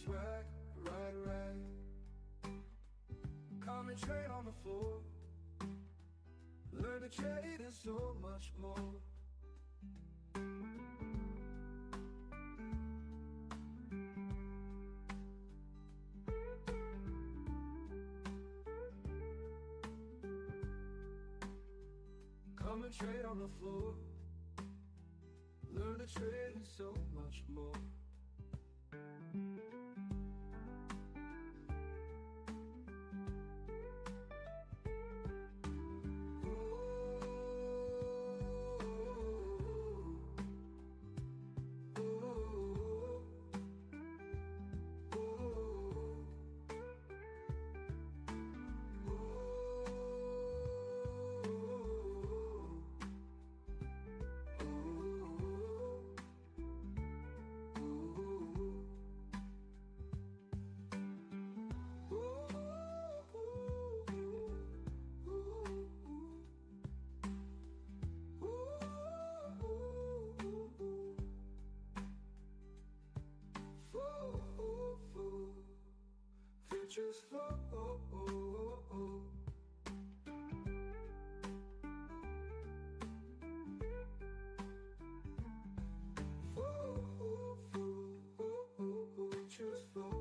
That's right, right. Come and trade on the floor. Learn to trade and so much more. Come and trade on the floor. Learn to trade and so much more. Futures flow. Futures flow.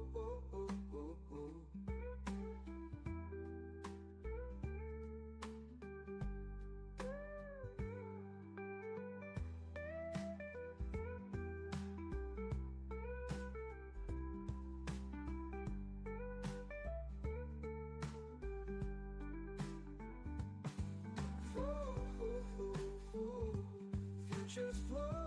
Futures flow.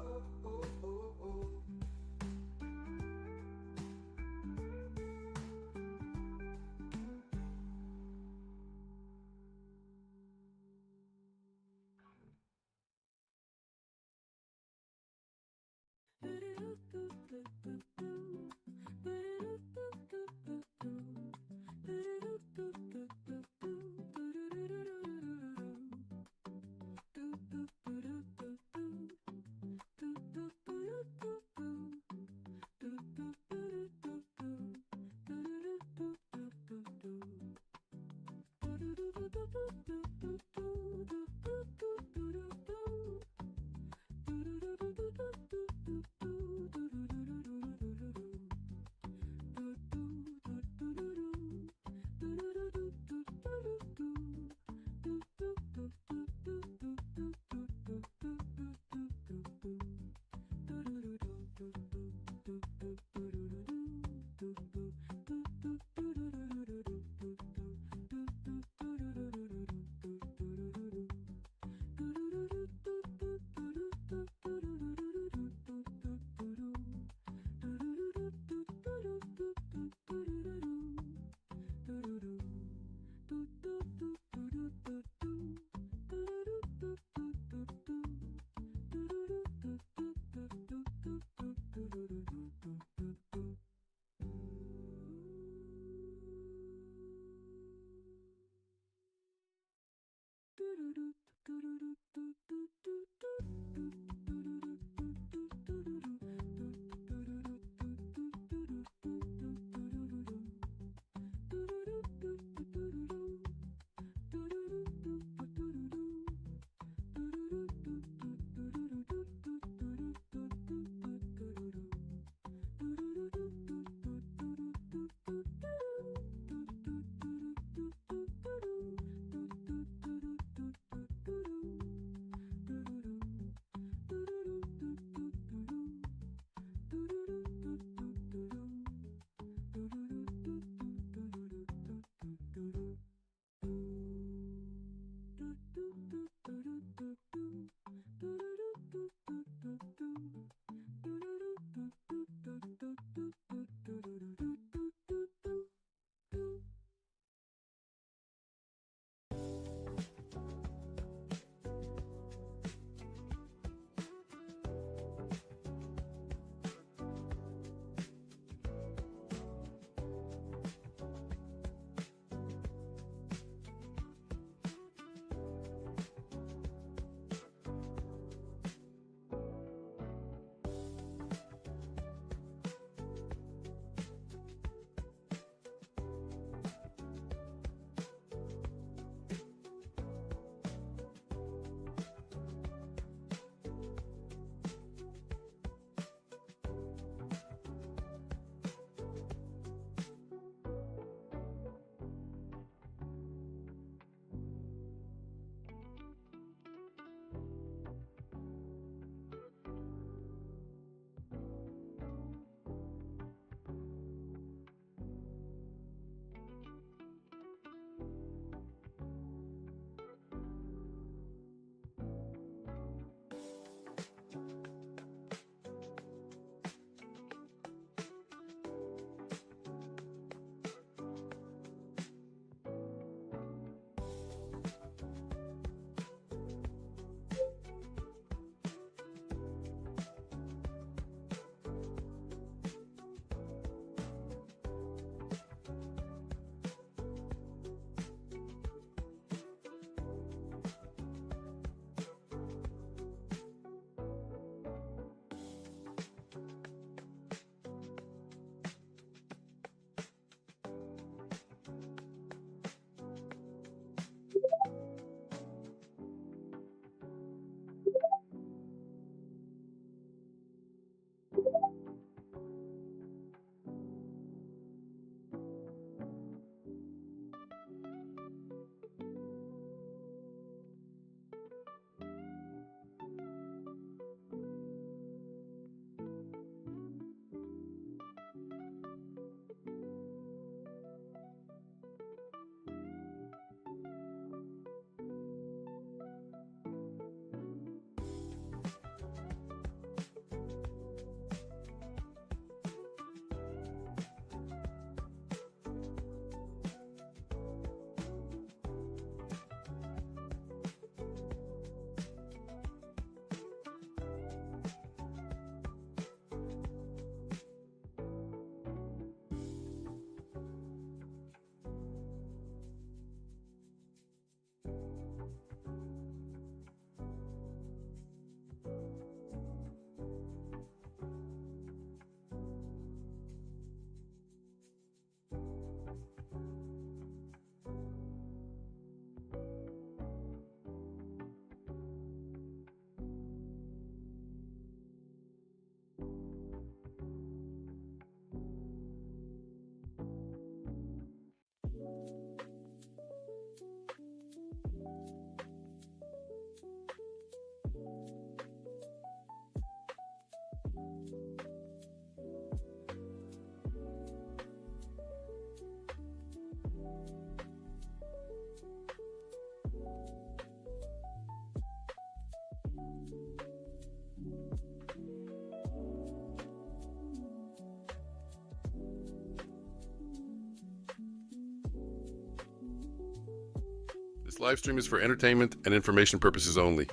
This live stream is for entertainment and information purposes only.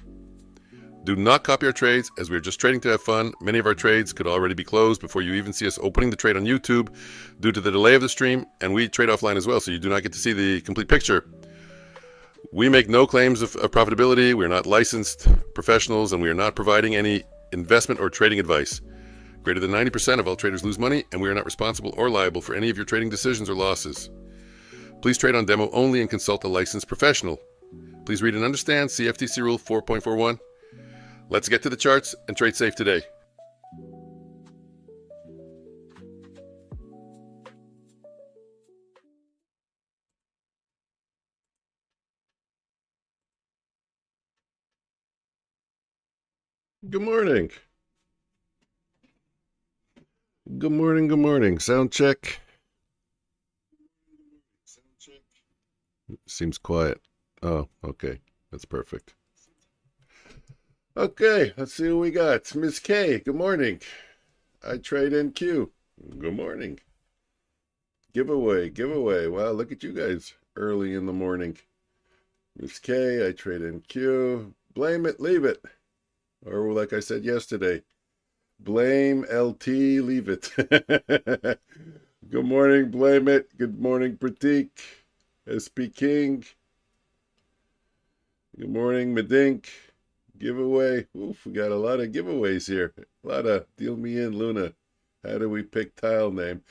Do not copy our trades, as we are just trading to have fun. Many of our trades could already be closed before you even see us opening the trade on YouTube due to the delay of the stream, and we trade offline as well, so you do not get to see the complete picture. We make no claims of profitability. We are not licensed professionals, and we are not providing any investment or trading advice. Greater than 90% of all traders lose money, and we are not responsible or liable for any of your trading decisions or losses. Please trade on demo only and consult a licensed professional. Please read and understand CFTC Rule 4.41. Let's get to the charts and trade safe today. Good morning. Good morning, good morning. Sound check. Seems quiet. Oh, okay. That's perfect. Okay, let's see what we got. Miss K, good morning. I trade NQ. Good morning. Giveaway. Wow, look at you guys early in the morning. Miss K, I trade NQ. Blame it, leave it. Or like I said yesterday, blame LT, leave it. Good morning, blame it. Good morning, Pratik. SP King. Good morning, Medink. Giveaway. Oof, we got a lot of giveaways here. A lot of deal me in, Luna. How do we pick tile name?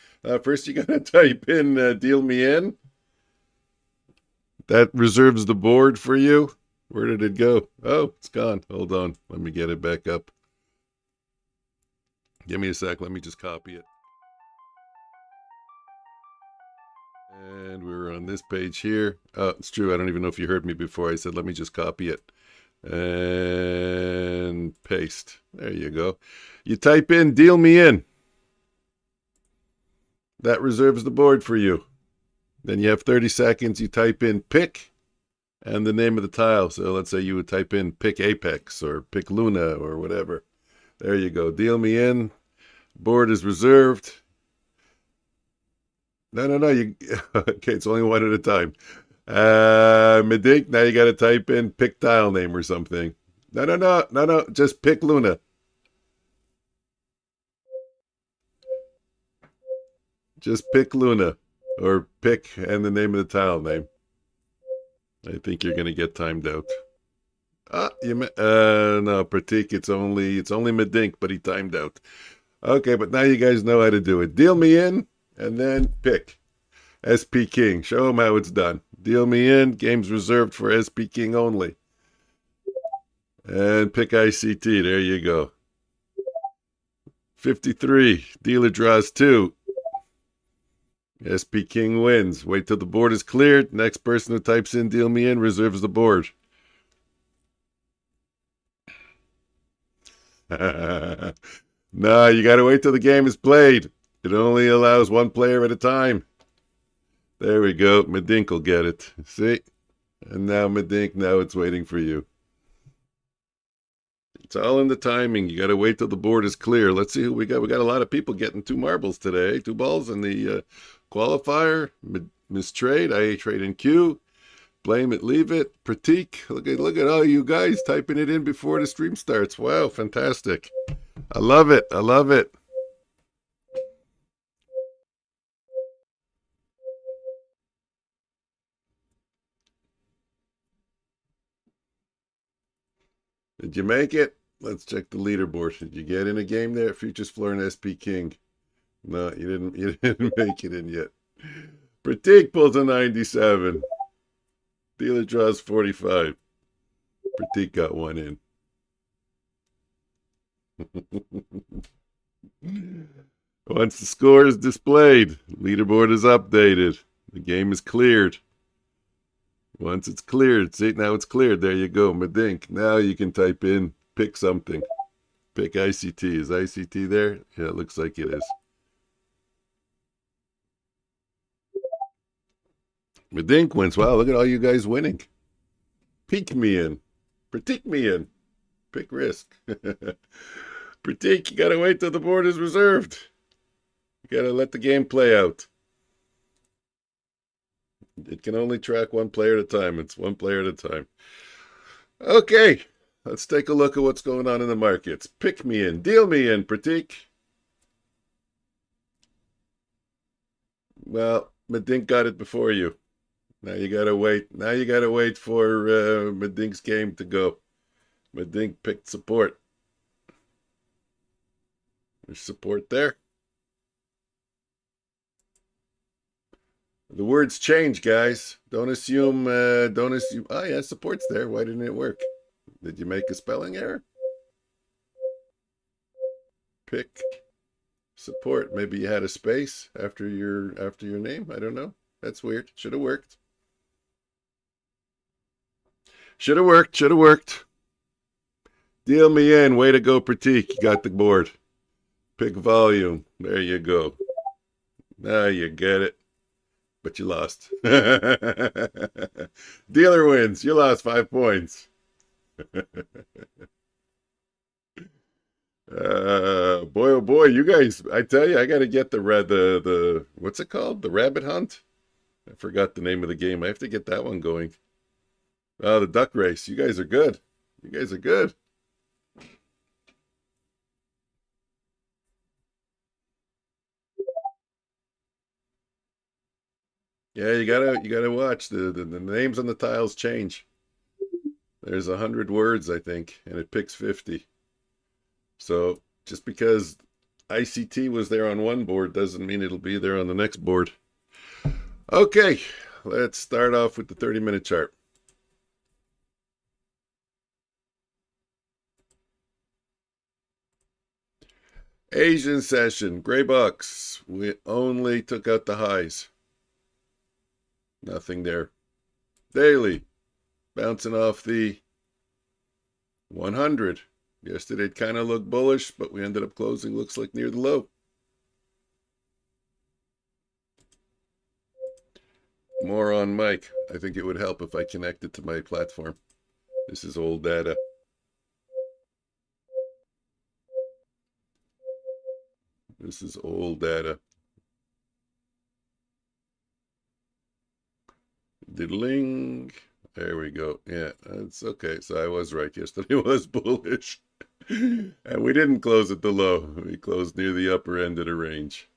First, you got to type in deal me in. That reserves the board for you. Where did it go? Oh, it's gone. Hold on. Let me get it back up. Give me a sec. Let me just copy it. And we're on this page here. Oh, it's true. I don't even know if you heard me before. I said, let me just copy it. And paste. There you go. You type in deal me in. That reserves the board for you. Then you have 30 seconds. You type in pick and the name of the tile. So let's say you would type in pick Apex or pick Luna or whatever. There you go. Deal me in. Board is reserved. No. Okay, it's only one at a time. Medink, now you got to type in pick tile name or something. No. Just pick Luna. Just pick Luna. Or pick and the name of the tile name. I think you're going to get timed out. No, Pratik, it's only Medink, but he timed out. Okay, but now you guys know how to do it. Deal me in, and then pick. SP King. Show them how it's done. Deal me in. Game's reserved for SP King only. And pick ICT. There you go. 53. Dealer draws 2. SP King wins. Wait till the board is cleared. Next person who types in deal me in reserves the board. No, you got to wait till the game is played. It only allows one player at a time. There we go. Medink will get it. See? And now Medink, now it's waiting for you. It's all in the timing. You got to wait till the board is clear. Let's see who we got. We got a lot of people getting 2 marbles today. 2 balls in the qualifier. Miss Trade, I trade in Q. Blame it, leave it. Pratik. Look at all you guys typing it in before the stream starts. Wow, fantastic. I love it. Did you make it? Let's check the leaderboard. Did you get in a game there? Futures Floor and SP King. No, you didn't make it in yet. Pratik pulls a 97. Dealer draws 45. Pratik got 1 in. Once the score is displayed, leaderboard is updated. The game is cleared. Once it's cleared, see, now it's cleared. There you go, Medink. Now you can type in, pick something. Pick ICT. Is ICT there? Yeah, it looks like it is. Medink wins. Wow, look at all you guys winning. Peek me in. Pratik me in. Pick risk. Pratik, you gotta wait till the board is reserved. You gotta let the game play out. It can only track one player at a time. It's one player at a time. Okay, let's take a look at what's going on in the markets. Pick me in, deal me in, Pratik. Well, Medink got it before you. Now you gotta wait. Now you gotta wait for Medink's game to go. Medink picked support. There's support there. The words change, guys. Don't assume. Oh yeah, support's there. Why didn't it work? Did you make a spelling error? Pick support. Maybe you had a space after your name. I don't know. That's weird. Should have worked. Should have worked. Should have worked. Deal me in. Way to go, Pratik. You got the board. Pick volume. There you go. Now you get it. But you lost. Dealer wins. You lost 5 points. Boy, oh boy, you guys, I tell you, I got to get the what's it called? The rabbit hunt? I forgot the name of the game. I have to get that one going. Oh, the duck race. You guys are good. You guys are good. Yeah, you gotta watch the names on the tiles change. There's 100 words, I think, and it picks 50. So just because ICT was there on one board doesn't mean it'll be there on the next board. Okay, let's start off with the 30-minute chart. Asian session, gray box. We only took out the highs. Nothing there. Daily, bouncing off the 100. Yesterday it kind of looked bullish, but we ended up closing, looks like near the low. More on mic. I think it would help if I connected to my platform. This is old data. This is old data. Diddling. There we go. Yeah, that's okay. So I was right. Yesterday was bullish. And we didn't close at the low. We closed near the upper end of the range.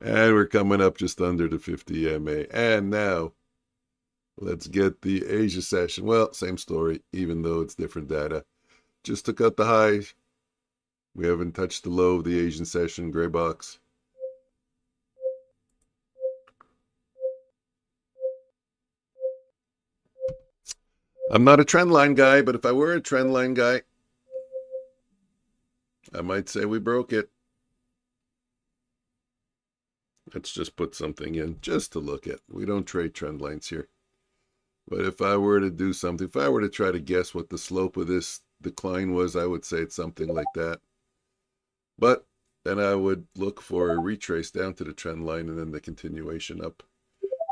And we're coming up just under the 50 MA. And now, let's get the Asia session. Well, same story, even though it's different data. Just took out the high. We haven't touched the low of the Asian session, gray box. I'm not a trend line guy, but if I were a trend line guy, I might say we broke it. Let's just put something in just to look at. We don't trade trend lines here. But if I were to do something, if I were to try to guess what the slope of this decline was, I would say it's something like that. But then I would look for a retrace down to the trend line and then the continuation up.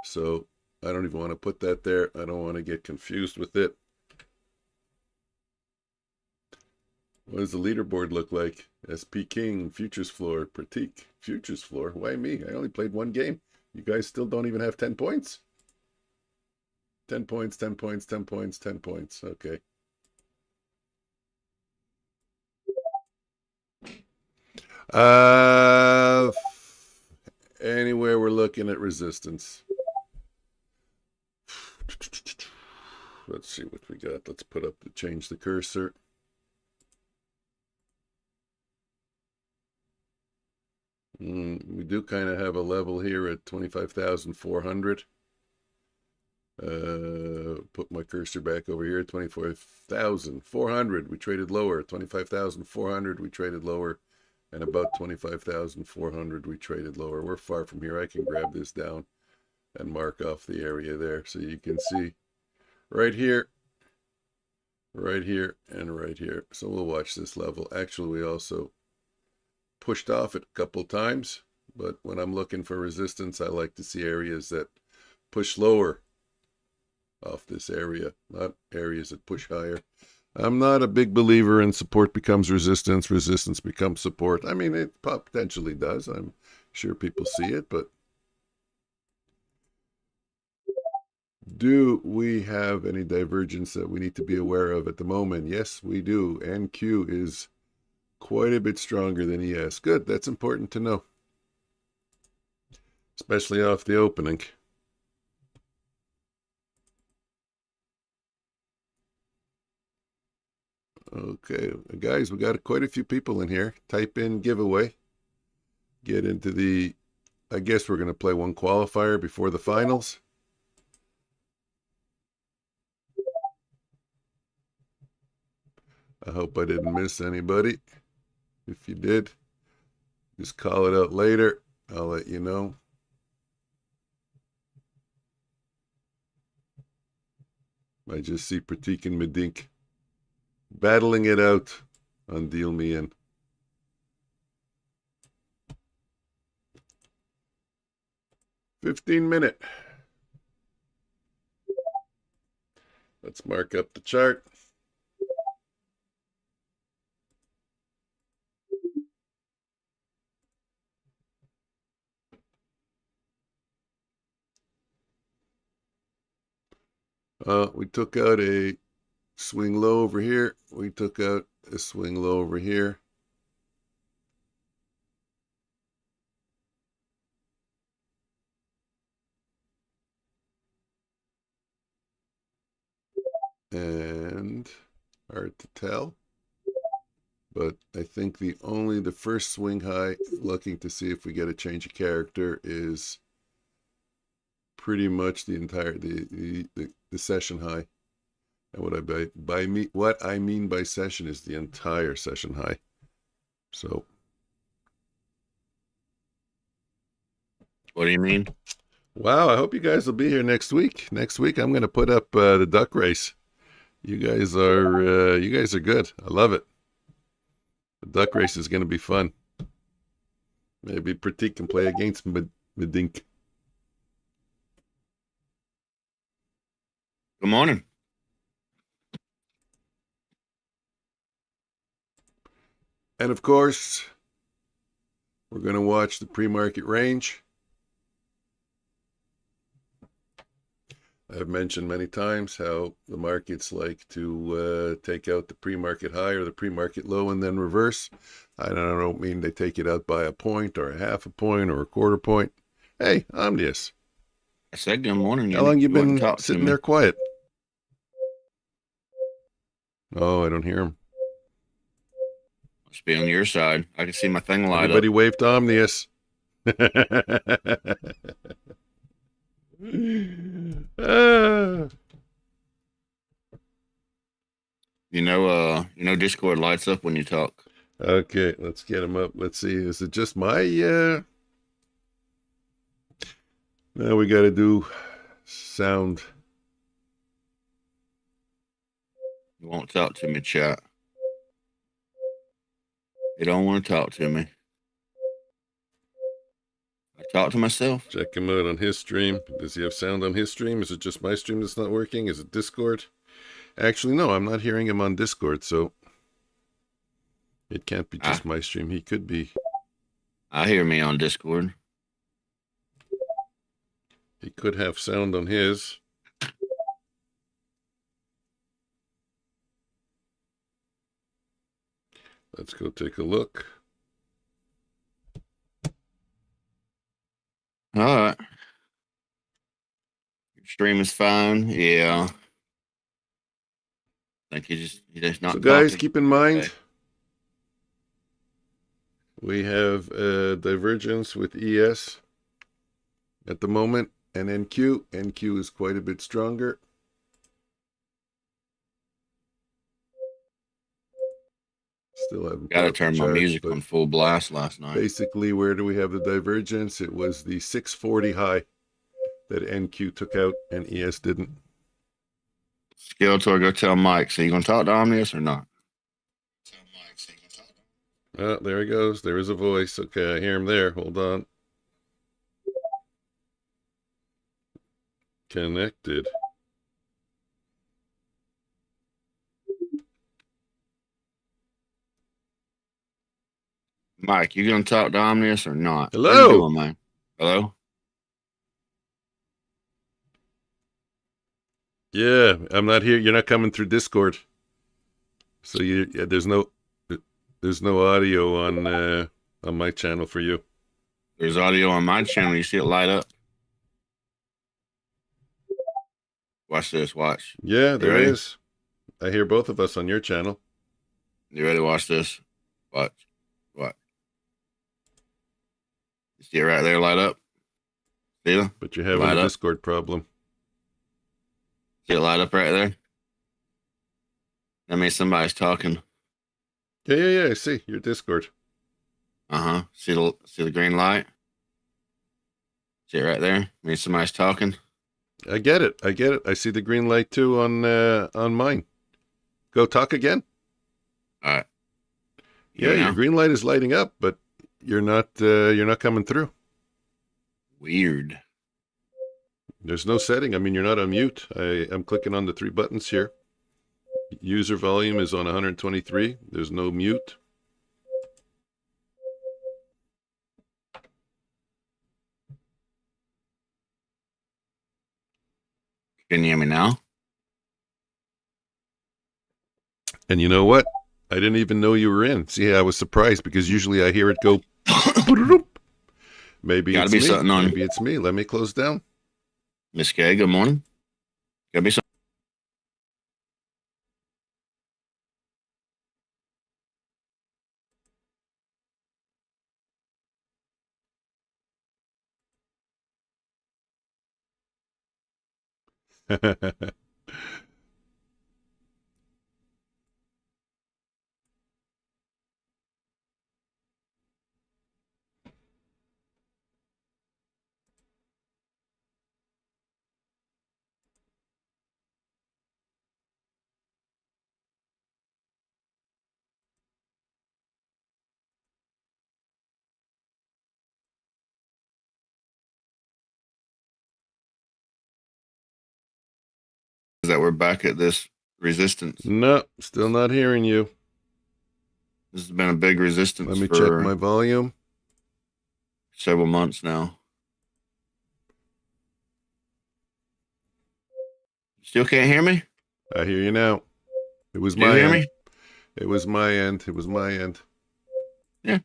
So I don't even want to put that there. I don't want to get confused with it. What does the leaderboard look like? SP King, Futures Floor, Pratik, Futures Floor. Why me? I only played one game. You guys still don't even have 10 points? 10 points, 10 points, 10 points, 10 points. Okay. Anywhere we're looking at resistance. Let's see what we got. Let's put up to change the cursor. We do kind of have a level here at 25,400. Put my cursor back over here, 24,400. We traded lower. 25,400. We traded lower. And about 25,400 we traded lower. We're far from here. I can grab this down and mark off the area there. So you can see right here, and right here. So we'll watch this level. Actually, we also pushed off it a couple times. But when I'm looking for resistance, I like to see areas that push lower off this area, not areas that push higher. I'm not a big believer in support becomes resistance, resistance becomes support. I mean, it potentially does. I'm sure people see it, but Do we have any divergence that we need to be aware of at the moment? Yes, we do. NQ is quite a bit stronger than ES. Good, that's important to know, especially off the opening. Okay, guys, we got quite a few people in here. Type in giveaway. Get into the, I guess we're going to play one qualifier before the finals. I hope I didn't miss anybody. If you did, just call it out later. I'll let you know. I just see Pratik and Medink battling it out on Deal Me In. $15-minute. Let's mark up the chart. We took out a swing low over here. We took out a swing low over here. And hard to tell. But I think the first swing high, looking to see if we get a change of character, is pretty much the entire the session high. And what I mean by session is the entire session high. So what do you mean? Wow, I hope you guys will be here next week. Next week I'm going to put up the duck race. You guys are good. I love it. The duck race is going to be fun. Maybe Pratik can play against Medink. Good morning. And of course, we're going to watch the pre-market range. I've mentioned many times how the markets like to take out the pre-market high or the pre-market low and then reverse. I don't mean they take it out by a point or a half a point or a quarter point. Hey, Omnius. I said good morning. How long you been sitting there quiet? Oh, I don't hear him. Must be on your side. I can see my thing light Everybody up. wave to Omnius. You know, Discord lights up when you talk. Okay, let's get him up. Let's see. Is it just my now we got to do sound. You won't talk to me, chat. You don't want to talk to me. I talk to myself. Check him out on his stream. Does he have sound on his stream? Is it just my stream that's not working? Is it Discord? Actually, no, I'm not hearing him on Discord, so it can't be just my stream. He could be. I hear me on Discord. He could have sound on his. Let's go take a look. All right. Your stream is fine. Yeah. I think he's not. So guys, keep in mind, we have a divergence with ES at the moment, and NQ. NQ is quite a bit stronger. Still haven't got to turn my music on full blast last night. Basically, where do we have the divergence? It was the 640 high that NQ took out and ES didn't. Skeletor, go tell Mike. So you gonna talk to Omnius or not? Oh, there he goes. There is a voice. Okay, I hear him there. Hold on. Connected. Mike, you gonna talk to Omnius or not? Hello. What are you doing, man? Hello. Yeah, I'm not here. You're not coming through Discord, so there's no audio on my channel for you. There's audio on my channel. You see it light up. Watch this. Watch. Yeah, You there ready? is. I hear both of us on your channel. You ready? Watch this. Watch. Watch. You see it right there light up? See it? But you're having Light a up. Discord problem. See it light up right there? That means somebody's talking. Yeah. I see your Discord. See the green light? See it right there? Means somebody's talking. I get it. I see the green light too on mine. Go talk again. All right. Yeah, your green light is lighting up, but you're not coming through. Weird. There's no setting. I mean, you're not on mute. I'm clicking on the 3 buttons here. User volume is on 123. There's no mute. Can you hear me now? And you know what? I didn't even know you were in. See, I was surprised because usually I hear it go. Maybe Gotta it's be me. something on. Maybe it's me. Let me close down. Miss K, good morning. Gotta be something. That we're back at this resistance. No, still not hearing you. This has been a big resistance. Let me for check my volume. several months now. Still can't hear me? I hear you now. It was Do you my hear end. me? It was my end. It was my end. Yeah.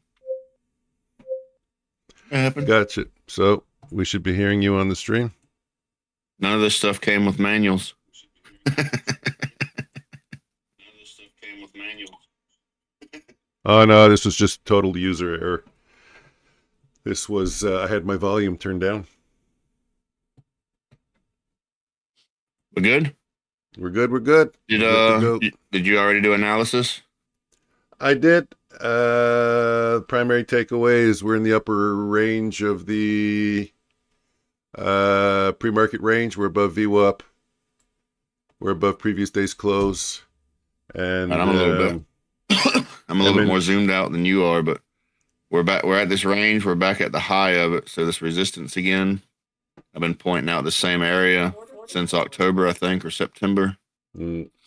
What happened? Gotcha. So we should be hearing you on the stream. None of this stuff came with manuals. Oh no, this was just total user error. This was I had my volume turned down. We're good? We're good. We're good. Did you already do analysis? I did. Primary takeaway is we're in the upper range of the pre-market range. We're above VWAP. We're above previous day's close. And I'm a little bit. I'm a little bit more zoomed out than you are, but we're back. We're at this range. We're back at the high of it. So this resistance again. I've been pointing out the same area since October, I think, or September. Beginning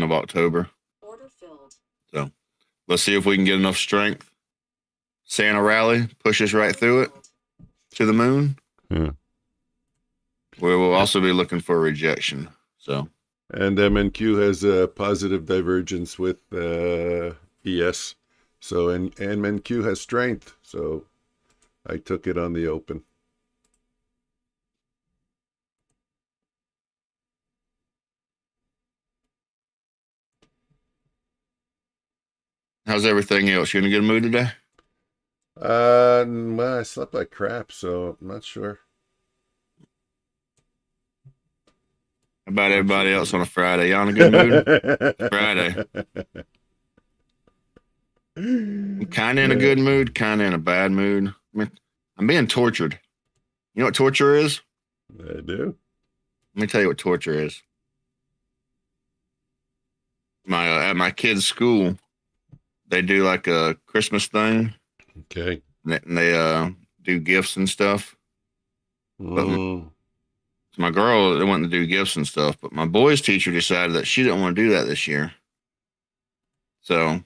of October. Order filled. So let's see if we can get enough strength. Santa rally, push us right through it to the moon. Yeah. We will also be looking for rejection. So. And MNQ has a positive divergence with ES. So and MNQ has strength. So I took it on the open. How's everything else? You in a good mood today? Well, I slept like crap, so I'm not sure. How about everybody else on a Friday? Y'all in a good mood? Friday. I'm kind of in a good mood, kind of in a bad mood. I mean, I'm being tortured. You know what torture is? I do. Let me tell you what torture is. At my kids' school, they do like a Christmas thing. Okay. And they do gifts and stuff. My girl, they wanted to do gifts and stuff, but my boys' teacher decided that she didn't want to do that this year. So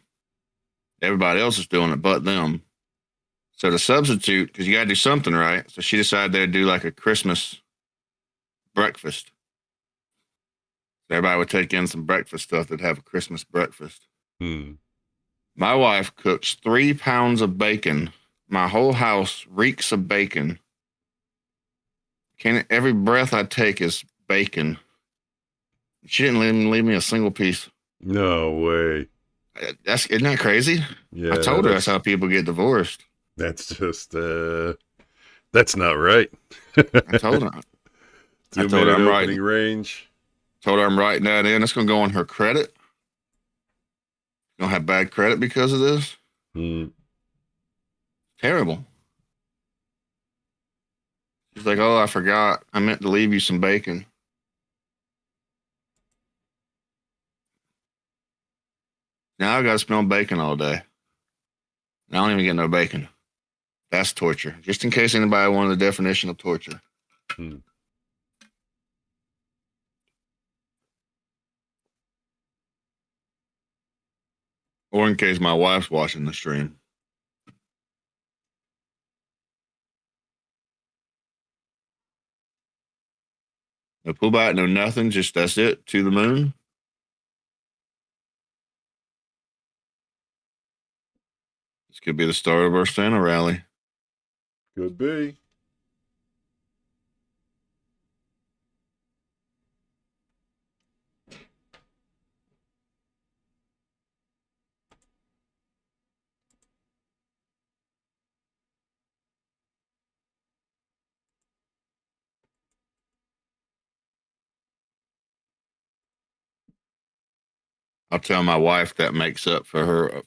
everybody else is doing it but them. So to substitute, because you got to do something right, so she decided they'd do like a Christmas breakfast. Everybody would take in some breakfast stuff. They'd have a Christmas breakfast. My wife cooks 3 pounds of bacon. My whole house reeks of bacon. Every breath I take is bacon. She didn't even leave me a single piece. No way. Isn't that crazy? Yeah, I told her that's how people get divorced. That's just that's not right. I told her. 2-minute opening range. Told her I'm writing that in. It's gonna go on her credit. Gonna have bad credit because of this. Terrible. She's like, "Oh, I forgot. I meant to leave you some bacon." Now I gotta smell bacon all day. I don't even get no bacon. That's torture. Just in case anybody wanted the definition of torture. Or in case my wife's watching the stream. No pullback, no nothing. Just that's it. To the moon. This could be the start of our Santa rally. Could be. I'll tell my wife that makes up for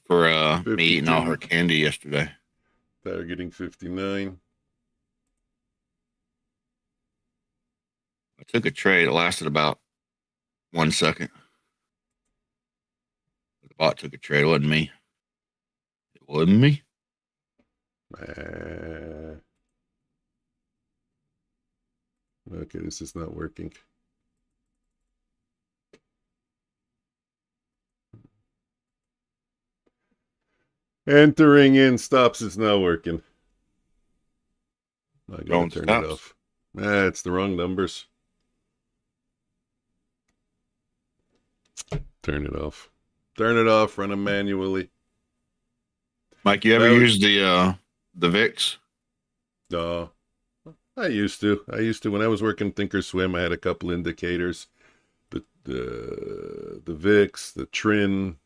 her me eating all her candy yesterday. Targeting 59. I took a trade. It lasted about 1 second. The bot took a trade. It wasn't me. It wasn't me. Okay, this is not working. Entering in stops is not working. I gotta turn it off. It's the wrong numbers. Turn it off. Turn it off. Run them manually. Mike, you ever use the VIX? No. I used to. When I was working Thinkorswim, I had a couple indicators. The VIX, the TRIN,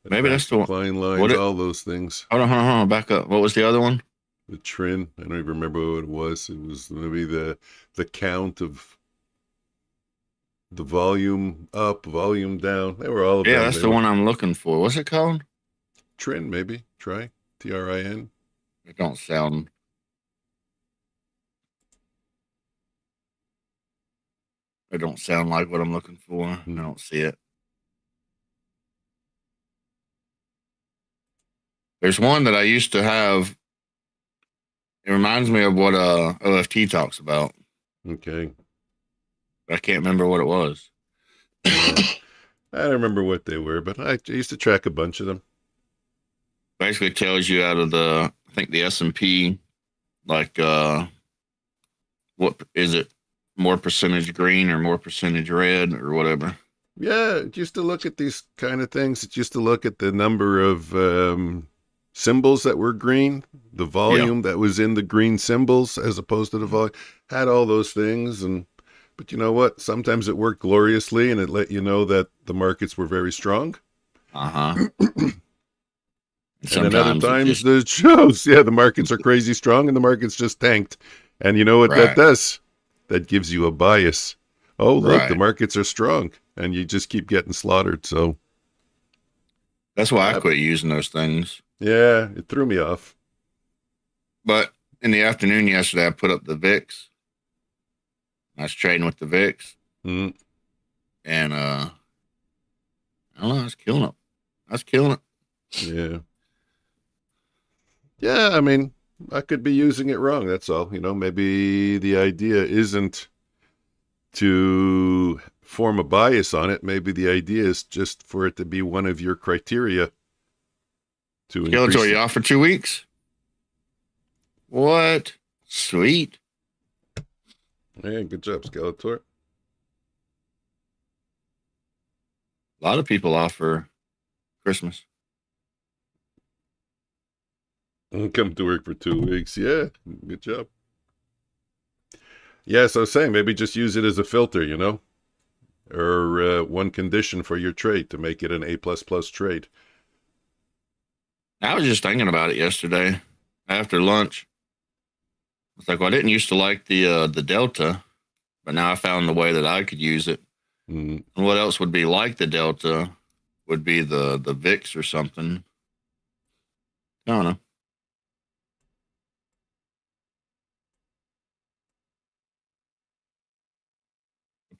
maybe that's the decline lines, all those things. Hold on, back up. What was the other one? The TRIN. I don't even remember what it was. It was maybe the count of the volume up, volume down. They were all of them. Yeah, that's the one I'm looking for. What's it called? TRIN, maybe. Try. TRIN. It don't sound. It don't sound like what I'm looking for. I don't see it. There's one that I used to have. It reminds me of what OFT talks about. Okay. But I can't remember what it was. I don't remember what they were, but I used to track a bunch of them. Basically tells you out of I think the S&P, like, what is it? More percentage green or more percentage red or whatever. Yeah, it used to look at these kind of things. It used to look at the number of symbols that were green, the volume that was in the green symbols as opposed to the volume. Had all those things, but you know what? Sometimes it worked gloriously, and it let you know that the markets were very strong. And then other times it shows, the markets are crazy strong, and the markets just tanked. And you know what that does? That gives you a bias. Oh, look, the markets are strong, and you just keep getting slaughtered. So that's why I quit using those things. Yeah, it threw me off. But in the afternoon yesterday, I put up the VIX. I was trading with the VIX. And I don't know, I was killing it. Yeah. Yeah, I mean, I could be using it wrong. That's all. Maybe the idea isn't to form a bias on it. Maybe the idea is just for it to be one of your criteria. Skeletor, you off for 2 weeks? What? Sweet. Hey, good job, Skeletor. A lot of people offer Christmas. Come to work for 2 weeks. Yeah, good job. Yeah, so I was saying maybe just use it as a filter, you know, or one condition for your trade to make it an A++ trade. I was just thinking about it yesterday after lunch. It's like, well, I didn't used to like the Delta, but now I found the way that I could use it. Mm. And what else would be like the Delta would be the VIX or something. I don't know.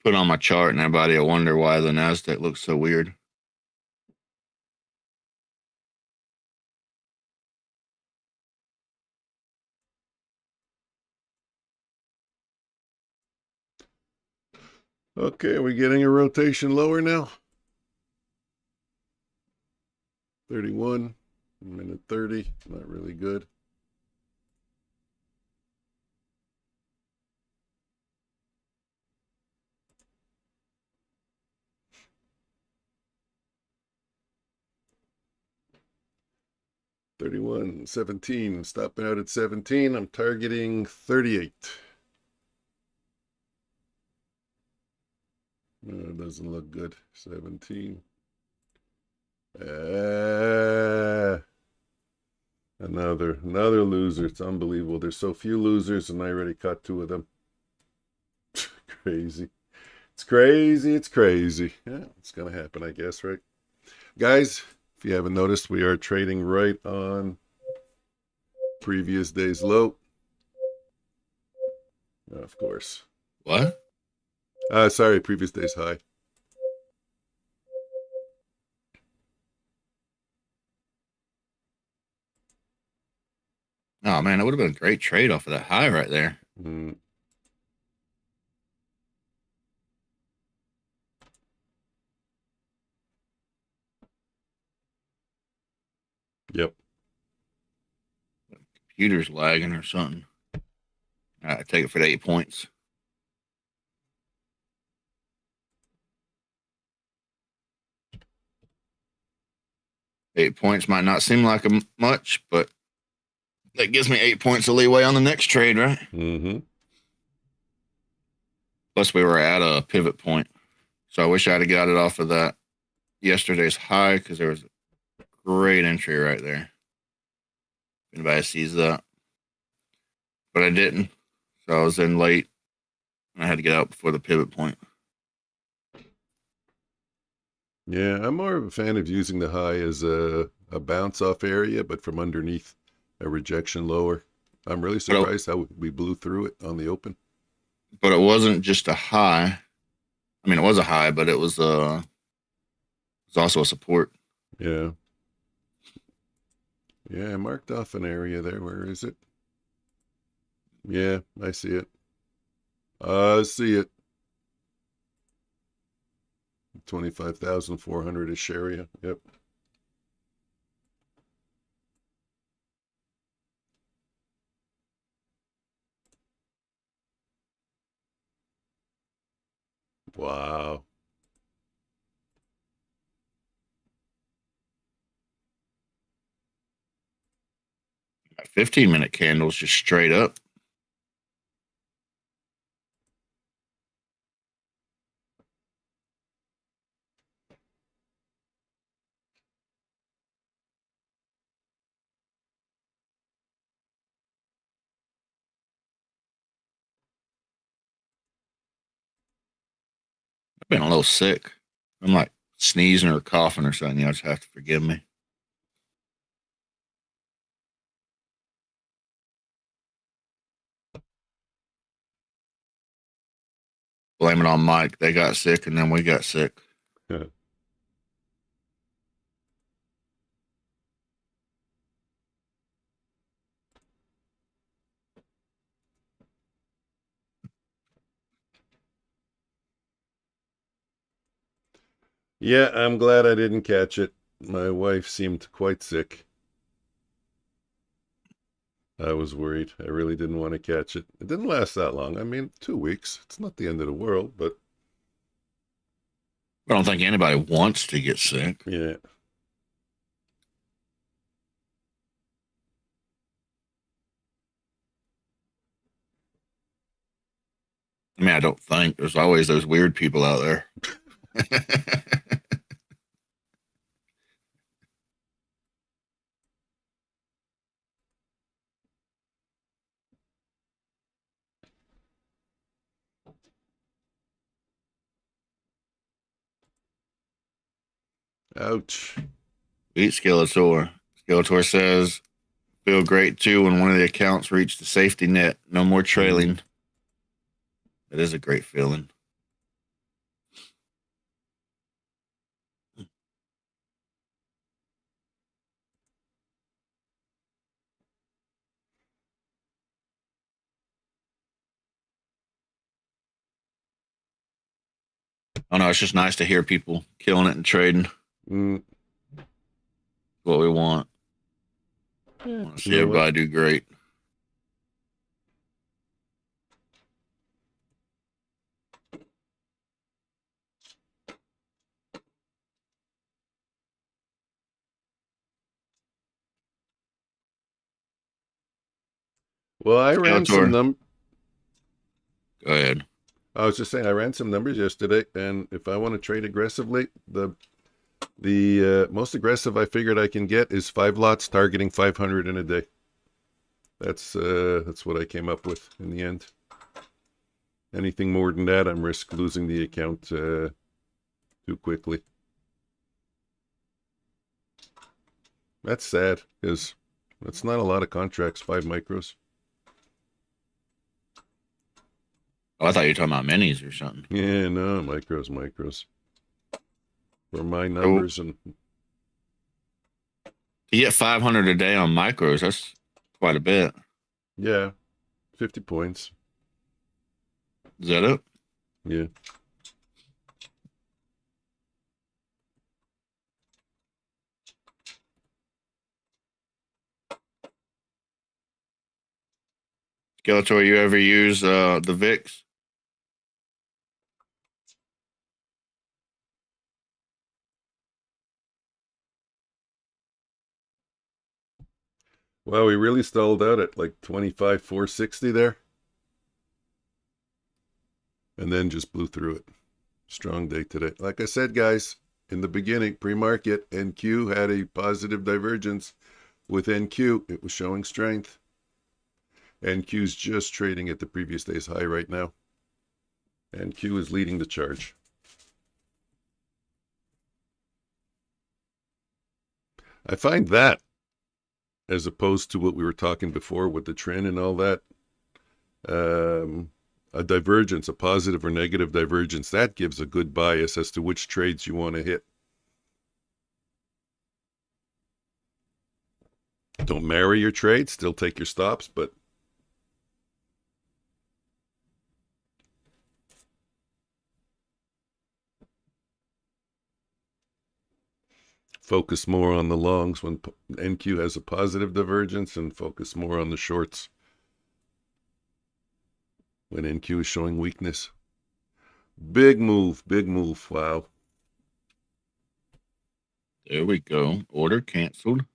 Put on my chart and everybody will wonder why the Nasdaq looks so weird. Okay, are we getting a rotation lower now? 31, minute 30, not really good. $31, 17, stopping out at 17. I'm targeting 38. No, it doesn't look good. 17. Another loser. It's unbelievable. There's so few losers, and I already caught 2 of them. Crazy. It's crazy. It's crazy. Yeah, it's gonna happen, I guess, right? Guys, if you haven't noticed, we are trading right on previous day's low. Of course. What? Sorry, previous day's high. Oh man, that would have been a great trade off of that high right there. Mm. Yep. Computer's lagging or something. I take it for the 8 points. $8 might not seem like much, but that gives me 8 points of leeway on the next trade, right? Mm-hmm. Plus, we were at a pivot point, so I wish I'd have got it off of that yesterday's high because there was a great entry right there. If anybody sees that, but I didn't, so I was in late, and I had to get out before the pivot point. Yeah, I'm more of a fan of using the high as a bounce off area, but from underneath a rejection lower. I'm really surprised how we blew through it on the open. But it wasn't just a high. I mean, it was a high, but it was also a support. Yeah. Yeah, I marked off an area there. Where is it? Yeah, I see it. I see it. 25,400-ish area. Yep. Wow. That 15-minute candles just straight up. I've been a little sick. I'm like sneezing or coughing or something. Y'all just have to forgive me. Blame it on Mike. They got sick and then we got sick. Yeah, I'm glad I didn't catch it. My wife seemed quite sick. I was worried. I really didn't want to catch it. It didn't last that long. I mean, 2 weeks. It's not the end of the world, but I don't think anybody wants to get sick. yeah. I mean, I don't think there's always those weird people out there. Ouch. Beat Skeletor. Skeletor says, feel great too when one of the accounts reached the safety net. No more trailing. It is a great feeling. Oh no, it's just nice to hear people killing it and trading. Mm. What we want. Yeah, Want to see everybody do great. Well, I ran some Skeletor. Go ahead. I was just saying I ran some numbers yesterday, and if I want to trade aggressively, the most aggressive I figured I can get is 5 lots targeting 500 in a day. That's what I came up with in the end. Anything more than that, I'm risk losing the account too quickly. That's sad because that's not a lot of contracts. 5 micros. Oh, I thought you were talking about minis or something. Yeah, no, micros. For my numbers and you get 500 a day on micros. That's quite a bit. yeah, 50 points. Is that it? Yeah. Skeletor, you ever use the VIX? Wow, we really stalled out at like 25,460 there. And then just blew through it. Strong day today. Like I said, guys, in the beginning, pre-market, NQ had a positive divergence. With NQ, it was showing strength. NQ's just trading at the previous day's high right now. NQ is leading the charge. I find that, as opposed to what we were talking before with the trend and all that, a divergence, a positive or negative divergence, that gives a good bias as to which trades you want to hit. Don't marry your trades, still take your stops, but focus more on the longs when NQ has a positive divergence and focus more on the shorts when NQ is showing weakness. Big move. Wow. There we go. Order canceled.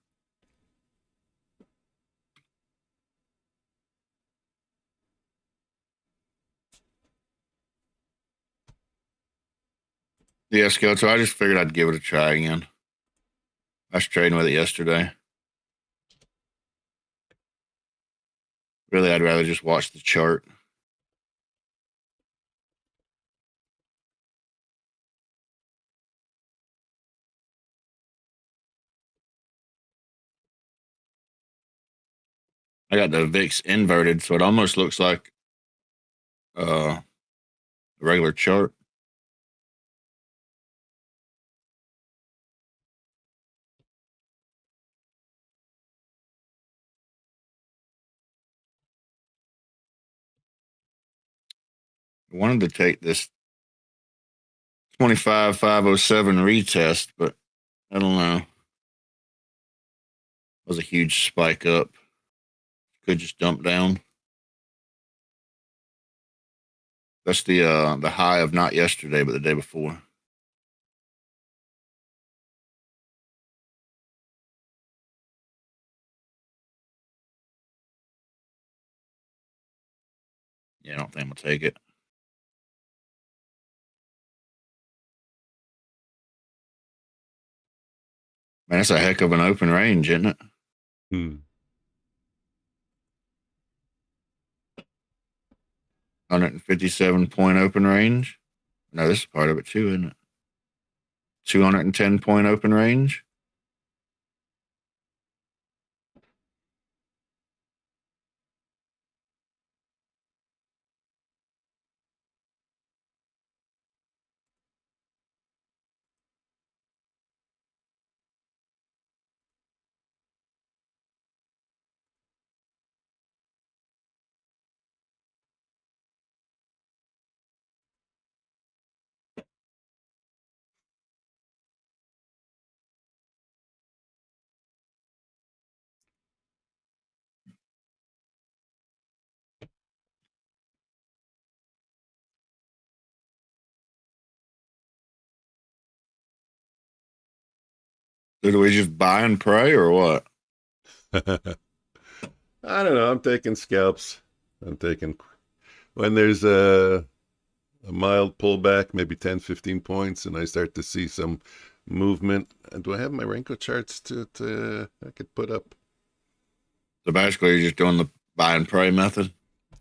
Yeah, Skeletor, I just figured I'd give it a try again. I was trading with it yesterday. Really, I'd rather just watch the chart. I got the VIX inverted, so it almost looks like a regular chart. I wanted to take this 25,507 retest, but I don't know. It was a huge spike up. Could just dump down. That's the high of not yesterday, but the day before. Yeah, I don't think I'm gonna take it. Man, that's a heck of an open range, isn't it? Hmm. 157-point open range. No, this is part of it too, isn't it? 210-point open range. Did we just buy and pray or what? I don't know. I'm taking scalps. I'm taking when there's a mild pullback, maybe 10, 15 points, and I start to see some movement. And do I have my Renko charts to I could put up? So basically, you're just doing the buy and pray method.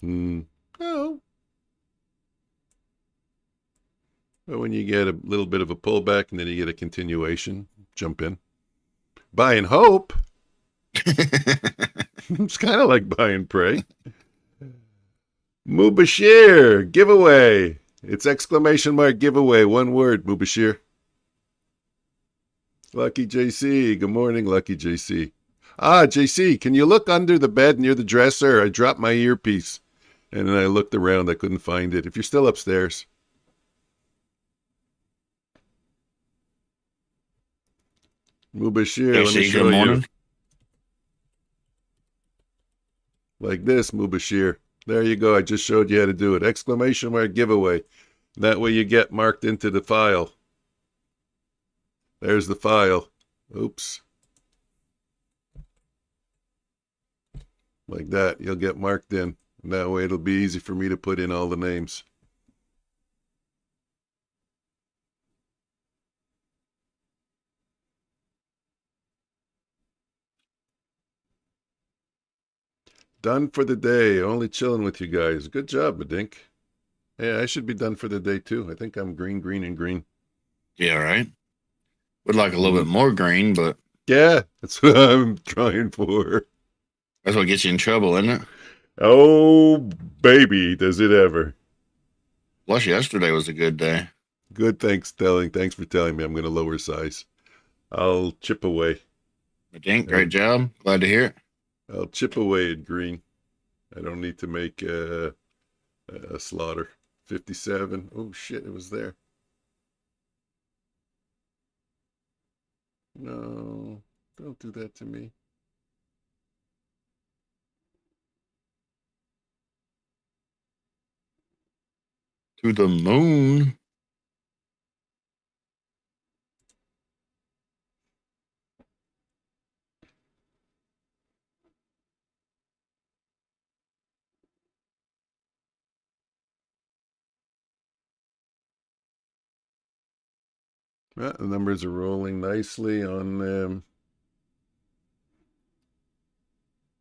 No. But when you get a little bit of a pullback and then you get a continuation, jump in. Buy and hope. It's kind of like buy and pray. Mubashir, giveaway. It's exclamation mark giveaway. One word, Mubashir. Lucky JC. Good morning, Lucky JC. JC, can you look under the bed near the dresser? I dropped my earpiece. And then I looked around. I couldn't find it. If you're still upstairs. Mubashir, let me show you. Like this, Mubashir. There you go. I just showed you how to do it. Exclamation mark giveaway. That way you get marked into the file. There's the file. Oops. Like that. You'll get marked in. And that way it'll be easy for me to put in all the names. Done for the day. Only chilling with you guys. Good job, Madink. Yeah, I should be done for the day too. I think I'm green, green, and green. Yeah, right. Would like a little bit more green, but yeah, that's what I'm trying for. That's what gets you in trouble, isn't it? Oh, baby, does it ever. Plus, yesterday was a good day. Good, thanks for telling me. I'm going to lower size. I'll chip away. Madink, great job. Glad to hear it. I'll chip away at green. I don't need to make a slaughter. 57. Oh, shit, it was there. No, don't do that to me. To the moon. The numbers are rolling nicely on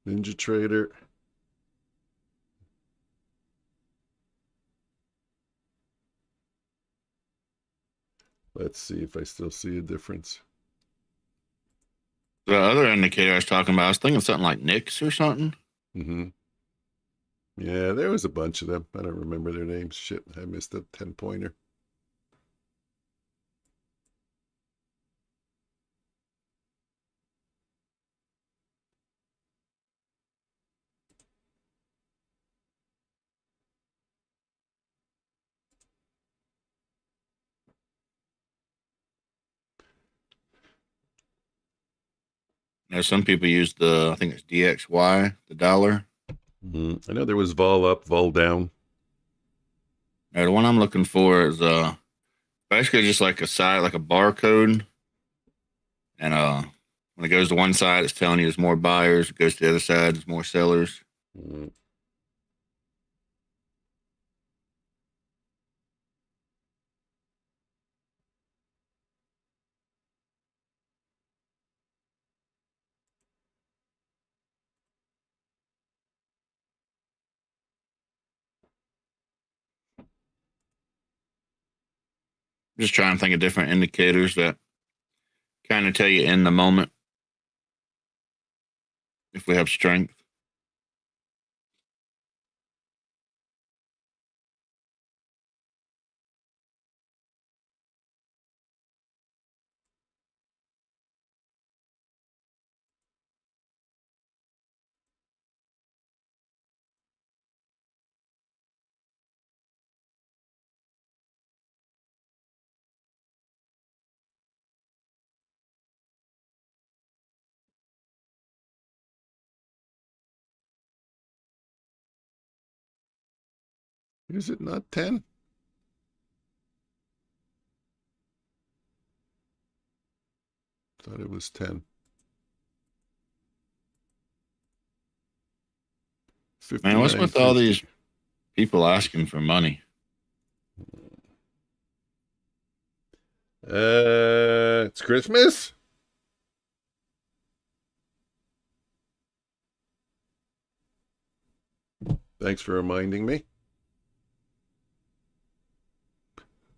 Ninja Trader. Let's see if I still see a difference. The other indicator I was talking about, I was thinking something like Nix or something. Mm-hmm. Yeah, there was a bunch of them. I don't remember their names. Shit, I missed a 10-pointer. You know, some people use I think it's DXY, the dollar. I know there was vol up, vol down. The one I'm looking for is basically just like a side, like a barcode. And when it goes to one side, it's telling you there's more buyers. It goes to the other side, there's more sellers. Mm. Just trying to think of different indicators that kind of tell you in the moment if we have strength. Is it not 10? Thought it was 10. 59, Man, what's with all these people asking for money? It's Christmas? Thanks for reminding me.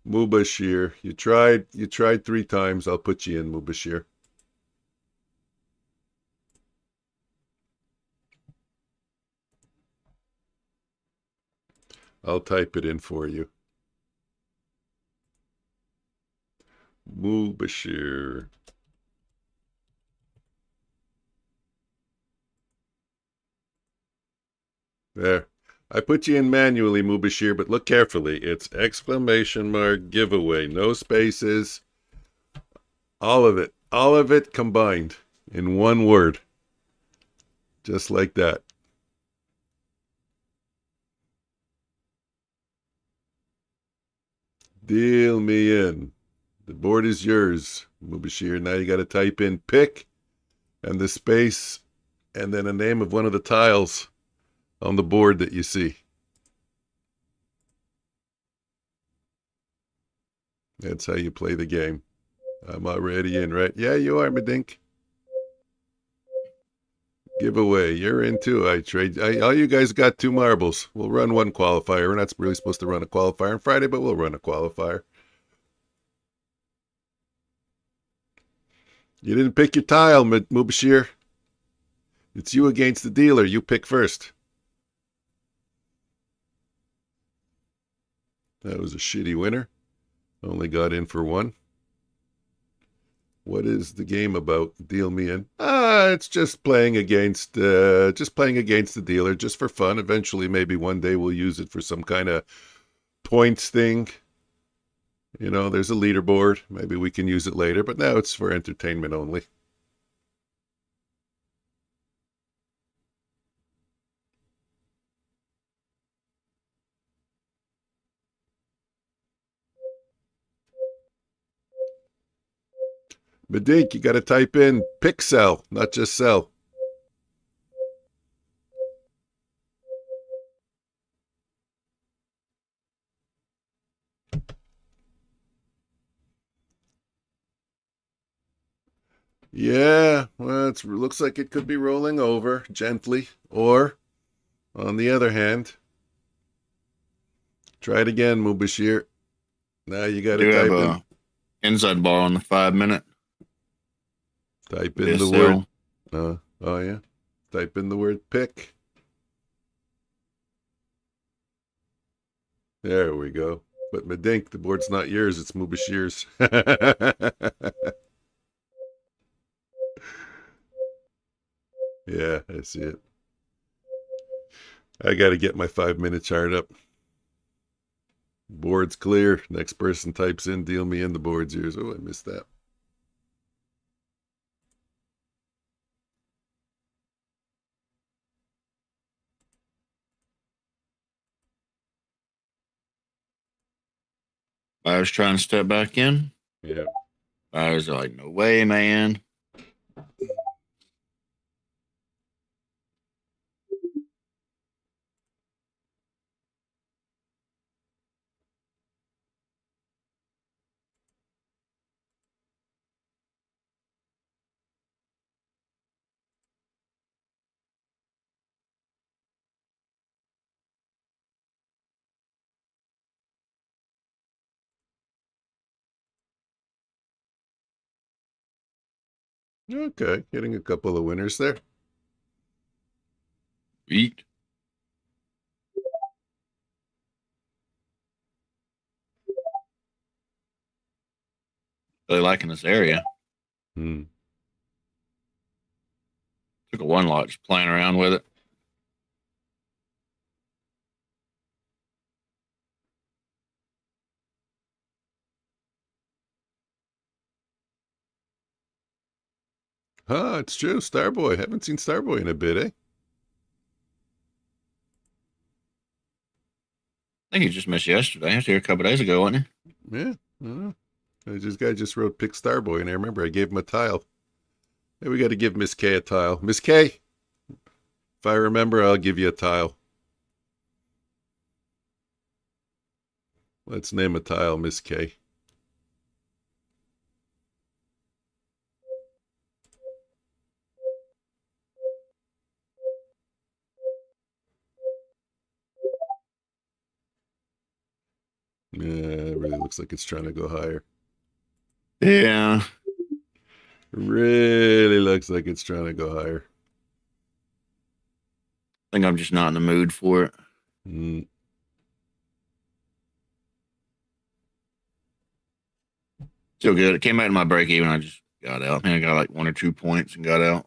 Mubashir, you tried 3 times. I'll put you in, Mubashir. I'll type it in for you. Mubashir. There. I put you in manually, Mubashir, but look carefully. It's exclamation mark giveaway. No spaces. All of it. All of it combined in one word. Just like that. Deal me in. The board is yours, Mubashir. Now you got to type in pick and the space and then a name of one of the tiles on the board that you see. That's how you play the game. I'm already in, right? Yeah, you are, Medink. Giveaway. You're in too. All you guys got 2 marbles. We'll run 1 qualifier. We're not really supposed to run a qualifier on Friday, but we'll run a qualifier. You didn't pick your tile, Mubashir. It's you against the dealer. You pick first. That was a shitty winner. Only got in for 1. What is the game about? Deal me in. It's just playing against the dealer, just for fun. Eventually, maybe one day we'll use it for some kind of points thing. You know, there's a leaderboard. Maybe we can use it later, but now it's for entertainment only. Medink, you got to type in pick sell, not just sell. Yeah, well, it looks like it could be rolling over gently. Or, on the other hand, try it again, Mubashir. Now you got to type in. Inside bar on the 5-minute. Type in the word. Oh, yeah. Type in the word pick. There we go. But Medink, the board's not yours. It's Mubashir's. Yeah, I see it. I got to get my 5-minute chart up. Board's clear. Next person types in, deal me in, the board's yours. Oh, I missed that. Buyers trying to step back in. Yeah. Buyers are like, no way, man. Okay, getting a couple of winners there. Eat. Really liking this area. Hmm. Took a one lot, just playing around with it. Ah, it's true. Starboy. Haven't seen Starboy in a bit, eh? I think he just missed yesterday. I was here a couple days ago, wasn't he? Yeah. This guy just wrote pick Starboy, and I remember I gave him a tile. Hey, we got to give Miss K a tile. Miss K, if I remember, I'll give you a tile. Let's name a tile Miss K. Yeah, it really looks like it's trying to go higher. Yeah. Really looks like it's trying to go higher. I think I'm just not in the mood for it. Mm. Still good. It came back to my break even. I just got out. I think I got like 1 or 2 points and got out.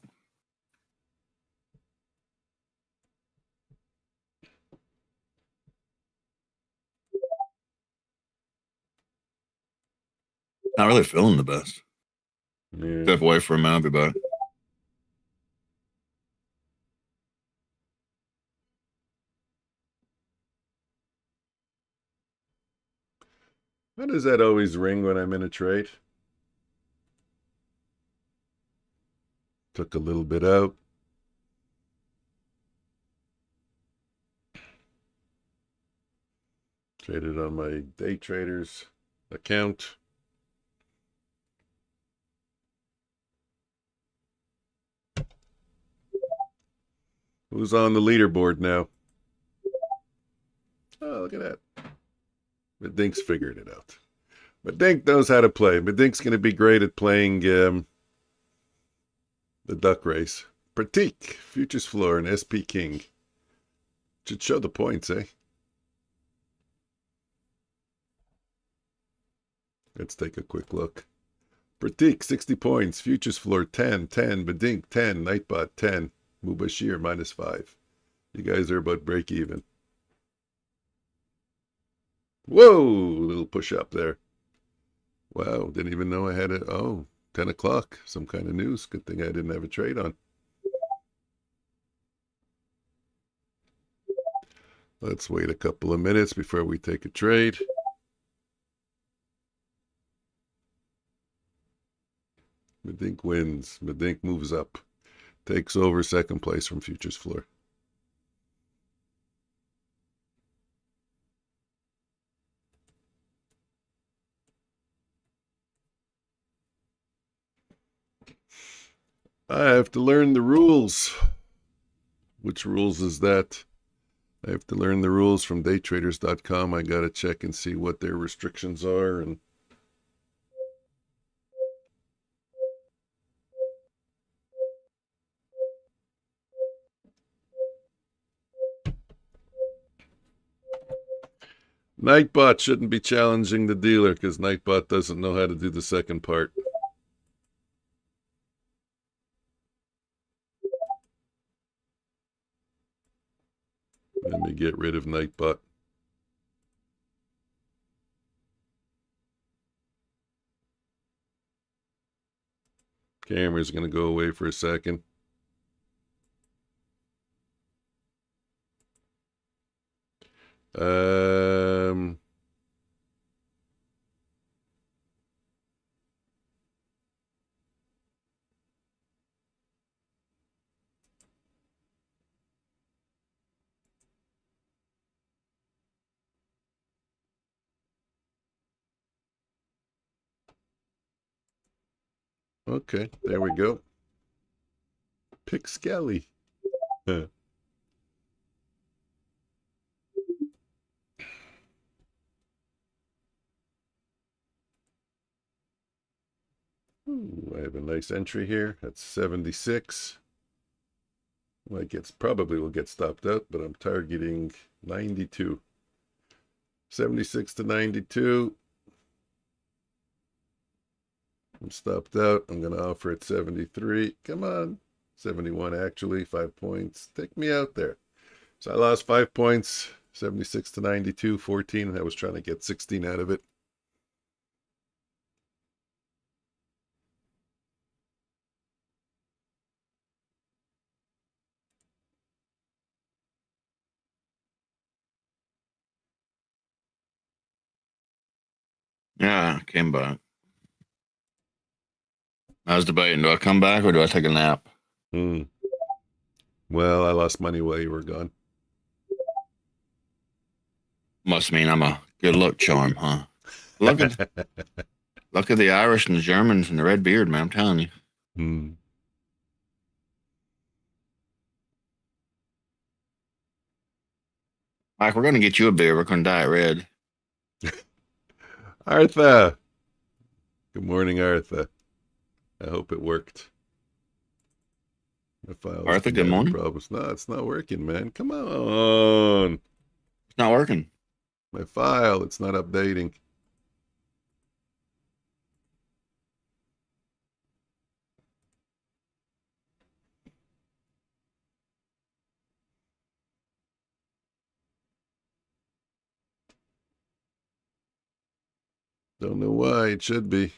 Not really feeling the best. Yeah. Step away for a minute, I'll be back. How does that always ring when I'm in a trade? Took a little bit out. Traded on my day traders account. Who's on the leaderboard now? Oh, look at that. Madink's figured it out. Madink knows how to play. Madink's going to be great at playing the duck race. Pratik, futures floor, and SP King. Should show the points, eh? Let's take a quick look. Pratik, 60 points. Futures floor, 10, 10. Badink, 10. Nightbot, 10. Mubashir, -5. You guys are about break even. Whoa! Little push up there. Wow, didn't even know I had it. Oh, 10 o'clock. Some kind of news. Good thing I didn't have a trade on. Let's wait a couple of minutes before we take a trade. Medink wins. Medink moves up. Takes over second place from futures floor. I have to learn the rules. Which rules is that? I have to learn the rules from daytraders.com. I got to check and see what their restrictions are. And Nightbot shouldn't be challenging the dealer because Nightbot doesn't know how to do the second part. Let me get rid of Nightbot. Camera's going to go away for a second. Okay, there we go. Pick Skelly. Huh. Ooh, I have a nice entry here. That's 76. Well, probably will get stopped out, but I'm targeting 92. 76 to 92. I'm stopped out. I'm going to offer it 73. Come on. 71 actually, 5 points. Take me out there. So I lost 5 points, 76 to 92, 14, and I was trying to get 16 out of it. Yeah, I came back. I was debating, do I come back or do I take a nap? Well, I lost money while you were gone. Must mean I'm a good luck charm, huh? Look at the Irish and the Germans and the red beard, man. I'm telling you. Mike, we're gonna get you a beer. We're gonna dye it red. Artha. Good morning, Artha. I hope it worked. My file's Arthur, good having morning. problems. No, it's not working, man. Come on. It's not working. My file, it's not updating. Don't know why. It should be.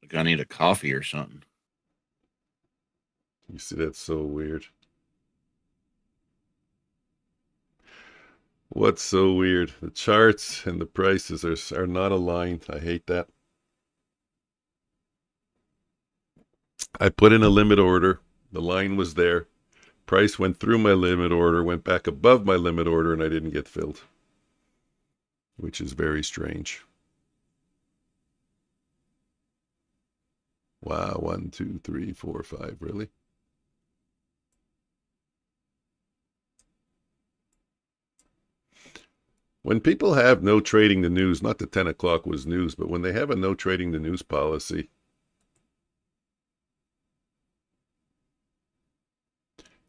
Like I need a coffee or something. You see, that's so weird. What's so weird? The charts and the prices are not aligned. I hate that. I put in a limit order. The line was there. Price went through my limit order, went back above my limit order, and I didn't get filled, which is very strange. Wow, 1, 2, 3, 4, 5, really? When people have no trading the news, not that 10 o'clock was news, but when they have a no trading the news policy,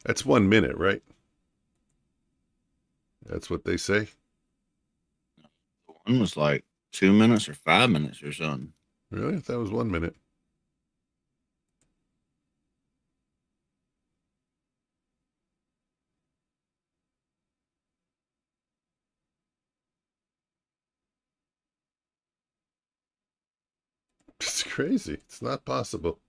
that's 1 minute, right? That's what they say. The one was like 2 minutes or 5 minutes or something. Really? That was 1 minute. It's crazy. It's not possible.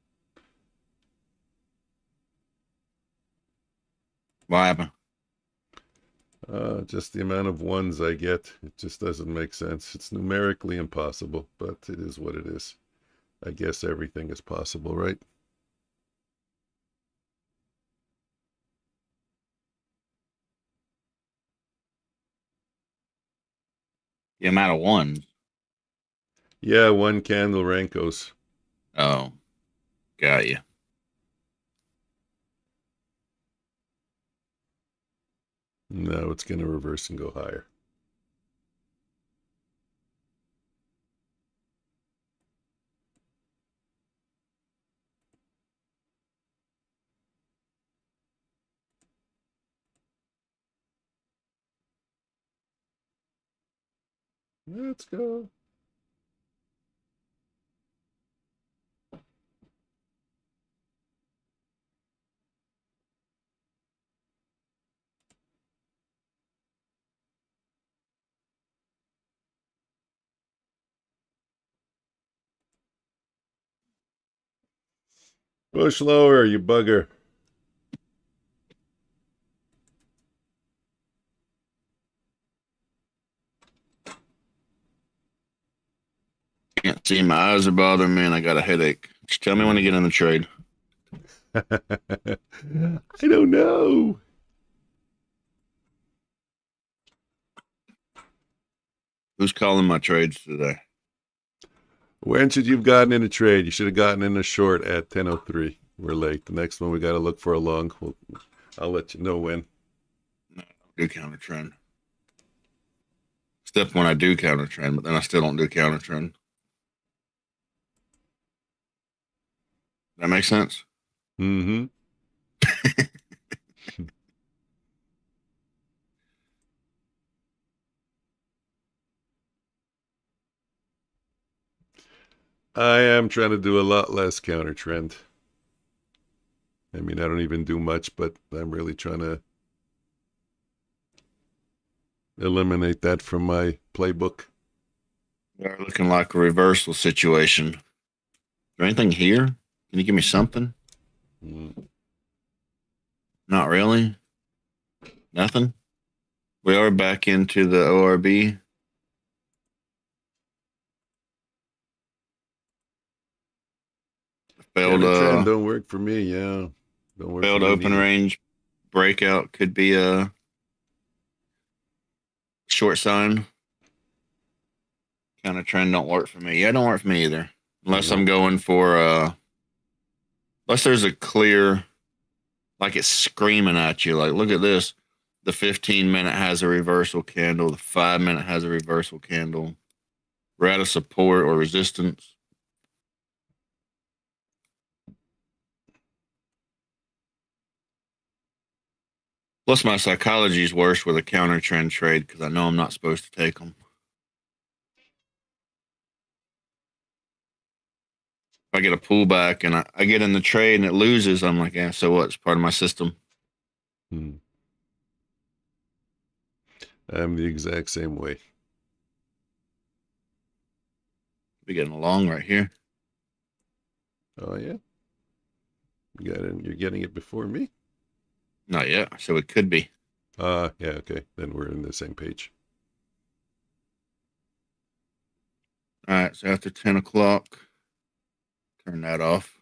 What happened? Just the amount of ones I get, it just doesn't make sense. It's numerically impossible, but it is what it is. I guess everything is possible, right? The amount of ones. Yeah, one candle Rankos. Oh, got you. No, it's going to reverse and go higher. Let's go. Push lower, you bugger. Can't See, my eyes are bothering me and I got a headache. Just tell me when to get in the trade. I don't know. Who's calling my trades today? When should you have gotten in a trade? You should have gotten in a short at 10:03. We're late. The next one we got to look for a long. I'll let you know when. No, I don't do counter trend. Except when I do counter trend, but then I still don't do counter trend. That makes sense? Mm-hmm. I am trying to do a lot less counter trend. I mean, I don't even do much, but I'm really trying to eliminate that from my playbook. They're looking like a reversal situation. Is there anything here? Can you give me something? Not really. Nothing. We are back into the ORB. Failed trend don't work for me. Yeah, don't work. Failed open range breakout could be a short sign. Counter trend don't work for me. Yeah, don't work for me either. Unless I'm going for unless there's a clear, like it's screaming at you. Like, look at this. The 15-minute has a reversal candle. The 5-minute has a reversal candle. We're at a support or resistance. Plus, my psychology is worse with a counter trend trade because I know I'm not supposed to take them. If I get a pullback and I get in the trade and it loses, I'm like, yeah, so what? It's part of my system. I'm the exact same way. We're getting along right here. Oh, yeah? You got it. You're getting it before me? Not yet, so it could be. Yeah, okay. Then we're in the same page. All right, so after 10 o'clock, turn that off.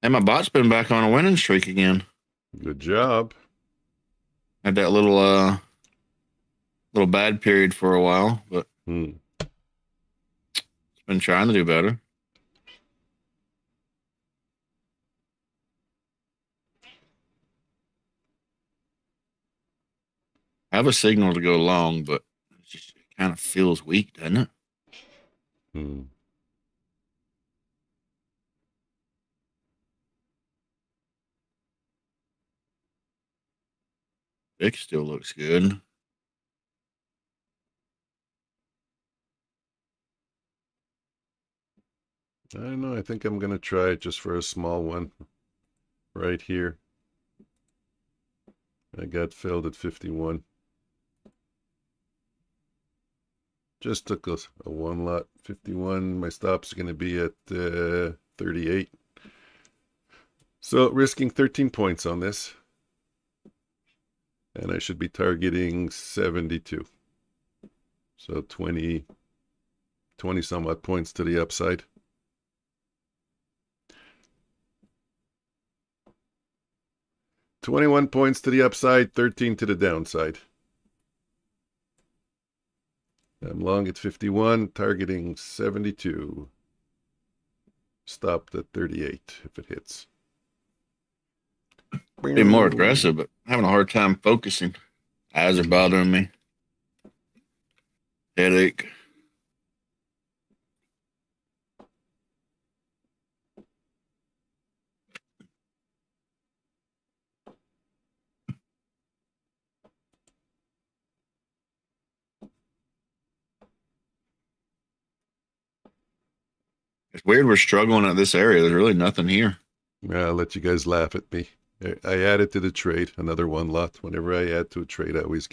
And my bot's been back on a winning streak again. Good job. Had that little bad period for a while, but it's been trying to do better. I have a signal to go long, but it kind of feels weak, doesn't it? VIX still looks good. I don't know. I think I'm going to try it just for a small one right here. I got filled at 51. Just took a one lot, 51. My stop's going to be at 38. So risking 13 points on this. And I should be targeting 72. So 20 some odd points to the upside. $21 points to the upside, 13 to the downside. I'm long at 51, targeting 72. Stopped at 38 if it hits. Be more aggressive, but I'm having a hard time focusing. Eyes are bothering me. Headache. It's weird we're struggling at this area. There's really nothing here. I'll let you guys laugh at me. I added to the trade, another one lot. Whenever I add to a trade, I always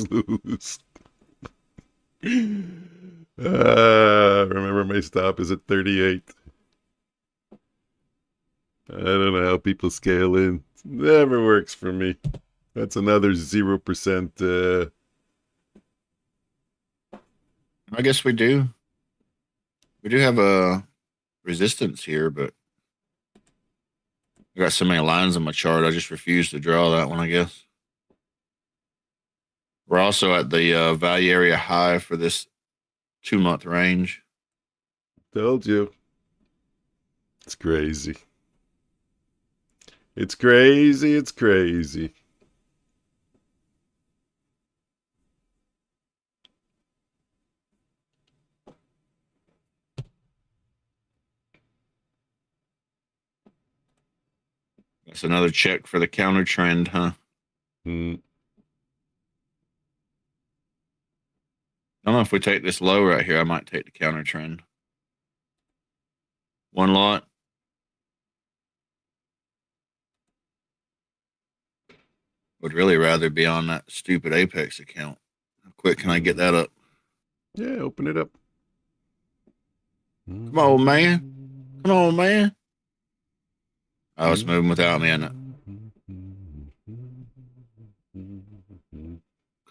lose. Remember my stop is at 38. I don't know how people scale in. Never works for me. That's another 0% I guess we do. We do have a resistance here, but I got so many lines on my chart. I just refuse to draw that one, I guess. We're also at the value area high for this 2-month range. Told you. It's crazy. It's crazy. It's crazy. That's another check for the counter trend, huh? Hmm. I don't know if we take this low right here. I might take the counter trend. One lot. Would really rather be on that stupid Apex account. How quick can I get that up? Yeah, open it up. Come on, man. Come on, man. Oh, it's moving without me, isn't it?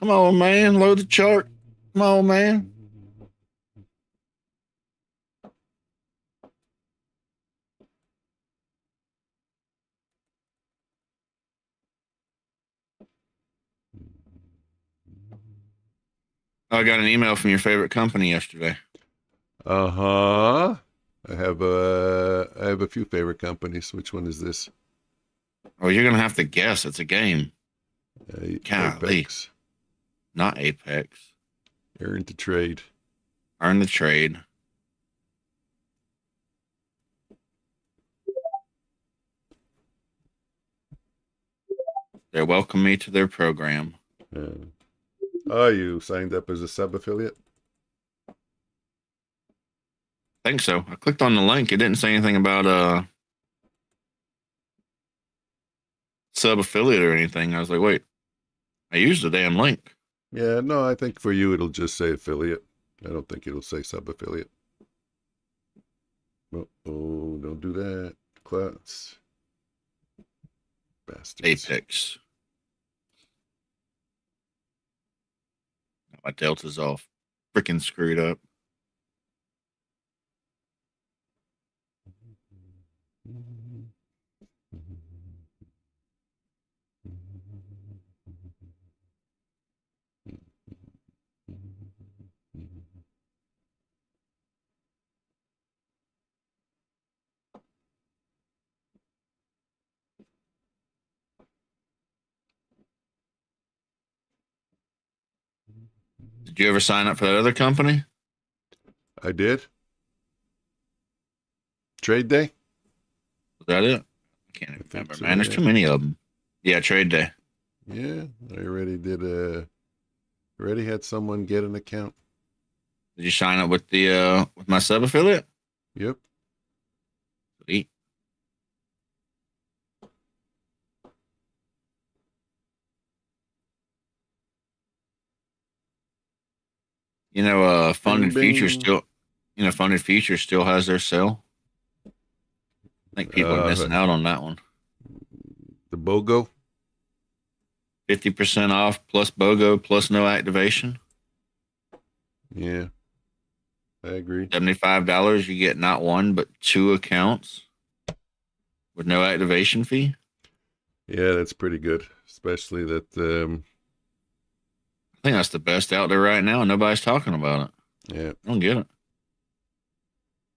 Come on, man. Load the chart. Come on, man. Oh, I got an email from your favorite company yesterday. Uh-huh. I have a few favorite companies. Which one is this? Oh, you're gonna have to guess. It's a game. Golly. Apex. Not Apex. Earn to trade. Earn the trade. They welcome me to their program. Oh, you signed up as a sub-affiliate? I think so. I clicked on the link. It didn't say anything about sub-affiliate or anything. I was like, wait, I used the damn link. Yeah, no, I think for you it'll just say affiliate. I don't think it'll say sub-affiliate. Oh, don't do that. Klutz. Bastards. Apex. My delta's all freaking screwed up. Did you ever sign up for that other company? I did. Trade day? Was that it? I can't even remember, so, man. There's yeah. too many of them. Yeah, trade day. Yeah, I already did. Already had someone get an account. Did you sign up with the with my sub affiliate? Yep. Sweet. You know, funded Bing, futures bing. still. You know, funded futures still has their sale. I think people are missing out on that one. The BOGO? 50% off plus BOGO plus no activation. Yeah, I agree. $75, you get not one but 2 accounts with no activation fee. Yeah, that's pretty good, especially that. I think that's the best out there right now. Nobody's talking about it. Yeah, I don't get it.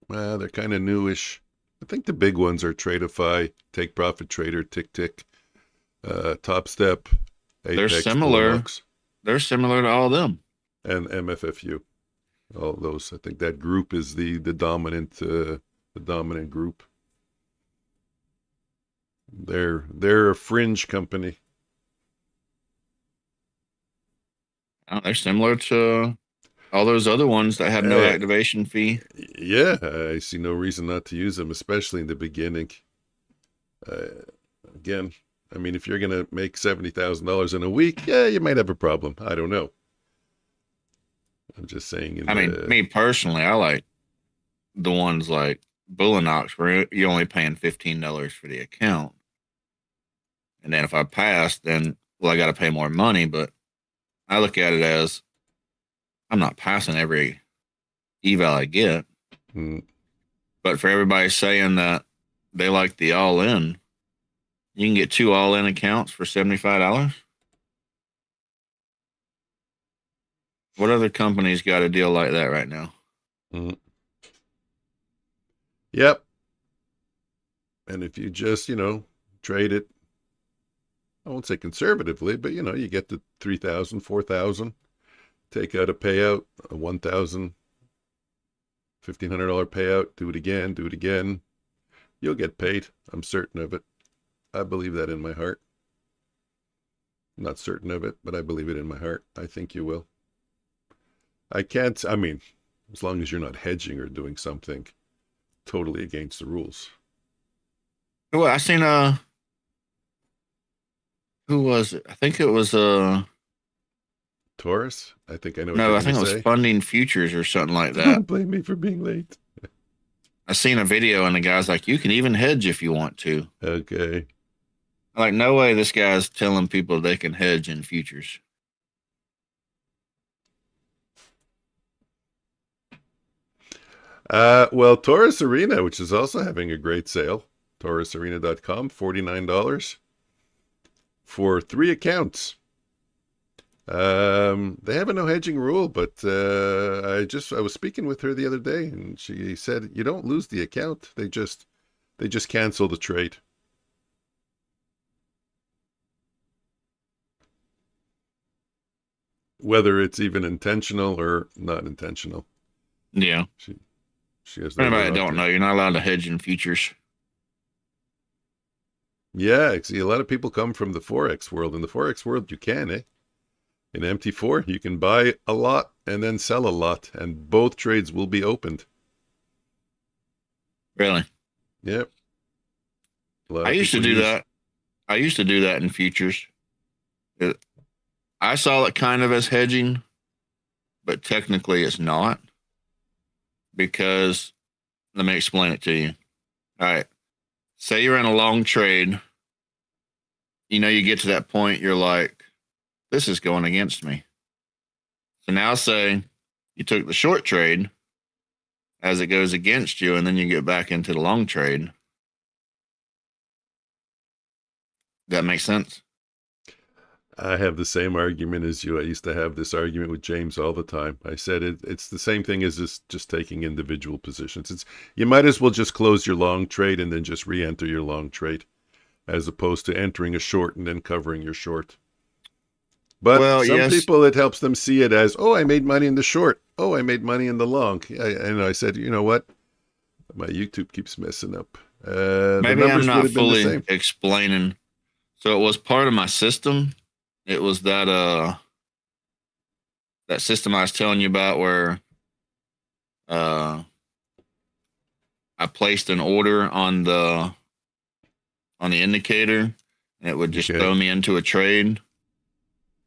Well, they're kind of newish. I think the big ones are Tradeify, Take Profit Trader, Tick Tick, Top Step, Apex, They're similar. Bulldogs, They're similar to all of them. and MFFU. All those. I think that group is the dominant group. They're a fringe company. Oh, they're similar to all those other ones that have no activation fee. Yeah, I see no reason not to use them, especially in the beginning. Again, I mean, if you're going to make $70,000 in a week, yeah, you might have a problem. I don't know. I'm just saying. Me personally, I like the ones like Bullinox where you're only paying $15 for the account. And then if I pass, then, well, I got to pay more money. But I look at it as I'm not passing every eval I get. Mm. But for everybody saying that they like the all-in, you can get 2 all-in accounts for $75. What other company's got a deal like that right now? Mm. Yep. And if you just, trade it, I won't say conservatively, but, you get the 3,000, 4,000, take out a payout, a $1,000, $1,500 payout, do it again. You'll get paid. I'm certain of it. I believe that in my heart. I'm not certain of it, but I believe it in my heart. I think you will. As long as you're not hedging or doing something totally against the rules. Well, I seen who was it? I think it was Taurus? I think I know what no, you're I think going it to was say. Funding Futures or something like that. Don't blame me for being late. I seen a video and the guy's like, you can even hedge if you want to. Okay. I'm like, no way this guy's telling people they can hedge in futures. Well, Taurus Arena, which is also having a great sale, taurusarena.com, $49 for 3 accounts. They have a no hedging rule, but I was speaking with her the other day, and she said you don't lose the account. They just cancel the trade. Whether it's even intentional or not intentional. Yeah. She has For no anybody word that off don't there. know, you're not allowed to hedge in futures. Yeah, see, a lot of people come from the Forex world. In the Forex world, you can, In MT4, you can buy a lot and then sell a lot, and both trades will be opened. Really? Yep. I used to do that. I used to do that in futures. I saw it kind of as hedging, but technically it's not. Because let me explain it to you. All right. Say you're in a long trade. You get to that point, you're like, this is going against me. So now say you took the short trade as it goes against you, and then you get back into the long trade. That makes sense? I have the same argument as you. I used to have this argument with James all the time. I said it's the same thing as just taking individual positions. You might as well just close your long trade and then just re-enter your long trade, as opposed to entering a short and then covering your short. But some people, it helps them see it as, oh, I made money in the short. Oh, I made money in the long. And I said, you know what? My YouTube keeps messing up. Maybe the numbers I'm would not have been the fully same. explaining. So it was part of my system. It was that system I was telling you about where I placed an order on the indicator, and it would just throw me into a trade.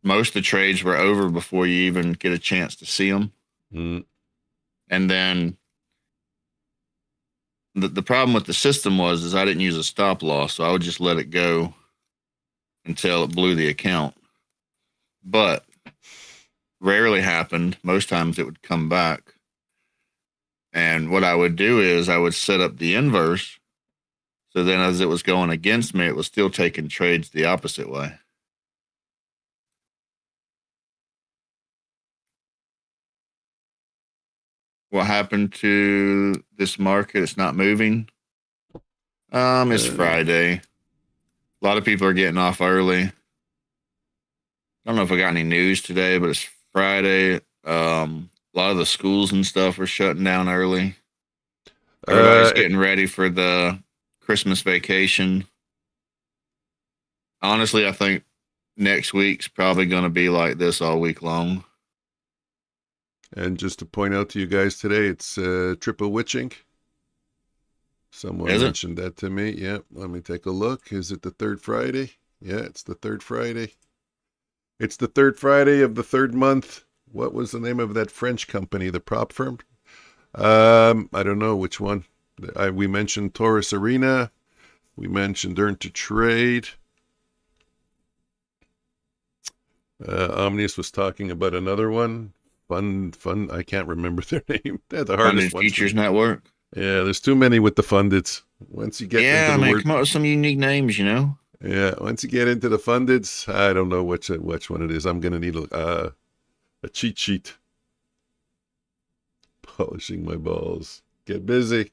Most of the trades were over before you even get a chance to see them. Mm. And then the problem with the system is I didn't use a stop loss, so I would just let it go until it blew the account. But rarely happened. Most times it would come back. And what I would do is I would set up the inverse. So then as it was going against me, it was still taking trades the opposite way. What happened to this market? It's not moving. It's Friday. A lot of people are getting off early. I don't know if I got any news today, but it's Friday. A lot of the schools and stuff are shutting down early. Everybody's getting ready for the Christmas vacation. Honestly, I think next week's probably going to be like this all week long. And just to point out to you guys today, it's triple witching. Someone mentioned that to me. Yeah, let me take a look. Is it the third Friday? Yeah, it's the third Friday. It's the third Friday of the third month. What was the name of that French company, the prop firm? I don't know which one. We mentioned Taurus Arena. We mentioned Earn to Trade. Omnius was talking about another one. Fund. I can't remember their name. They're the Funded hardest ones. Futures Network. Yeah, there's too many with the fundeds. Once you get into the word, come up with some unique names, yeah, once you get into the fundeds, I don't know which one it is. I'm gonna need a cheat sheet. Polishing my balls. Get busy.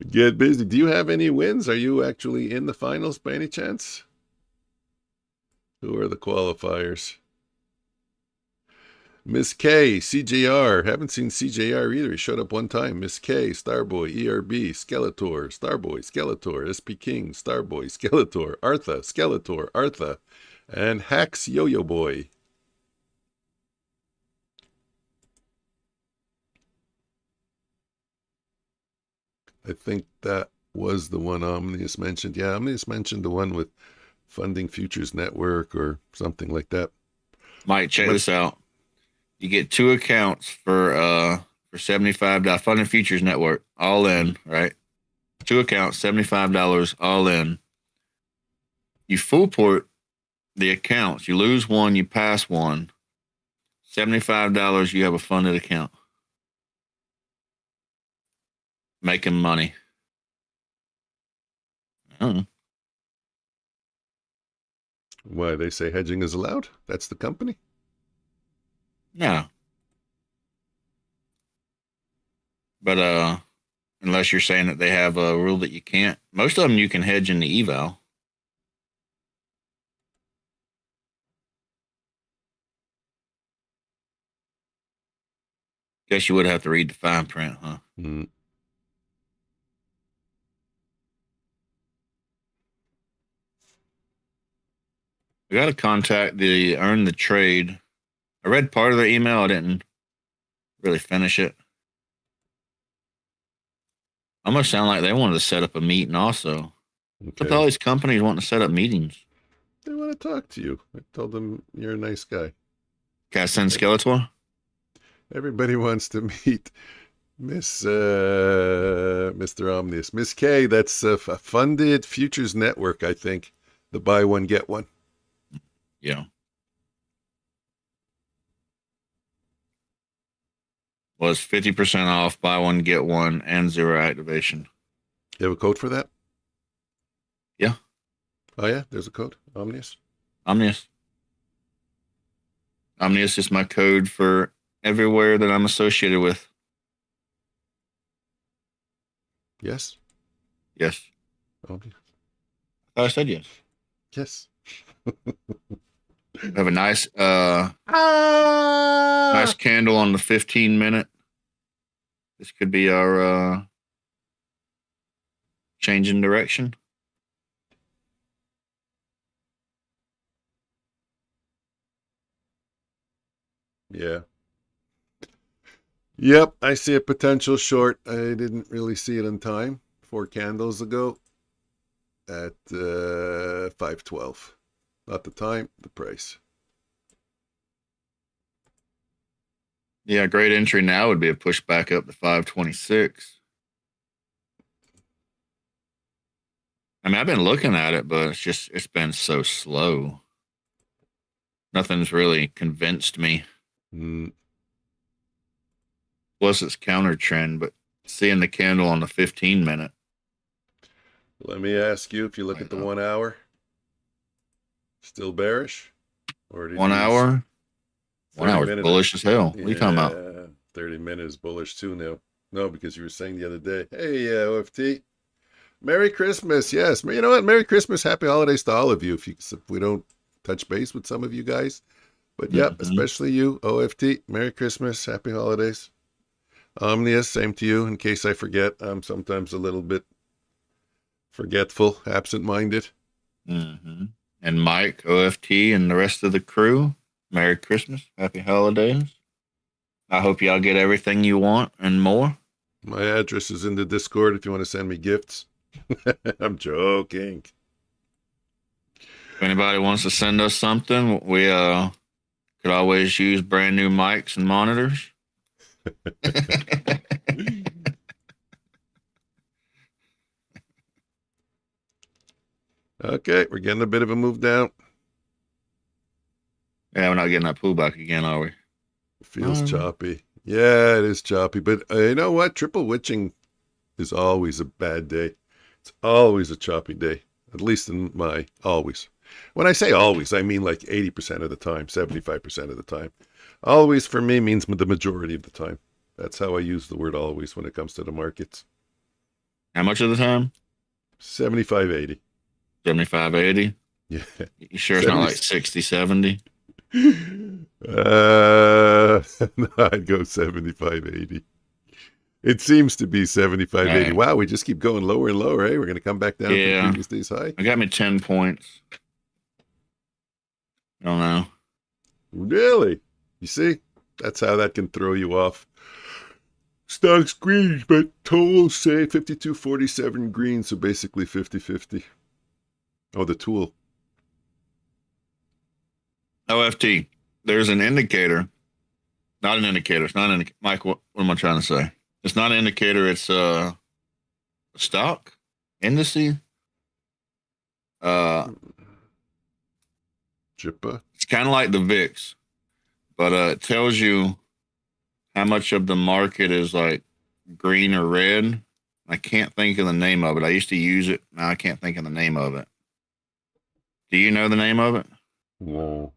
Get busy. Do you have any wins? Are you actually in the finals by any chance? Who are the qualifiers? MissK, CJR. Haven't seen CJR either. He showed up one time. MissK, Starboy, ERB, Skeletor, Starboy, Skeletor, SP King, Starboy, Skeletor, Artha, Skeletor, Artha, and Hacks Yo-Yo Boy. I think that was the one Omnius mentioned. Yeah, Omnius mentioned the one with Funding Futures Network or something like that. Mike, check this out. You get 2 accounts for $75. Funding Futures Network, all in, right? 2 accounts, $75 all in. You full port the accounts. You lose one, you pass one. $75, you have a funded account. Making money. I don't know. Why, they say hedging is allowed? That's the company? No. But unless you're saying that they have a rule that you can't. Most of them you can hedge in the eval. Guess you would have to read the fine print, huh? Mm. I got to contact the Earn the Trade. I read part of their email. I didn't really finish it. Almost sound like they wanted to set up a meeting also. Okay. With all these companies wanting to set up meetings. They want to talk to you. I told them you're a nice guy. Can I send Skeletor? Everybody wants to meet Mr. Omnius. MissK, that's a funded futures network, I think. The buy one, get one. Yeah. Was 50% off, buy one, get one, and 0 activation. You have a code for that? Yeah. Oh, yeah? There's a code? Omnius? Omnius. Omnius is my code for everywhere that I'm associated with. Yes? Yes. Omnius. I said yes. Yes. I have a nice nice candle on the 15-minute. This could be our change in direction. Yeah. Yep, I see a potential short. I didn't really see it in time. 4 candles ago at 512. Not the time, the price. Yeah, great entry now would be a push back up to 526. I mean, I've been looking at it, but it's been so slow. Nothing's really convinced me. Plus, it's counter trend, but seeing the candle on the 15-minute. Let me ask you, if you look at the 1 hour, still bearish? Or did 1 hour? 1 hour is bullish as hell. What are you talking about? 30 minutes bullish too now. No, because you were saying the other day, hey, OFT, Merry Christmas. Yes, you know what? Merry Christmas. Happy holidays to all of you. If we don't touch base with some of you guys. But yep, especially you, OFT. Merry Christmas. Happy holidays. Omnius, same to you. In case I forget, I'm sometimes a little bit forgetful, absent-minded. And Mike, OFT, and the rest of the crew, Merry Christmas. Happy holidays. I hope y'all get everything you want and more. My address is in the Discord if you want to send me gifts. I'm joking. If anybody wants to send us something, we could always use brand new mics and monitors. Okay, we're getting a bit of a move down. Yeah, we're not getting that pullback again, are we? It feels choppy. Yeah, it is choppy. But you know what? Triple witching is always a bad day. It's always a choppy day. At least in my always. When I say always, I mean like 80% of the time, 75% of the time. Always for me means the majority of the time. That's how I use the word always when it comes to the markets. How much of the time? 75, 80. 75, 80? Yeah. You sure it's not like 60, 70? No, I'd go 75, 80. It seems to be 75, 80. Right. Wow, we just keep going lower and lower, eh? We're going to come back down to the previous day's high. I got me 10 points. I don't know. Really? You see? That's how that can throw you off. Stocks green, but total say 52.47 green, so basically 50-50. Oh, the tool. OFT. There's an indicator. Not an indicator. It's not an indicator. Mike, what am I trying to say? It's not an indicator. It's a stock indice. Jippa. It's kind of like the VIX, but it tells you how much of the market is like green or red. I can't think of the name of it. I used to use it. Now I can't think of the name of it. Do you know the name of it? No.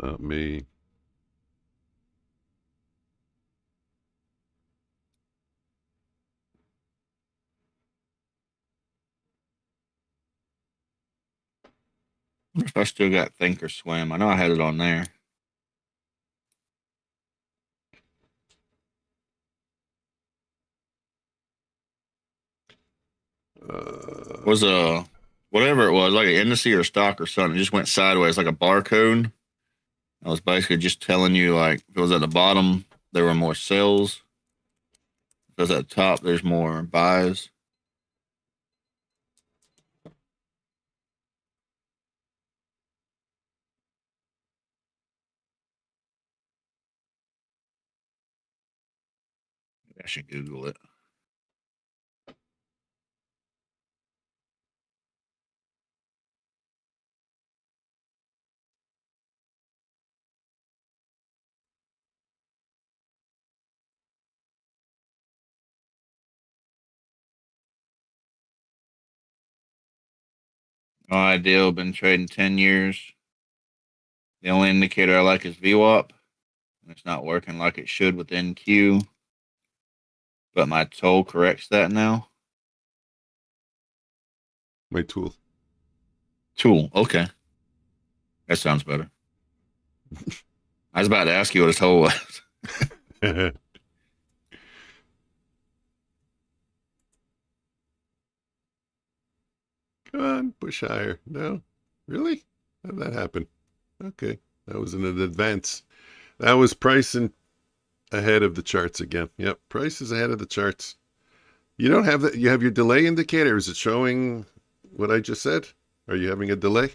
Not me. I wonder if I still got Thinkorswim. I know I had it on there. Was a whatever it was, like an indice or a stock or something. It just went sideways, like a barcode. I was basically just telling you, like, if it was at the bottom, there were more sells. If it was at the top, there's more buys. I should Google it. No idea. Been trading 10 years. The only indicator I like is VWAP. It's not working like it should with NQ. But my tool corrects that now. My tool. Tool. Okay. That sounds better. I was about to ask you what a toll was. Come on, push higher. No? Really? How did that happen? Okay. That was in an advance. That was pricing ahead of the charts again. Yep. Price is ahead of the charts. You don't have that. You have your delay indicator. Is it showing what I just said? Are you having a delay?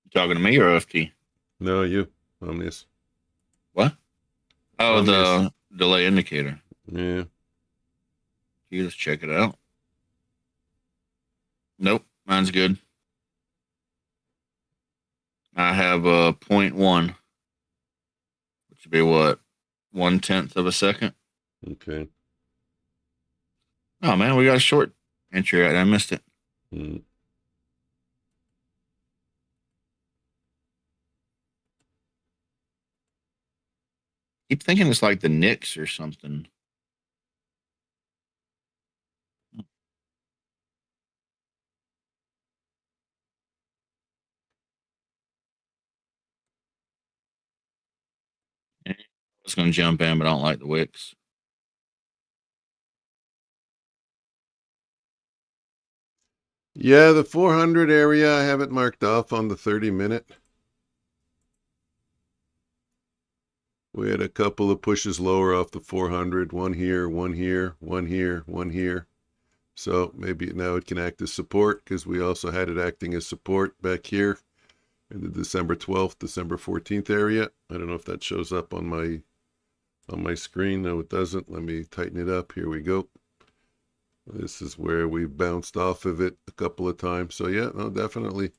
You talking to me or OFT? No, you. Omnius. What? Oh, Omnius. the delay indicator. Yeah. You just check it out. Nope, mine's good. I have a 0.1, which would be what, 1/10 of a second. Okay. Oh man, we got a short entry right. I missed it. Keep thinking it's like the Knicks or something. I was going to jump in, but I don't like the wicks. Yeah, the 400 area, I have it marked off on the 30-minute. We had a couple of pushes lower off the 400. One here, one here, one here, one here. So maybe now it can act as support because we also had it acting as support back here in the December 12th, December 14th area. I don't know if that shows up on my screen. No, it doesn't. Let me tighten it up. Here we go. This is where we bounced off of it a couple of times. So yeah, no, definitely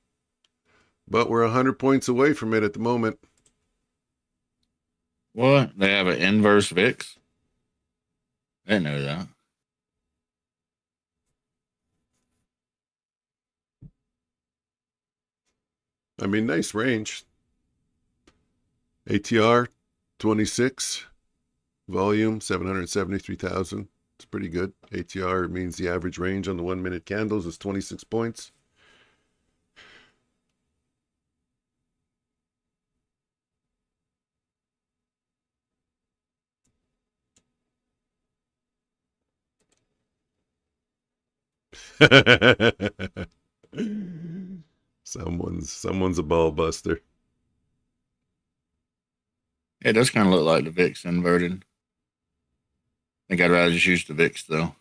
But we're 100 points away from it at the moment. What? They have an inverse VIX? I didn't know that. I mean, nice range. ATR 26, volume 773,000. It's pretty good. ATR means the average range on the 1 minute candles is 26 points. Someone's a ball buster. It does kind of look like the VIX inverted. I think I'd rather just use the VIX though.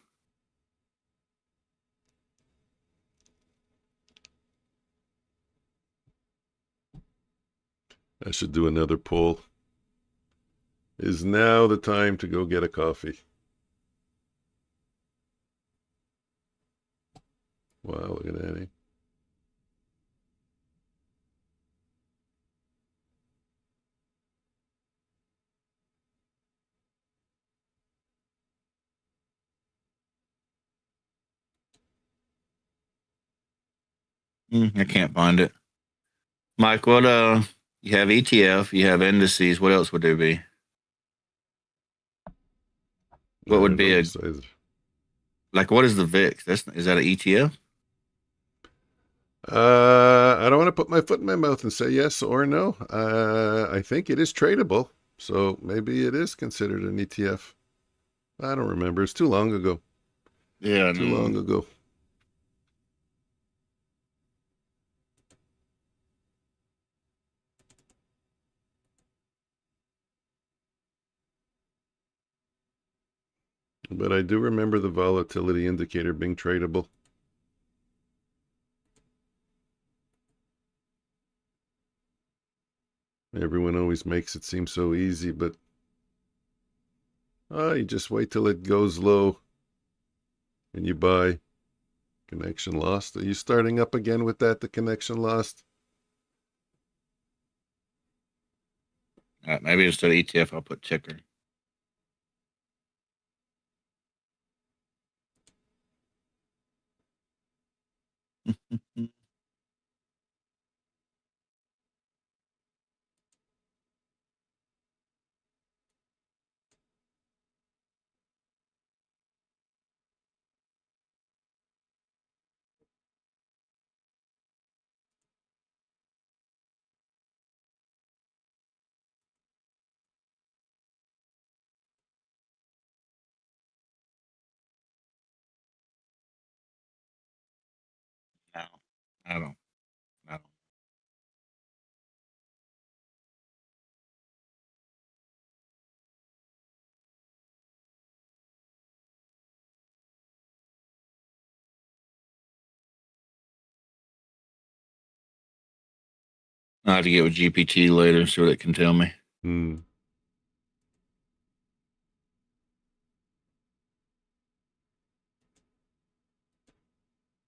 I should do another poll. Is now the time to go get a coffee? Wow, look at that. Eh? I can't find it. Mike, what you have ETF, you have indices. What else would there be? What would be what is the VIX? Is that an ETF? I don't want to put my foot in my mouth and say yes or no. I think it is tradable, so maybe it is considered an ETF. I don't remember. It's too long ago. Yeah, Too long ago. But I do remember the volatility indicator being tradable. Everyone always makes it seem so easy, but you just wait till it goes low and you buy. Connection lost. Are you starting up again with that, the connection lost? Maybe instead of ETF, I'll put ticker. No, I don't. I don't. I'll have to get with GPT later so it can tell me.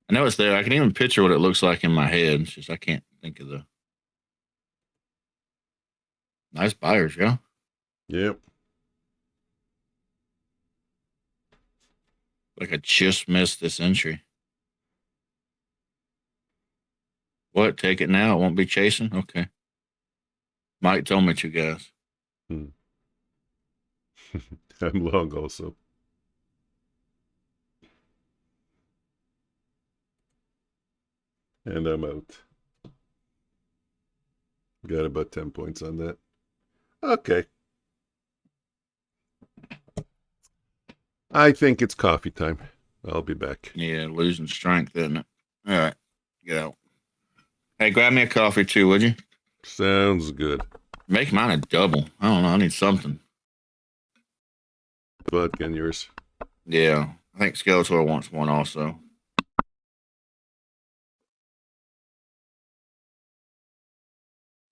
I know it's there. I can even picture what it looks like in my head. It's just I can't think of the nice buyers, yeah. Yep. Like I just missed this entry. What? Take it now? It won't be chasing? Okay. Mike told me to, guys. I'm long also. And I'm out. Got about 10 points on that. Okay. I think it's coffee time. I'll be back. Yeah, losing strength, isn't it? All right. Get out. Hey, grab me a coffee too, would you? Sounds good. Make mine a double. I don't know. I need something. Vodka and yours. Yeah. I think Skeletor wants one also.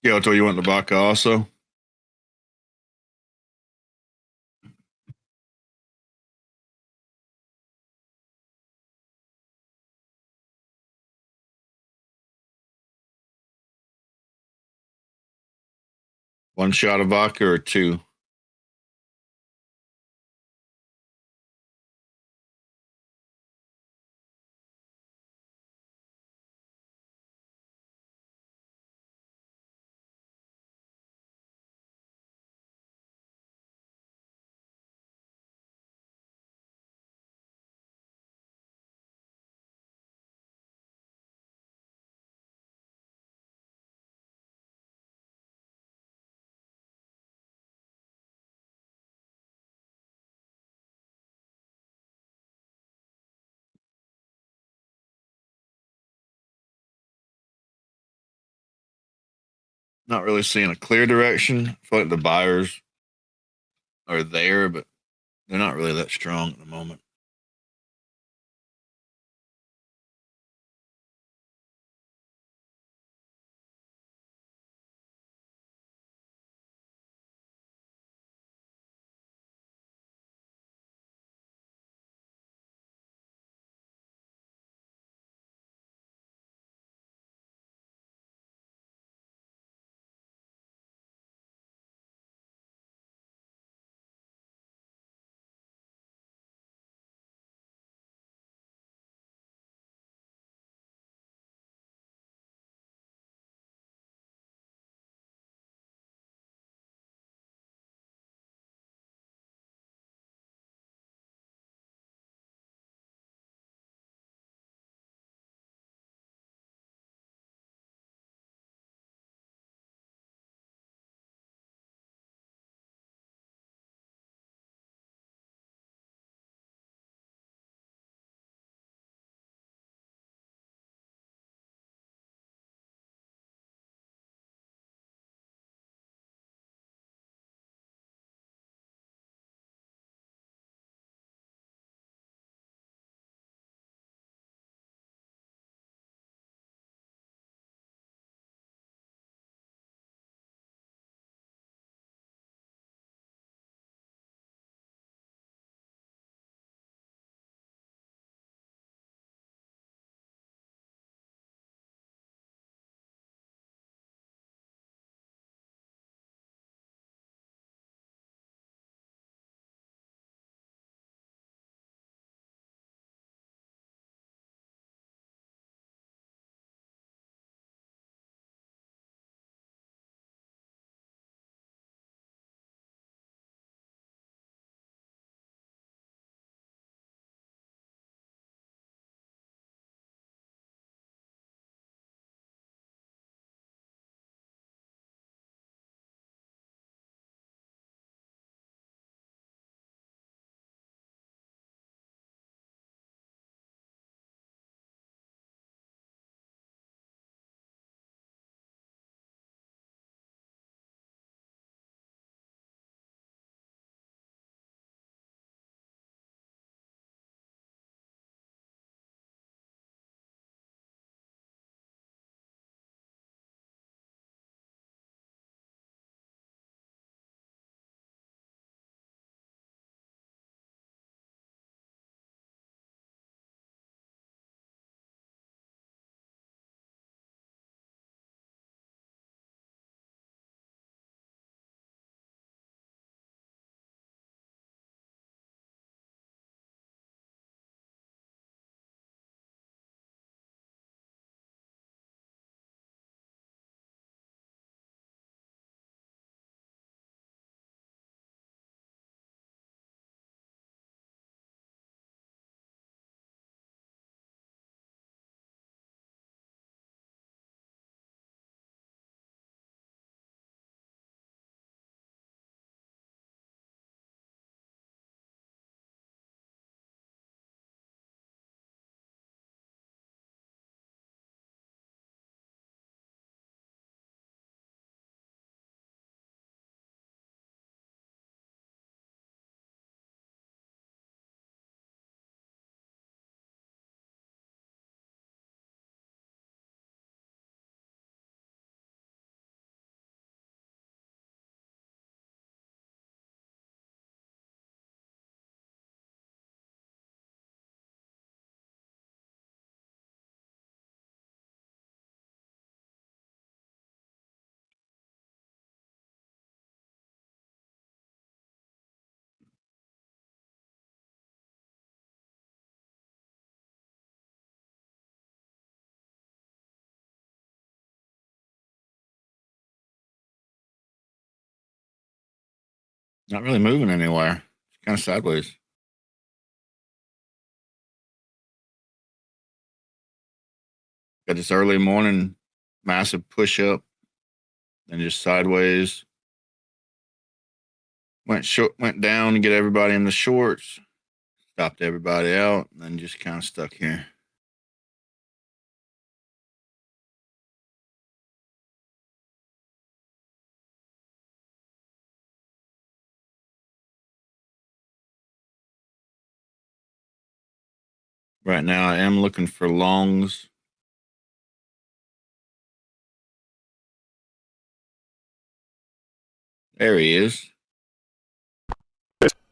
Skeletor, you want the vodka also? One shot of vodka or two? Not really seeing a clear direction. I feel like the buyers are there, but they're not really that strong at the moment. Not really moving anywhere. It's kind of sideways. Got this early morning massive push up and just sideways. Went down to get everybody in the shorts, stopped everybody out, and then just kind of stuck here. Right now, I am looking for longs. There he is.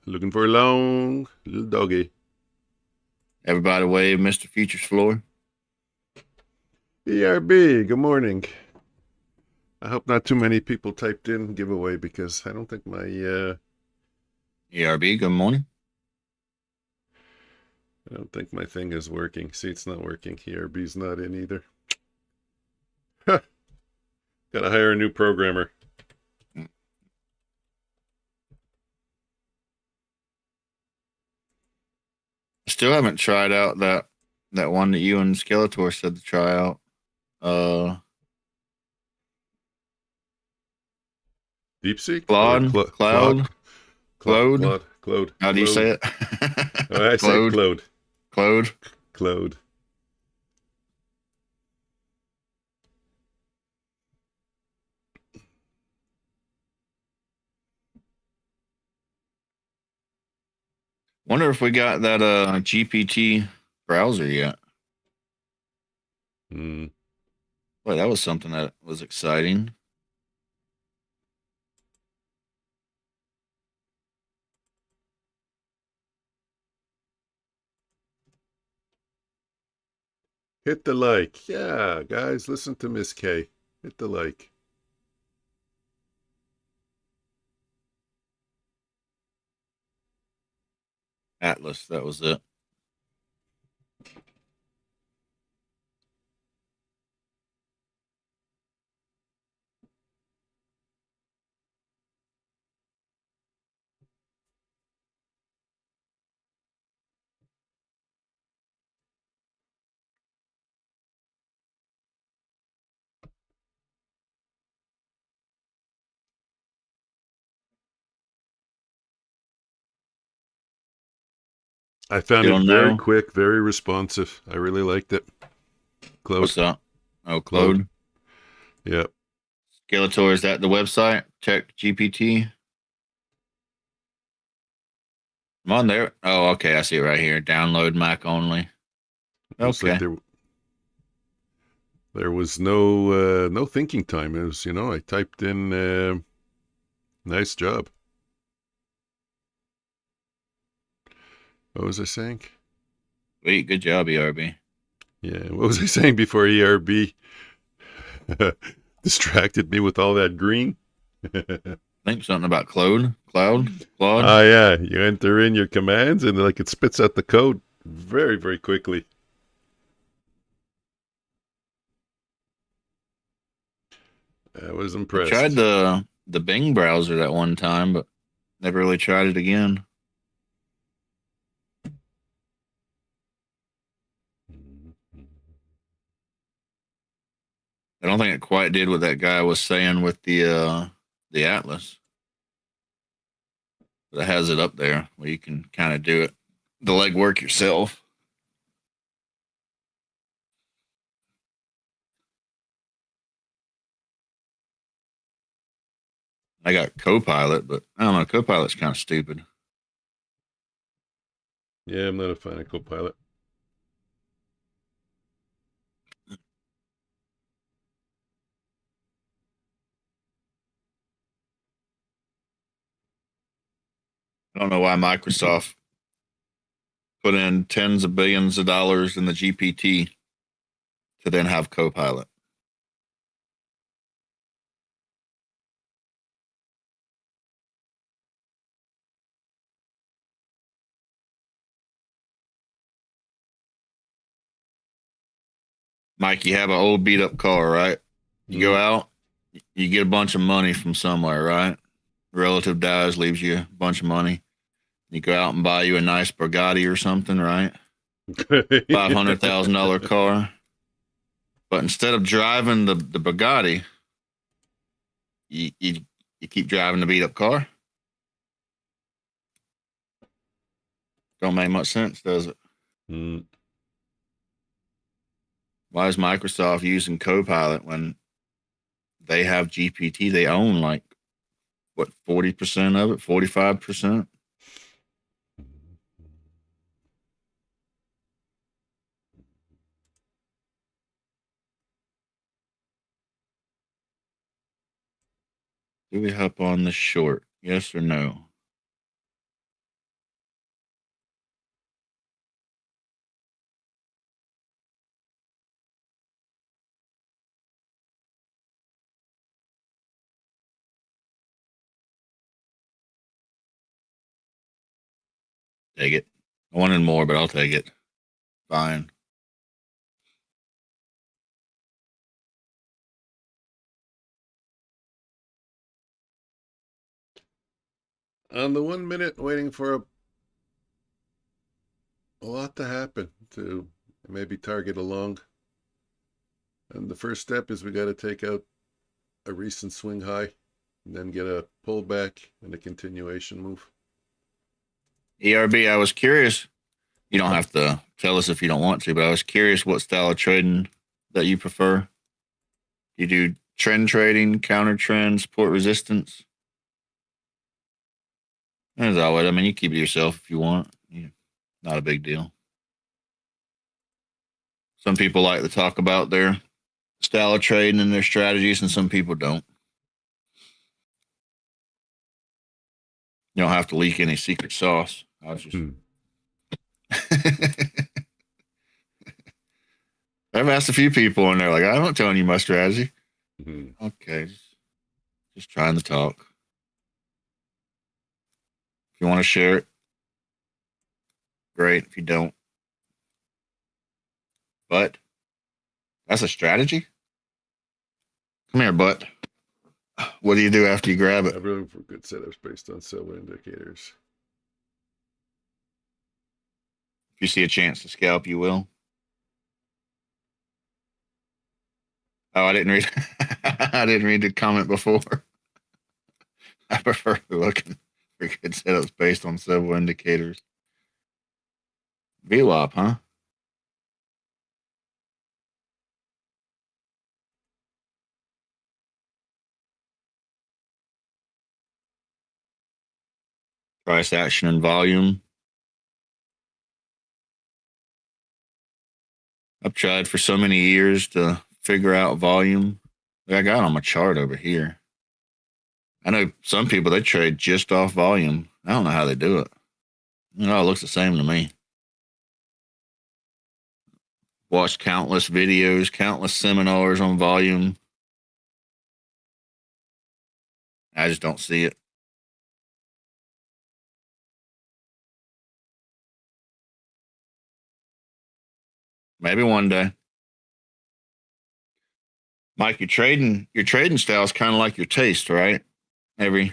Looking for a long little doggy. Everybody wave, Mr. Futures Floor. ERB, good morning. I hope not too many people typed in giveaway because I don't think my ERB, good morning. I don't think my thing is working. See, it's not working. ERB's not in either. Gotta hire a new programmer. Still haven't tried out that one that you and Skeletor said to try out. DeepSeek? Claude? Cloud? Claude. How do you say it? Oh, I say Claude. Claude. Wonder if we got that GPT browser yet. Boy, that was something that was exciting. Hit the like. Yeah, guys, listen to Miss K. Hit the like. Atlas, that was it. I found it very quick, very responsive. I really liked it. Claude. What's that? Oh, Claude. Yep. Skeletor, is that the website? Tech GPT. I'm on there. Oh, okay. I see it right here. Download Mac only. Okay. Like there was no thinking time. It was, I typed in nice job. What was I saying? Sweet, good job, ERB. Yeah, what was I saying before ERB distracted me with all that green? I think something about Claude. Oh, yeah. You enter in your commands and it spits out the code very, very quickly. I was impressed. I tried the Bing browser that one time, but never really tried it again. I don't think it quite did what that guy was saying with the Atlas. But it has it up there where you can kind of do it, the legwork yourself. I got Copilot, but I don't know. Copilot's kind of stupid. Yeah, I'm not a fan of Copilot. I don't know why Microsoft put in tens of billions of dollars in the GPT to then have Copilot. Mike, you have an old beat up car, right? You go out, you get a bunch of money from somewhere, right? Real relative dies, leaves you a bunch of money. You go out and buy you a nice Bugatti or something, right? $500,000 car. But instead of driving the Bugatti, you keep driving the beat up car. Don't make much sense, does it? Mm. Why is Microsoft using Copilot when they have GPT? They own like, what, 40% of it, 45%? Do we hop on the short? Yes or no? Take it. I wanted more, but I'll take it. Fine. On the 1 minute, waiting for a lot to happen to maybe target along. And the first step is we got to take out a recent swing high and then get a pullback and a continuation move. ERB, I was curious. You don't have to tell us if you don't want to, but I was curious what style of trading that you prefer. You do trend trading, counter trend, support resistance? As always, I mean, you keep it yourself if you want. Not a big deal. Some people like to talk about their style of trading and their strategies, and some people don't. You don't have to leak any secret sauce. I was just. I've asked a few people, and they're like, "I'm not telling you my strategy." Okay, just trying to talk. If you want to share it, great. If you don't, but that's a strategy. Come here, butt. What do you do after you grab it? I'm looking for good setups based on silver indicators. If you see a chance to scalp, you will. Oh, I didn't read. I didn't read the comment before. I prefer looking for good setups based on several indicators. VWAP, huh? Price action and volume. I've tried for so many years to figure out volume. I got on my chart over here. I know some people, they trade just off volume. I don't know how they do it. It all looks the same to me. Watched countless videos, countless seminars on volume. I just don't see it. Maybe one day. Mike, your trading style is kind of like your taste, right? Every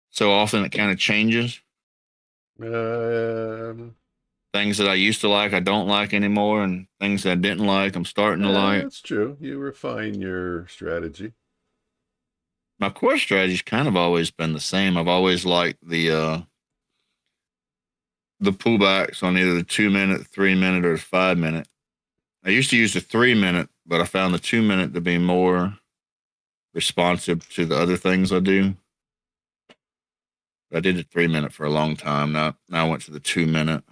so often it kind of changes. Things that I used to like, I don't like anymore, and things that I didn't like, I'm starting to like. That's true. You refine your strategy. My core strategy's kind of always been the same. I've always liked the pullbacks on either the 2 minute, 3 minute, or the 5 minute. I used to use the 3 minute, but I found the 2 minute to be more responsive to the other things I do. I did the 3 minute for a long time. Now I went to the 2 minute.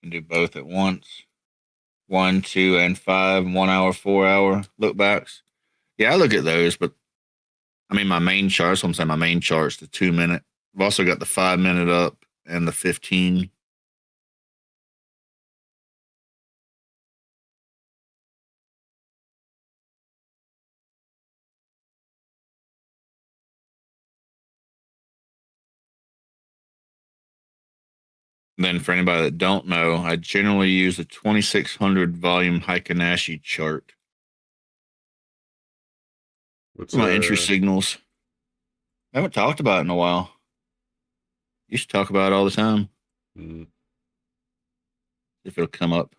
And do both at once. 1, 2, and 5, 1 hour, 4 hour look backs. Yeah, I look at those, but I mean, my main chart, so I'm saying my main chart's the 2 minute. I've also got the 5 minute up and the 15. Then for anybody that don't know, I generally use the 2600 volume Heikin-Ashi chart. What's My entry signals? I haven't talked about it in a while. Used to talk about it all the time. If it'll come up.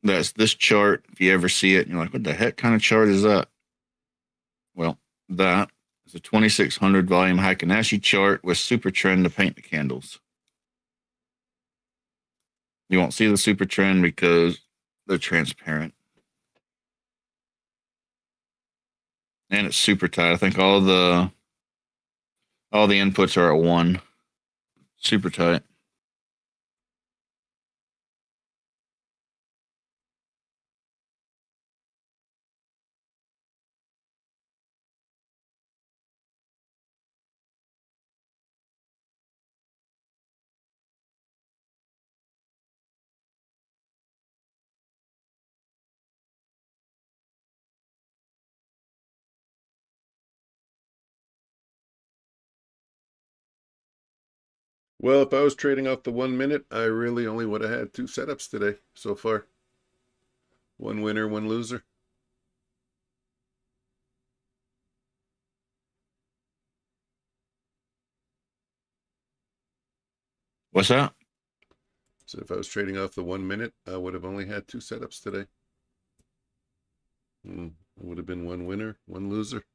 That's this chart. If you ever see it, and you're like, what the heck kind of chart is that? Well, that is a 2600 volume Heikin-Ashi chart with super trend to paint the candles. You won't see the super trend because they're transparent. And it's super tight. I think all the inputs are at 1. Super tight. Well, if I was trading off the 1 minute, I really only would have had 2 setups today so far. 1 winner, 1 loser. What's that? So if I was trading off the 1 minute, I would have only had 2 setups today. It would have been 1 winner, 1 loser.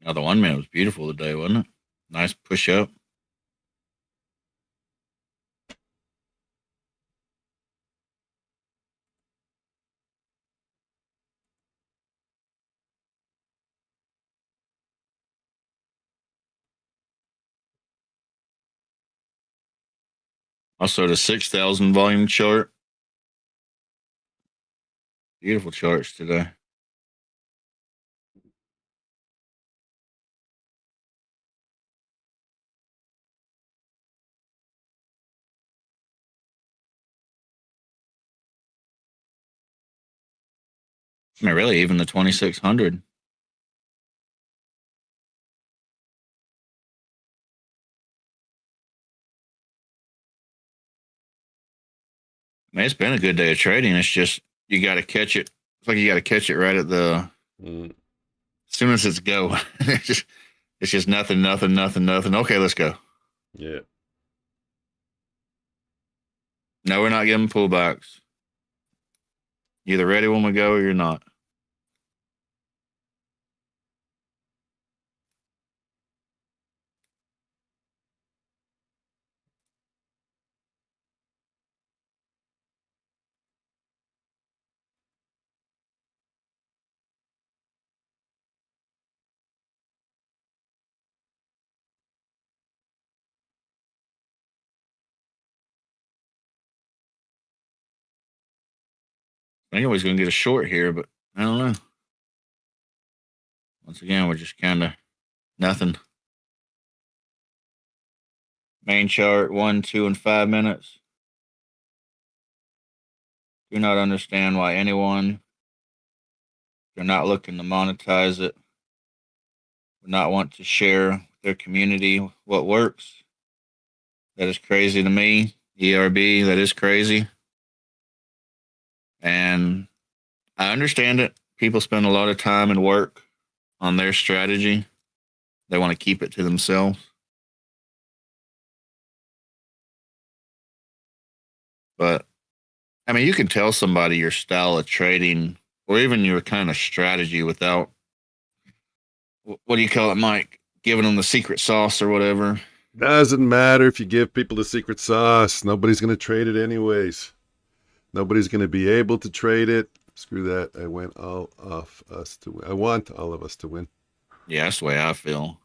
Oh, the 1 minute was beautiful today, wasn't it? Nice push up. Also, the 6,000 volume chart. Beautiful charts today. I mean, really, even the 2600. I mean, it's been a good day of trading. It's just you got to catch it. It's like you got to catch it right at the. As soon as it's go, it's just nothing. Okay, let's go. Yeah. No, we're not giving pullbacks. You're either ready when we go or you're not. I think I was going to get a short here, but I don't know. Once again, we're just kind of nothing. Main chart 1, 2, and 5 minutes. Do not understand why anyone, they're not looking to monetize it, would not want to share with their community what works. That is crazy to me. ERB, that is crazy. And I understand it. People spend a lot of time and work on their strategy. They want to keep it to themselves. But, I mean, you can tell somebody your style of trading or even your kind of strategy without, what do you call it, Mike? Giving them the secret sauce or whatever. Doesn't matter if you give people the secret sauce. Nobody's going to trade it anyways. Nobody's going to be able to trade it. Screw that. I want all of us to win. I want all of us to win. Yeah, that's the way I feel.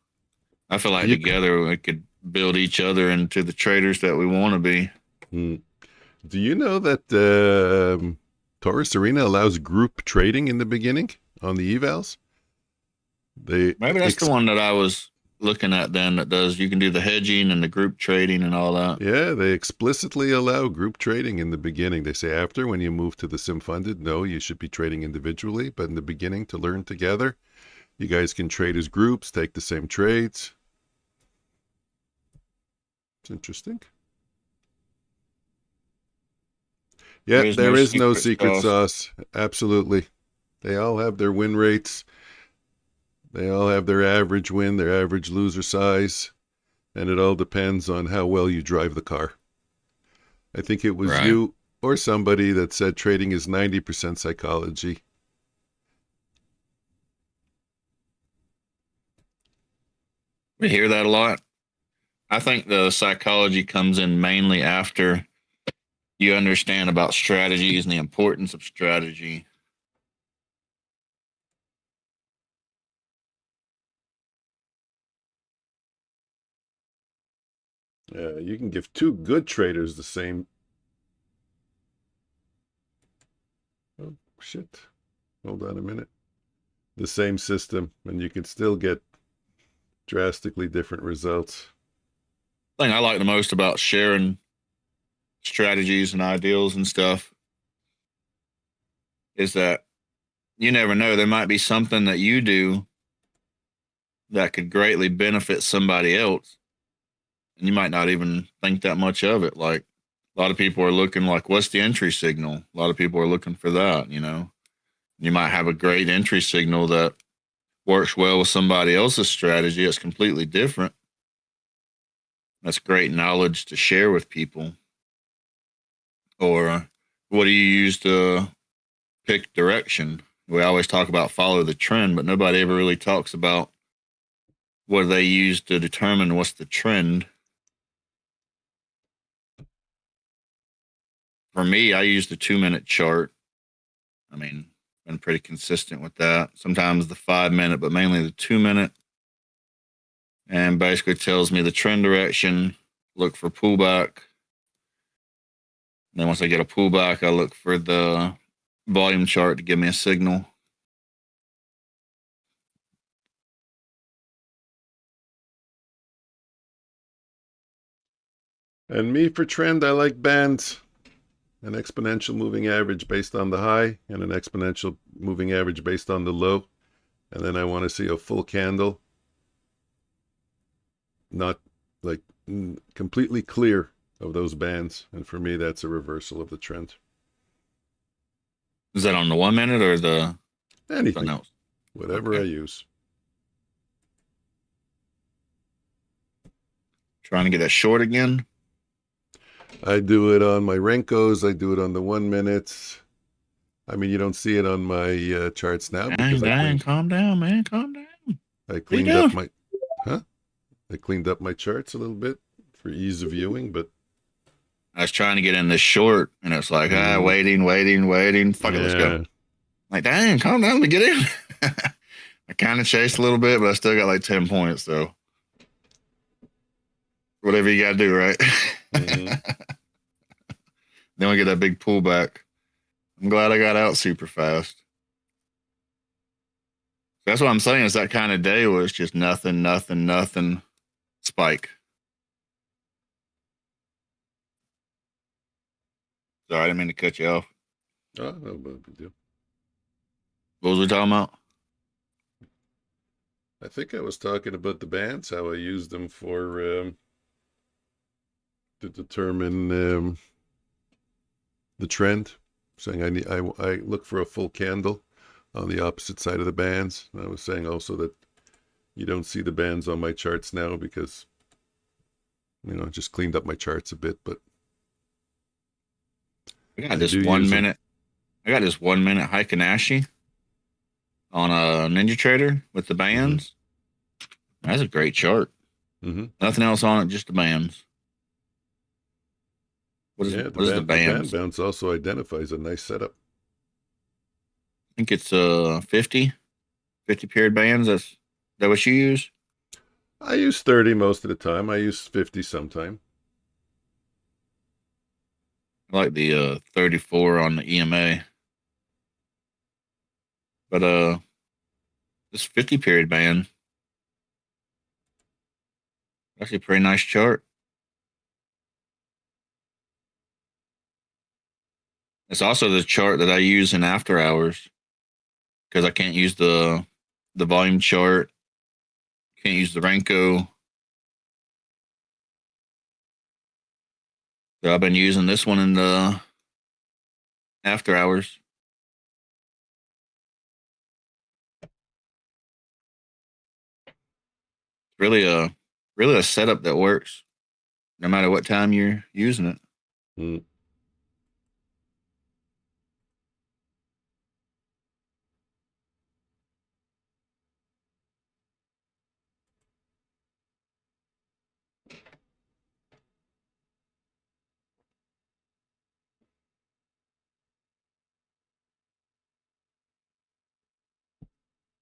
I feel like together we could build each other into the traders that we want to be. Do you know that Taurus Arena allows group trading in the beginning on the evals? Maybe that's the one that I was looking at then that does, you can do the hedging and the group trading and all that. Yeah, they explicitly allow group trading in the beginning. They say after, when you move to the sim funded, no, you should be trading individually. But in the beginning, to learn together, you guys can trade as groups, take the same trades. It's interesting. Yeah, there is no secret sauce. Absolutely. They all have their win rates. They all have their average win, their average loser size, and it all depends on how well you drive the car. I think it was you or somebody that said trading is 90% psychology. We hear that a lot. I think the psychology comes in mainly after you understand about strategies and the importance of strategy. You can give two good traders the same. Oh, shit. Hold on a minute. The same system, and you can still get drastically different results. The thing I like the most about sharing strategies and ideals and stuff is that you never know. There might be something that you do that could greatly benefit somebody else, and you might not even think that much of it. Like, a lot of people are looking like, what's the entry signal? A lot of people are looking for that, you know. You might have a great entry signal that works well with somebody else's strategy. It's completely different. That's great knowledge to share with people. Or what do you use to pick direction? We always talk about follow the trend, but nobody ever really talks about what they use to determine what's the trend. For me, I use the 2-minute chart. I mean, been pretty consistent with that. Sometimes the 5-minute, but mainly the 2-minute. And basically tells me the trend direction, look for pullback. Then once I get a pullback, I look for the volume chart to give me a signal. And me for trend, I like bands. An exponential moving average based on the high and an exponential moving average based on the low. And then I want to see a full candle. Not like completely clear of those bands. And for me, that's a reversal of the trend. Is that on the 1 minute or the anything else? Whatever I use. Trying to get that short again. I do it on my Renkos. I do it on the 1 minutes. I mean, you don't see it on my charts now. Dang, calm down, man. Calm down. I cleaned up my... Huh? I cleaned up my charts a little bit for ease of viewing, but... I was trying to get in this short, and it's like, waiting. Fuck it, let's go. Like, dang, calm down, let me get in. I kind of chased a little bit, but I still got like 10 points, so... Whatever you got to do, right? Then we get that big pullback. I'm glad I got out super fast. That's what I'm saying, is that kind of day was just nothing, spike. Sorry, I didn't mean to cut you off. Oh, no big deal. What was we talking about? I think I was talking about the bands, how I use them for to determine the trend. Saying I look for a full candle on the opposite side of the bands. And I was saying also that you don't see the bands on my charts now because, you know, I just cleaned up my charts a bit, but I got this 1 minute. I got this 1 minute Heikin-Ashi on a Ninja Trader with the bands. That's a great chart. Nothing else on it, just the bands. What is the bands? The band bounce also identifies a nice setup. I think it's 50 period bands. Is that what you use? I use 30 most of the time. I use 50 sometime. I like the 34 on the EMA. But this 50 period band, actually a pretty nice chart. It's also the chart that I use in after hours because I can't use the volume chart. Can't use the Renko. So I've been using this one in the after hours. Really a setup that works no matter what time you're using it. Mm.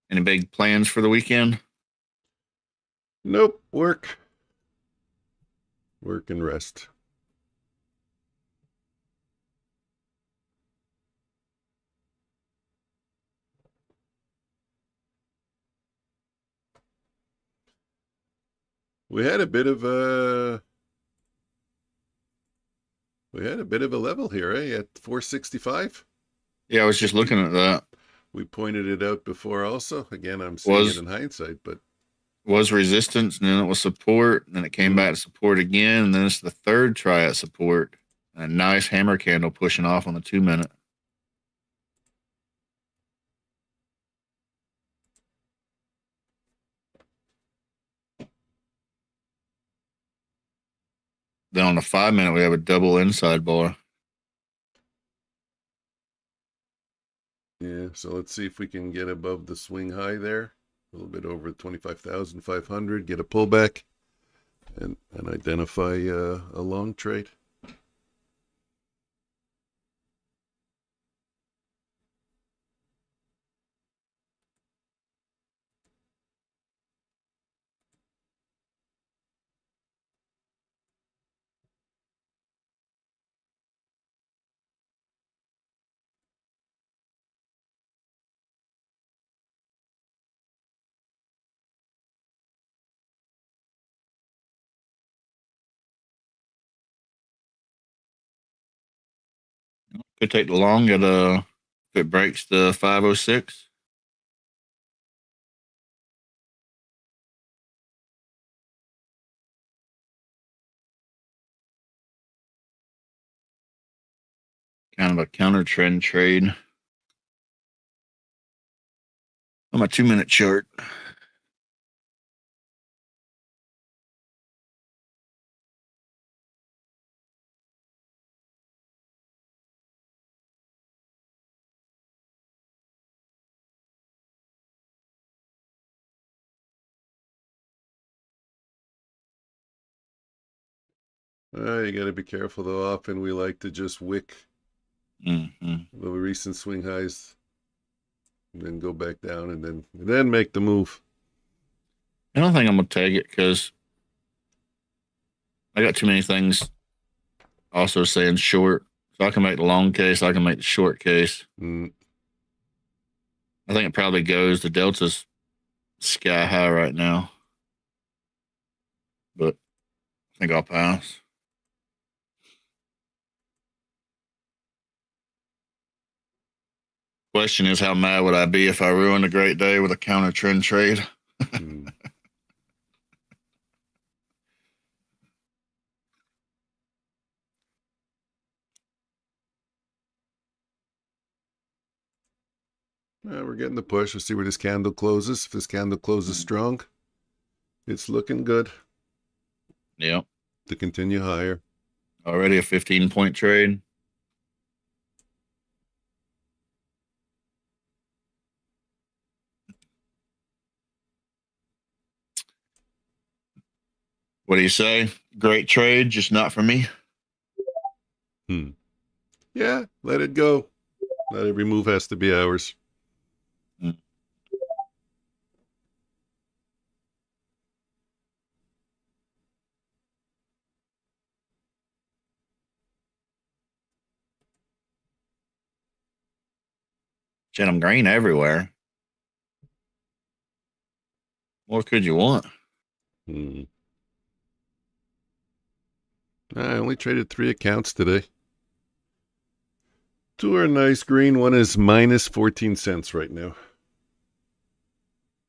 Any big plans for the weekend? Nope. Work and rest. We had a bit of a level here, at 465. Yeah, I was just looking at that. We pointed it out before also. Again, I'm seeing it in hindsight, but was resistance, and then it was support, and then it came back to support again, and then it's the third try at support. A nice hammer candle pushing off on the 2-minute. Then on the 5-minute, we have a double inside bar. yeah, so let's see if we can get above the swing high there. A little bit over 25,500, get a pullback, and identify a long trade. Could take the long at if it breaks the 506. Kind of a counter trend trade on my 2-minute chart. You got to be careful though. Often we like to just wick the recent swing highs, and then go back down, and then make the move. I don't think I'm gonna take it because I got too many things also saying short. So I can make the long case, I can make the short case. I think it probably goes. The delta's sky high right now, but I think I'll pass. Question is, how mad would I be if I ruined a great day with a counter trend trade? We're getting the push. We'll see where this candle closes. If this candle closes strong, it's looking good. Yep. To continue higher. Already a 15-point trade. What do you say? Great trade, just not for me. Yeah, let it go. Not every move has to be ours. Shit, I'm green everywhere. What could you want? I only traded 3 accounts today. 2 are nice green. One is minus 14 cents right now,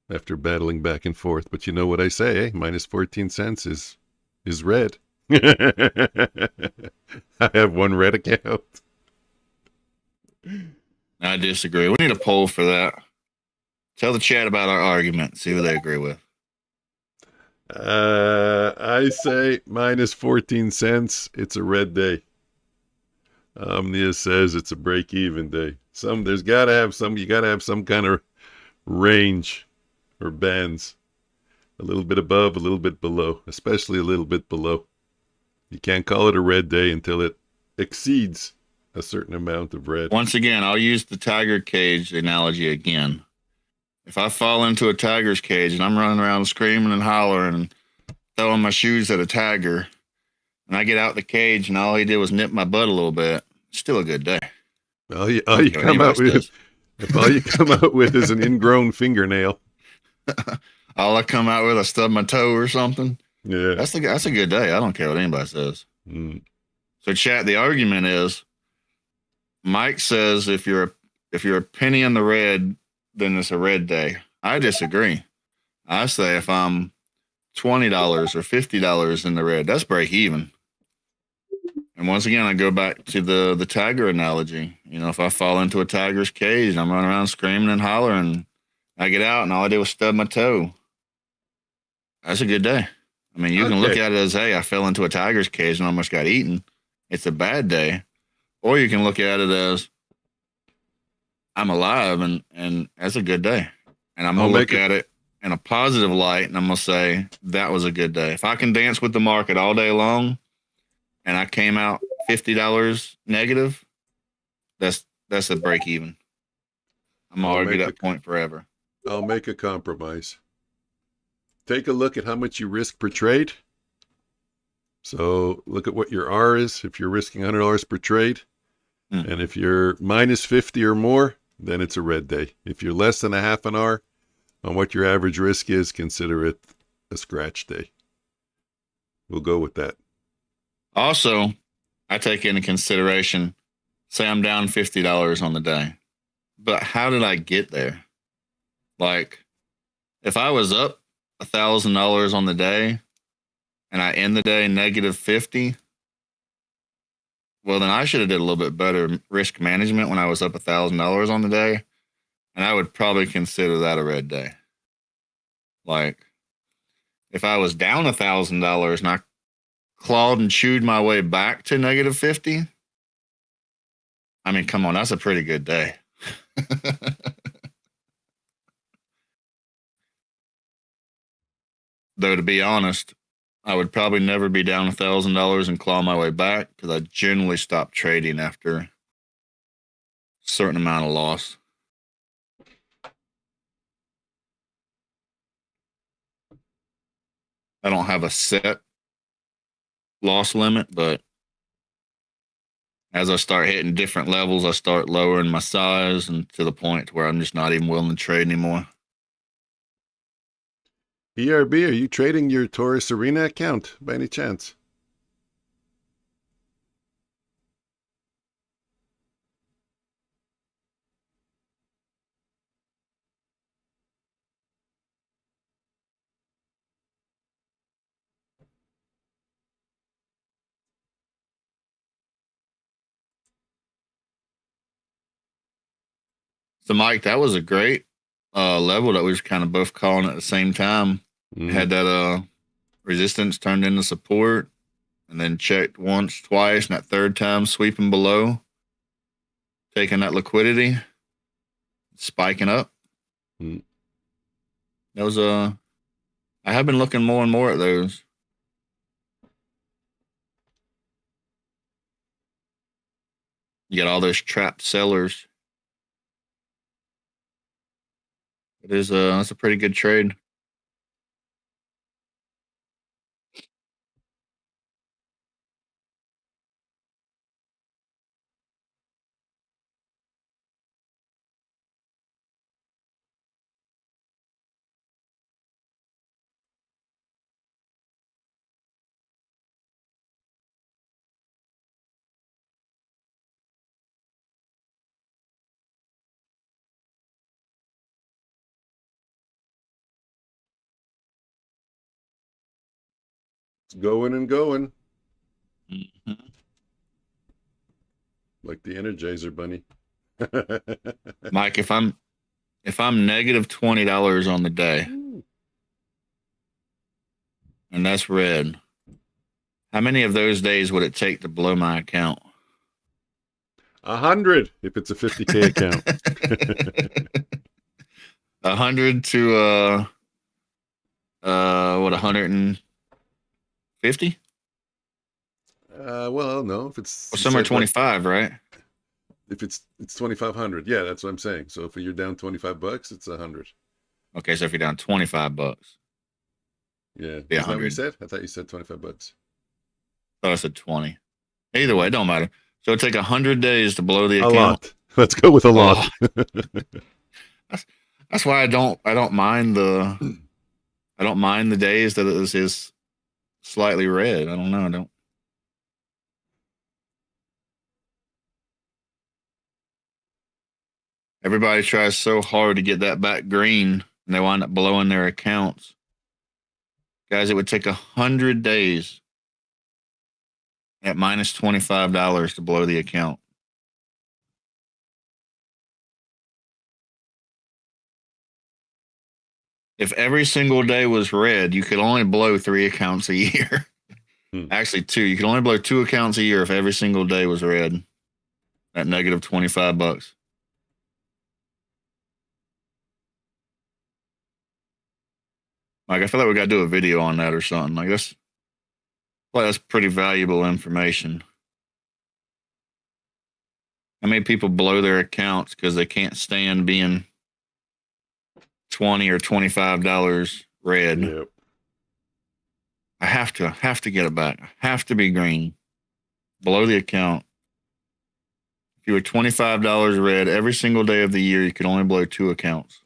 after battling back and forth. But you know what I say, eh? Minus 14 cents is red. I have one red account. I disagree. We need a poll for that. Tell the chat about our argument. See who they agree with. I say minus 14 cents. It's a red day. Omnius says it's a break-even day. You gotta have some kind of range or bands. A little bit above, a little bit below, especially a little bit below. You can't call it a red day until it exceeds a certain amount of red. Once again, I'll use the tiger cage analogy again. If I fall into a tiger's cage and I'm running around screaming and hollering and throwing my shoes at a tiger, and I get out the cage and all he did was nip my butt a little bit, it's still a good day. All you come out with, if all you come out with is an ingrown fingernail, all I come out with, I stub my toe or something. Yeah, that's a good day. I don't care what anybody says. So, chat. The argument is, Mike says if you're a penny in the red, then it's a red day. I disagree. I say if I'm $20 or $50 in the red, that's break even. And once again, I go back to the tiger analogy. You know, if I fall into a tiger's cage and I'm running around screaming and hollering, I get out and all I did was stub my toe, that's a good day. I mean, you can look at it as, hey, I fell into a tiger's cage and almost got eaten. It's a bad day. Or you can look at it as, I'm alive and that's a good day. And I'm going to look at it in a positive light and I'm going to say, that was a good day. If I can dance with the market all day long and I came out $50 negative, that's a break even. I'm going to argue that point forever. I'll make a compromise. Take a look at how much you risk per trade. So look at what your R is if you're risking $100 per trade. And if you're minus 50 or more, then it's a red day. If you're less than a half an R on what your average risk is, consider it a scratch day. We'll go with that. Also, I take into consideration, say I'm down $50 on the day, but how did I get there? Like, if I was up $1,000 on the day and I end the day negative 50, well, then I should have did a little bit better risk management when I was up $1,000 on the day, and I would probably consider that a red day. Like, if I was down $1,000 and I clawed and chewed my way back to negative 50, I mean, come on, that's a pretty good day. Though, to be honest, I would probably never be down $1,000 and claw my way back because I generally stop trading after a certain amount of loss. I don't have a set loss limit, but as I start hitting different levels, I start lowering my size and to the point where I'm just not even willing to trade anymore. ERB, are you trading your Taurus Arena account by any chance? So, Mike, that was a great level that we was kind of both calling at the same time. Had that resistance turned into support and then checked once, twice, and that third time sweeping below, taking that liquidity, spiking up. That was I have been looking more and more at those. You got all those trapped sellers. It is that's a pretty good trade. It's going and going. Mhm. Like the Energizer Bunny. Mike, if I'm negative $20 on the day, and that's red, how many of those days would it take to blow my account? 100 if it's a 50K account. 100 to what, 150? Well, no, if it's Well, some are 25, right? If it's 2,500, yeah, that's what I'm saying. So if you're down $25, it's 100. Okay, so if you're down $25, Yeah, be is that what you 100. said? I thought you said $25. Thought I said 20. Either way, it don't matter. So it'd take 100 days to blow the account. A lot. Let's go with a lot. That's why I don't mind the days that it is slightly red. I don't know. I don't. Everybody tries so hard to get that back green, and they wind up blowing their accounts. Guys, it would take 100 days at minus $25 to blow the account. If every single day was red, you could only blow 3 accounts a year. Actually, 2. You could only blow 2 accounts a year if every single day was red at negative $25. Like, I feel like we got to do a video on that or something. Like, that's pretty valuable information. How many people blow their accounts because they can't stand being $20 or $25 red? Yep. I have to get it back. I have to be green. Blow the account. If you were $25 red every single day of the year, you could only blow 2 accounts.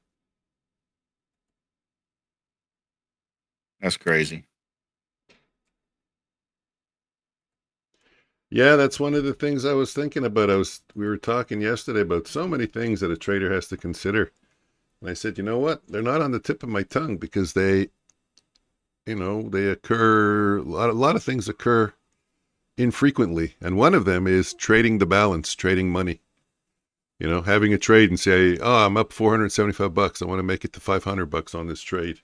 That's crazy. Yeah, that's one of the things I was thinking about. We were talking yesterday about so many things that a trader has to consider. And I said, you know what? They're not on the tip of my tongue because they occur, a lot of things occur infrequently. And one of them is trading the balance, trading money. Having a trade and say, oh, I'm up $475. I want to make it to $500 on this trade.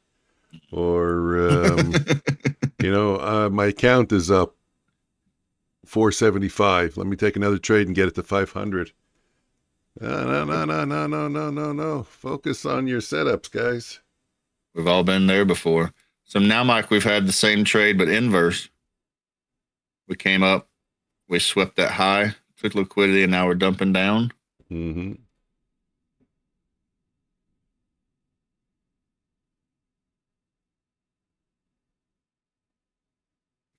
Or, my account is up $475. Let me take another trade and get it to 500. No. Focus on your setups, guys. We've all been there before. So now, Mike, we've had the same trade, but inverse. We came up, we swept that high, took liquidity, and now we're dumping down. Mm-hmm.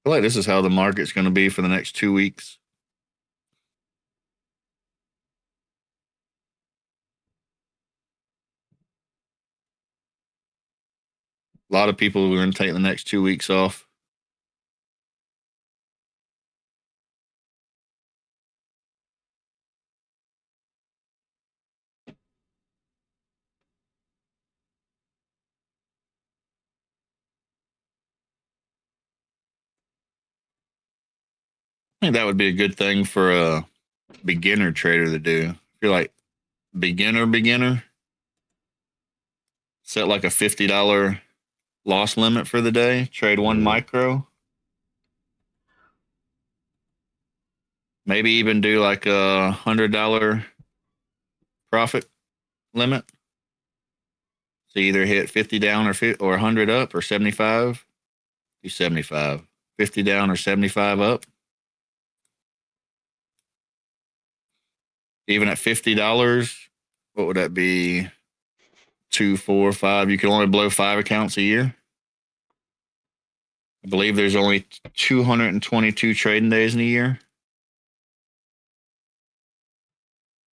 I feel like this is how the market's going to be for the next 2 weeks. A lot of people are going to take the next 2 weeks off. I think that would be a good thing for a beginner trader to do. If you're like beginner, set like a $50 loss limit for the day, trade one micro. Maybe even do like a $100 profit limit. So either hit 50 down or 100 up or 75. Do 75. 50 down or 75 up. Even at $50, what would that be? 2, 4, 5. You can only blow 5 accounts a year. I believe there's only 222 trading days in a year.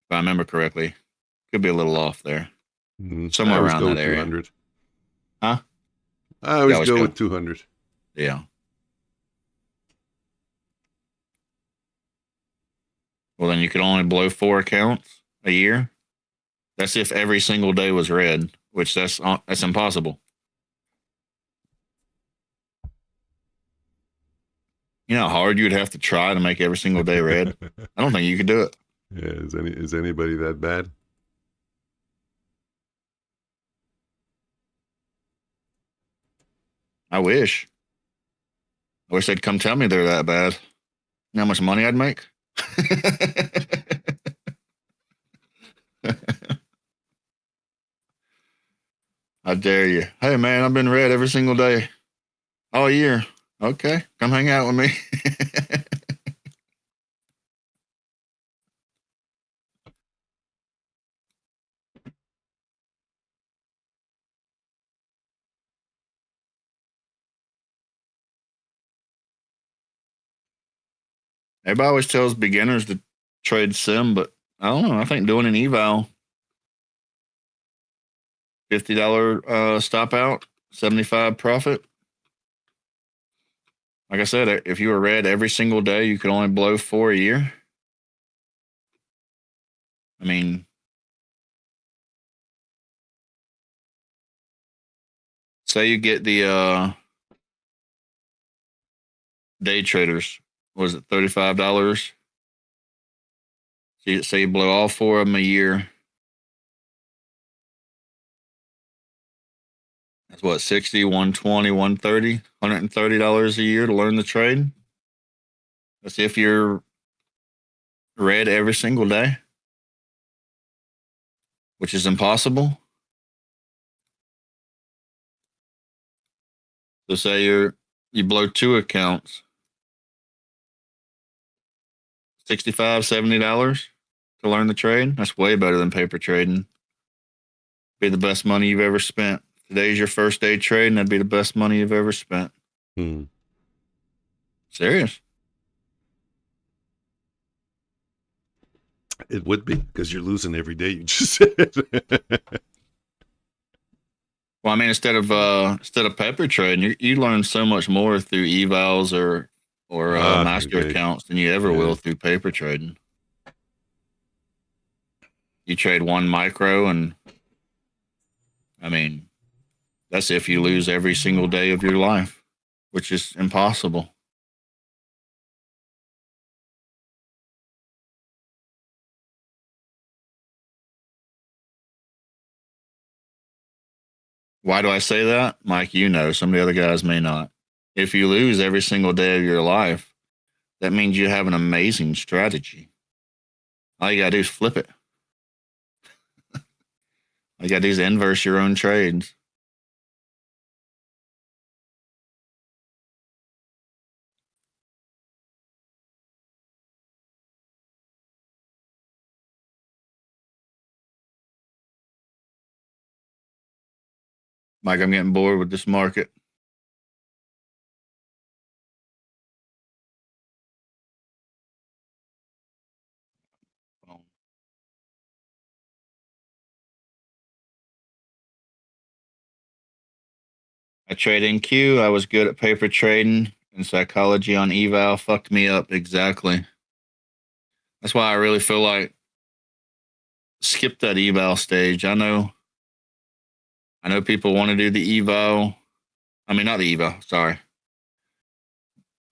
If I remember correctly. Could be a little off there. Mm-hmm. Somewhere around that area. 200. Huh? I always go with 200. Yeah. Well, then you could only blow 4 accounts a year. That's if every single day was red, which that's impossible. You know how hard you would have to try to make every single day red? I don't think you could do it. Yeah, is anybody that bad? I wish. I wish they'd come tell me they're that bad. You know how much money I'd make? I dare you. Hey, man, I've been red every single day all year. Okay, come hang out with me. Everybody always tells beginners to trade sim, but I don't know. I think doing an eval, $50 stop out, 75 profit. Like I said, if you were red every single day, you could only blow 4 a year. I mean, say you get the day traders, was it $35? So say you blow all 4 of them a year. That's what, 60, 120, 130, $130 a year to learn the trade. That's if you're red every single day, which is impossible. So say you blow 2 accounts, $65, $70 to learn the trade. That's way better than paper trading. Be the best money you've ever spent. Today's your first day trading. That'd be the best money you've ever spent. Serious. It would be, because you're losing every day. You just said. Well, I mean, instead of paper trading, you learn so much more through evals or master accounts than you ever will through paper trading. You trade 1 micro, and I mean, that's if you lose every single day of your life, which is impossible. Why do I say that? Mike, you know, some of the other guys may not. If you lose every single day of your life, that means you have an amazing strategy. All you got to do is flip it. All you got to do is inverse your own trades. Mike, I'm getting bored with this market. I trade in Q. I was good at paper trading, and psychology on eval fucked me up. Exactly. That's why I really feel like skip that eval stage. I know people want to do the eval. I mean, not the eval, sorry.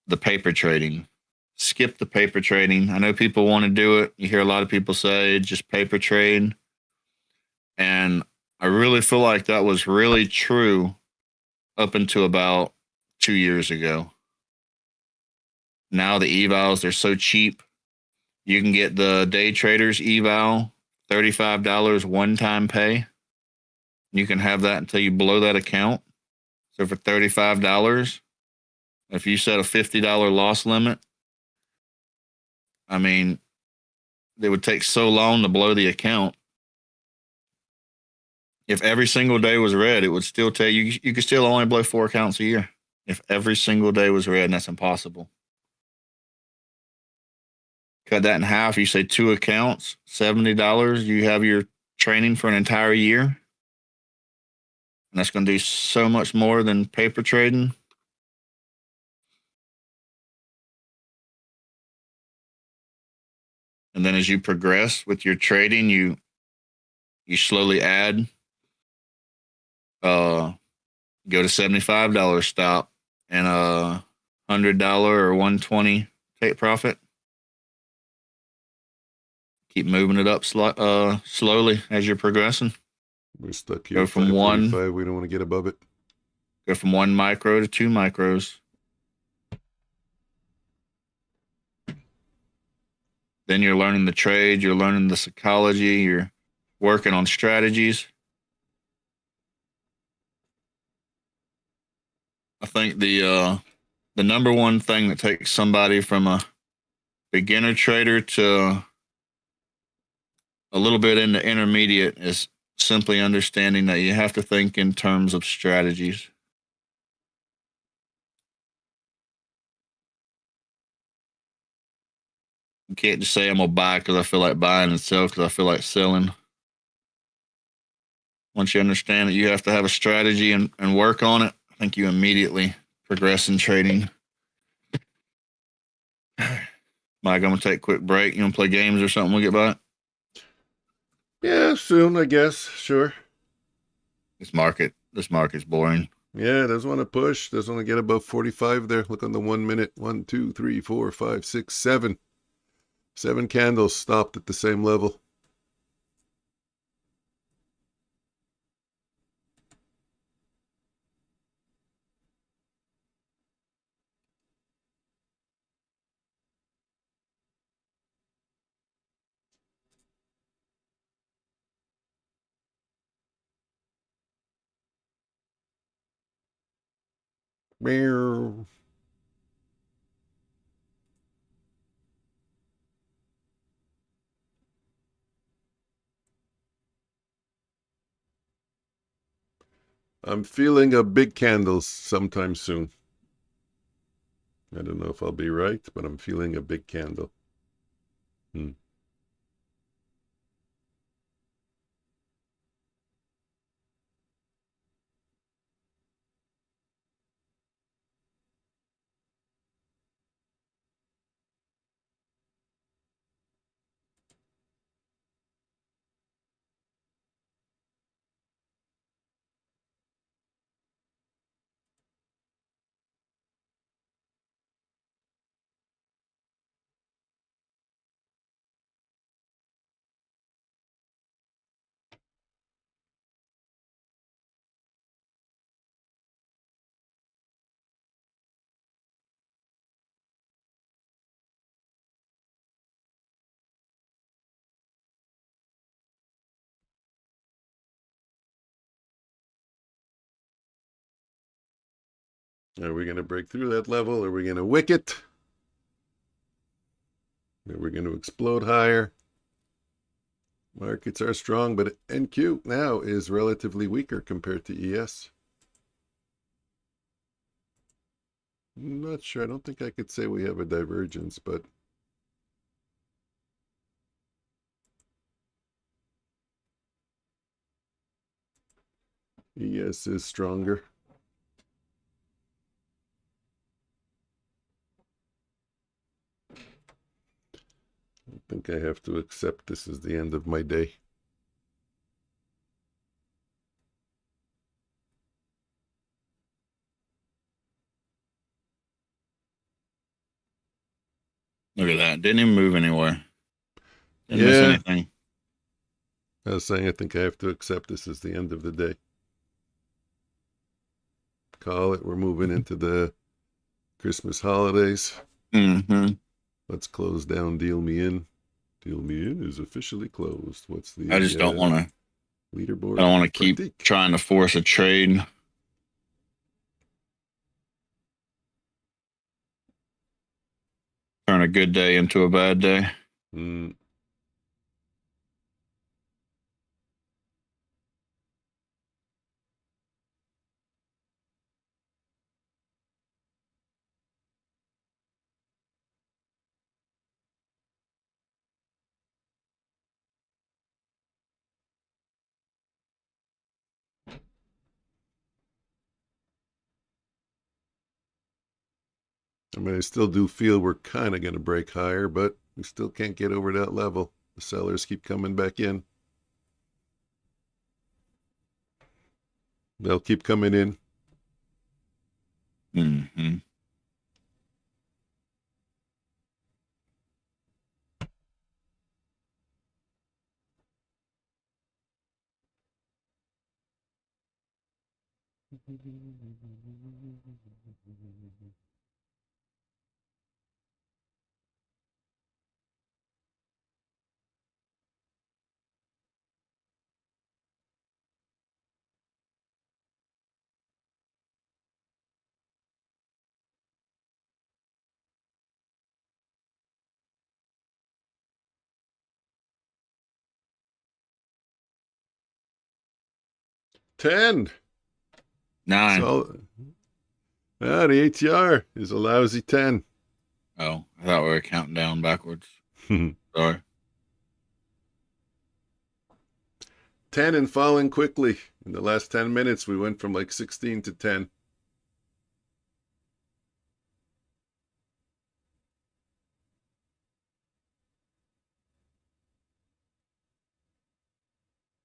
The paper trading. Skip the paper trading. I know people want to do it. You hear a lot of people say just paper trade. And I really feel like that was really true up until about 2 years ago. Now the evals, they're so cheap. You can get the day traders eval, $35 one-time pay. You can have that until you blow that account. So for $35, if you set a $50 loss limit, I mean, it would take so long to blow the account. If every single day was red, it would still take you could still only blow 4 accounts a year. If every single day was red, and that's impossible. Cut that in half. You say 2 accounts, $70. You have your training for an entire year. And that's going to do so much more than paper trading. And then as you progress with your trading, you slowly add. Go to $75 stop and or 120 take profit. Keep moving it up slowly as you're progressing. We're stuck here. Go from 1. We don't want to get above it. Go from 1 micro to 2 micros. Then you're learning the trade. You're learning the psychology. You're working on strategies. I think the number one thing that takes somebody from a beginner trader to a little bit into intermediate is simply understanding that you have to think in terms of strategies. You can't just say I'm going to buy because I feel like buying and sell because I feel like selling. Once you understand that you have to have a strategy and work on it, I think you immediately progress in trading. Mike, I'm going to take a quick break. You want to play games or something? We'll get by it. Yeah, soon, I guess. Sure. This market's boring. Yeah, doesn't want to push. Doesn't want to get above 45 there. Look on the 1 minute. 1, 2, 3, 4, 5, 6, 7. 7 candles stopped at the same level. Meow. I'm feeling a big candle sometime soon. I don't know if I'll be right, but I'm feeling a big candle. Are we going to break through that level? Are we going to wick it? Are we going to explode higher? Markets are strong, but NQ now is relatively weaker compared to ES. I'm not sure. I don't think I could say we have a divergence, but ES is stronger. I think I have to accept this is the end of my day. Look at that. Didn't even move anywhere. Didn't miss anything. I was saying I think I have to accept this is the end of the day. Call it. We're moving into the Christmas holidays. Let's close down Deal Me In. Deal Me In is officially closed. What's the I just don't want to leaderboard? I don't want to keep trying to force a trade. Turn a good day into a bad day. I mean, I still do feel we're kind of going to break higher, but we still can't get over that level. The sellers keep coming back in. They'll keep coming in. 10. 9. So, the ATR is a lousy 10. Oh, I thought we were counting down backwards. Sorry. 10 and falling quickly. In the last 10 minutes, we went from like 16 to 10.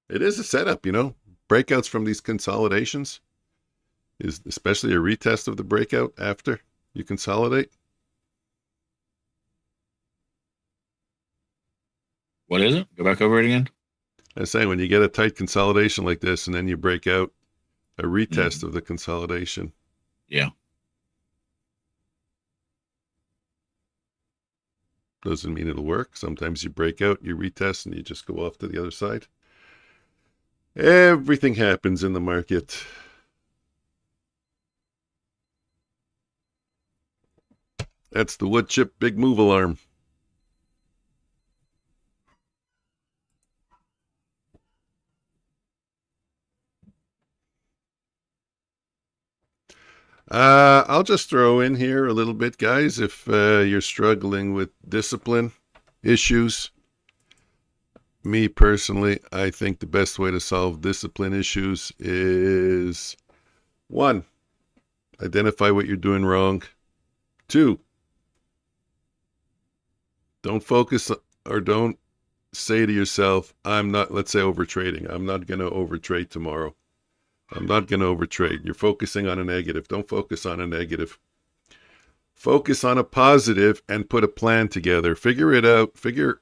It is a setup, you know. Breakouts from these consolidations is especially a retest of the breakout after you consolidate. What is it? Go back over it again. I was saying, when you get a tight consolidation like this and then you break out, a retest of the consolidation. Yeah. Doesn't mean it'll work. Sometimes you break out, you retest, and you just go off to the other side. Everything happens in the market. That's the wood chip big move alarm. I'll just throw in here a little bit, guys, if you're struggling with discipline issues. Me personally, I think the best way to solve discipline issues is 1, identify what you're doing wrong. 2, don't focus or don't say to yourself, I'm not, let's say, overtrading. I'm not going to overtrade tomorrow. I'm not going to overtrade. You're focusing on a negative. Don't focus on a negative. Focus on a positive and put a plan together. Figure it out. Figure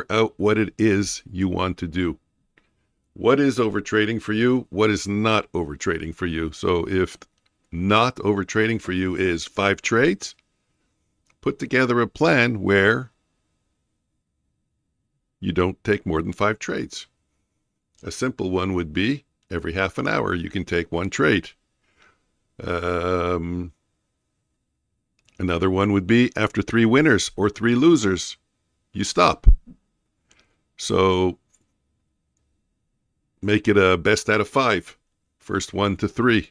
out what it is you want to do. What is overtrading for you? What is not overtrading for you? So if not overtrading for you is 5 trades, put together a plan where you don't take more than 5 trades. A simple one would be every half an hour you can take 1 trade. Another one would be after 3 winners or 3 losers, you stop. So make it a best out of 5. First 1 to 3,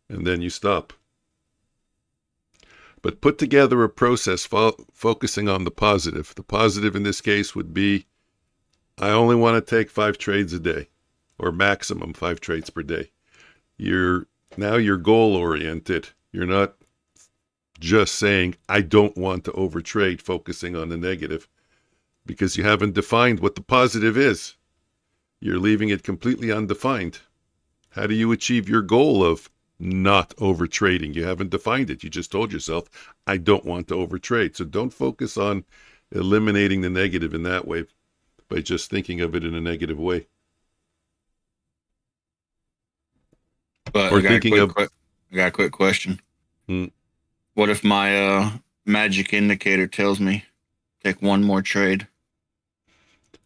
and then you stop. But put together a process focusing on the positive. The positive in this case would be, I only want to take 5 trades a day, or maximum 5 trades per day. You're goal oriented. You're not just saying, I don't want to overtrade, focusing on the negative, because you haven't defined what the positive is. You're leaving it completely undefined. How do you achieve your goal of not overtrading? You haven't defined it. You just told yourself, I don't want to overtrade. So don't focus on eliminating the negative in that way by just thinking of it in a negative way. But Or I got a quick question. What if my magic indicator tells me take 1 more trade?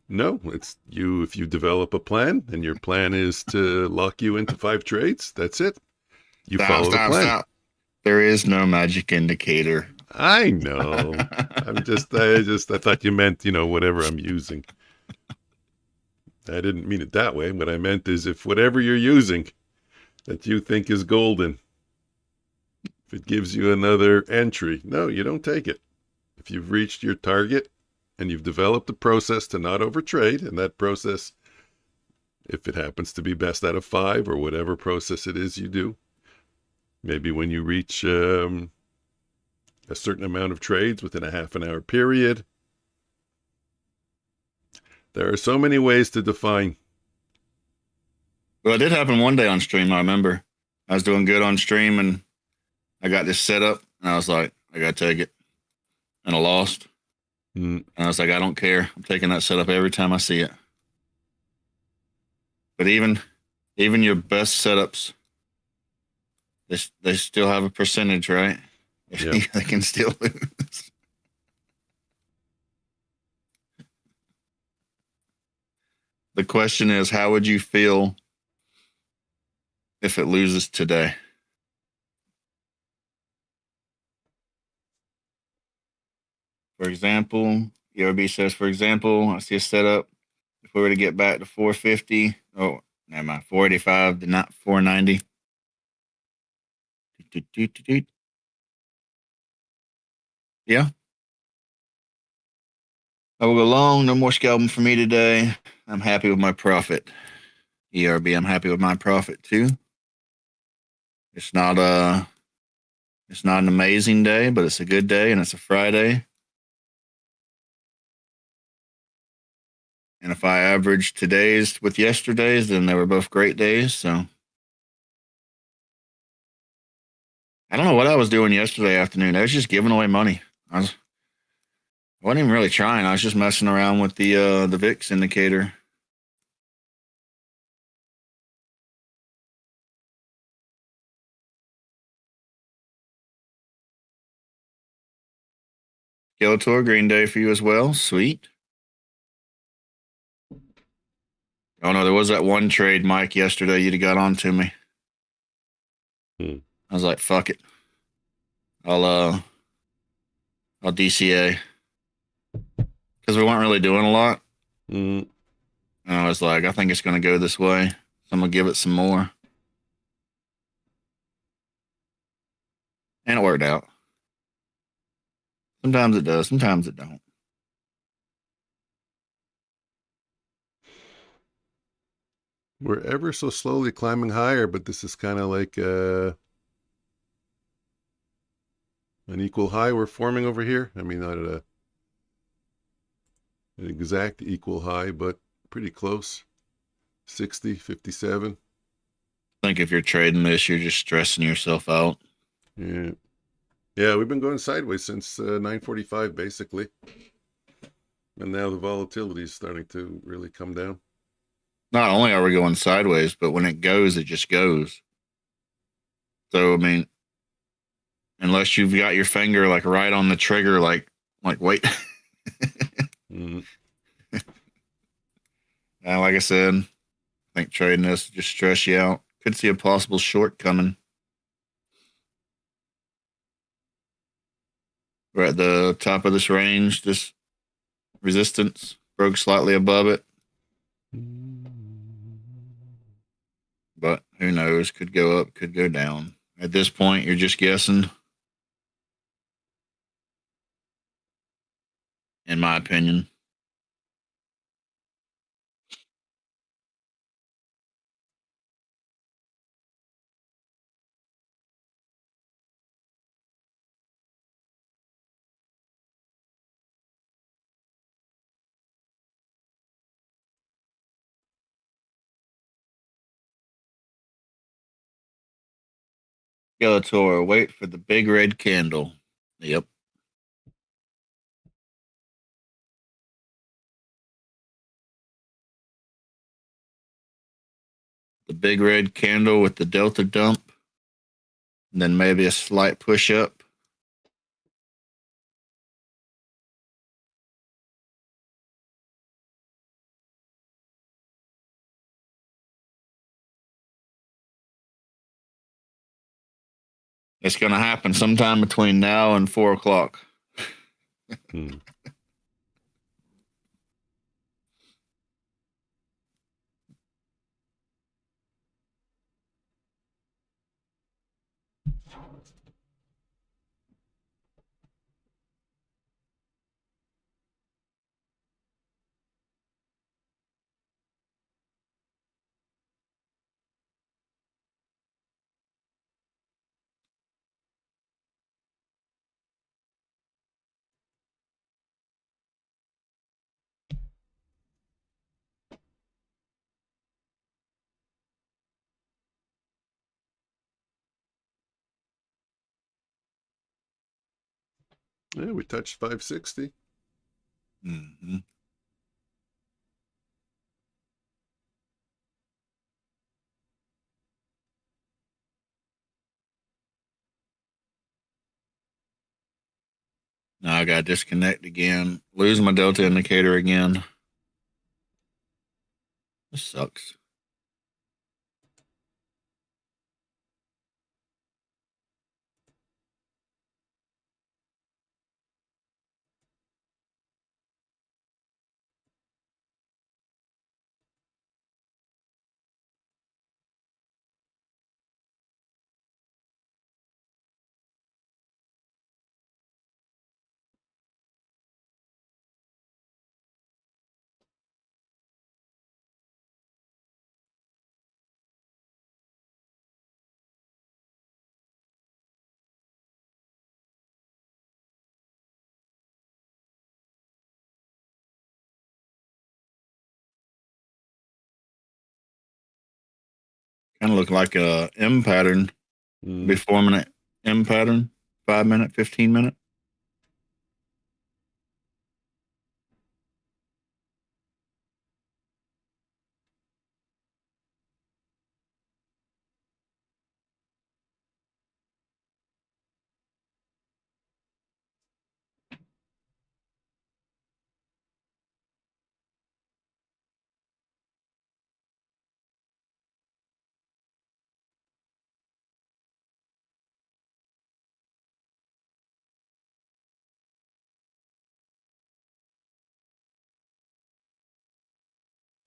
No, it's you. If you develop a plan and your plan is to lock you into 5 trades, that's it. You follow the plan. Stop. There is no magic indicator. I know. I thought you meant, whatever I'm using. I didn't mean it that way. What I meant is, if whatever you're using that you think is golden, if it gives you another entry, no, you don't take it. If you've reached your target and you've developed a process to not overtrade, and that process, if it happens to be best out of 5 or whatever process it is you do, maybe when you reach a certain amount of trades within a half an hour period, there are so many ways to define. Well, it did happen one day on stream. I remember I was doing good on stream and I got this set up and I was like, I got to take it. And I lost. And I was like, I don't care. I'm taking that setup every time I see it. But even Even your best setups, they still have a percentage, right? Yeah. They can still lose. The question is, how would you feel if it loses today? For example, ERB says, for example, I see a setup. If we were to get back to 450, oh, never mind, 485 to not 490. Yeah. I will go long. No more scalping for me today. I'm happy with my profit. ERB, I'm happy with my profit too. It's not an amazing day, but it's a good day, and it's a Friday. And if I average today's with yesterday's, then they were both great days. So I don't know what I was doing yesterday afternoon. I was just giving away money. I wasn't even really trying. I was just messing around with the VIX indicator. Skeletor, green day for you as well. Sweet. Oh no, there was that one trade, Mike, yesterday you'd have got on to me. I was like, fuck it. I'll DCA. Because we weren't really doing a lot. And I was like, I think it's going to go this way. So I'm going to give it some more. And it worked out. Sometimes it does. Sometimes it don't. We're ever so slowly climbing higher, but this is kind of like an equal high we're forming over here. I mean, not an exact equal high, but pretty close. 60, 57. I think if you're trading this, you're just stressing yourself out. Yeah. Yeah, we've been going sideways since 9:45, basically. And now the volatility is starting to really come down. Not only are we going sideways, but when it goes, it just goes. So, I mean, unless you've got your finger like right on the trigger, like wait. Mm. Like I said, I think trading this just stress you out. Could see a possible short coming. We're at the top of this range, this resistance broke slightly above it. But who knows? Could go up, could go down. At this point, you're just guessing. In my opinion. Skeletor, wait for the big red candle. Yep. The big red candle with the delta dump. And then maybe a slight push up. It's going to happen sometime between now and 4 o'clock. Yeah, we touched 560. Mm-hmm. I Now I got to disconnect again. Lose my delta indicator again. This sucks. Kind of look like a M pattern. Be 4 minute M pattern, 5 minute, 15 minute.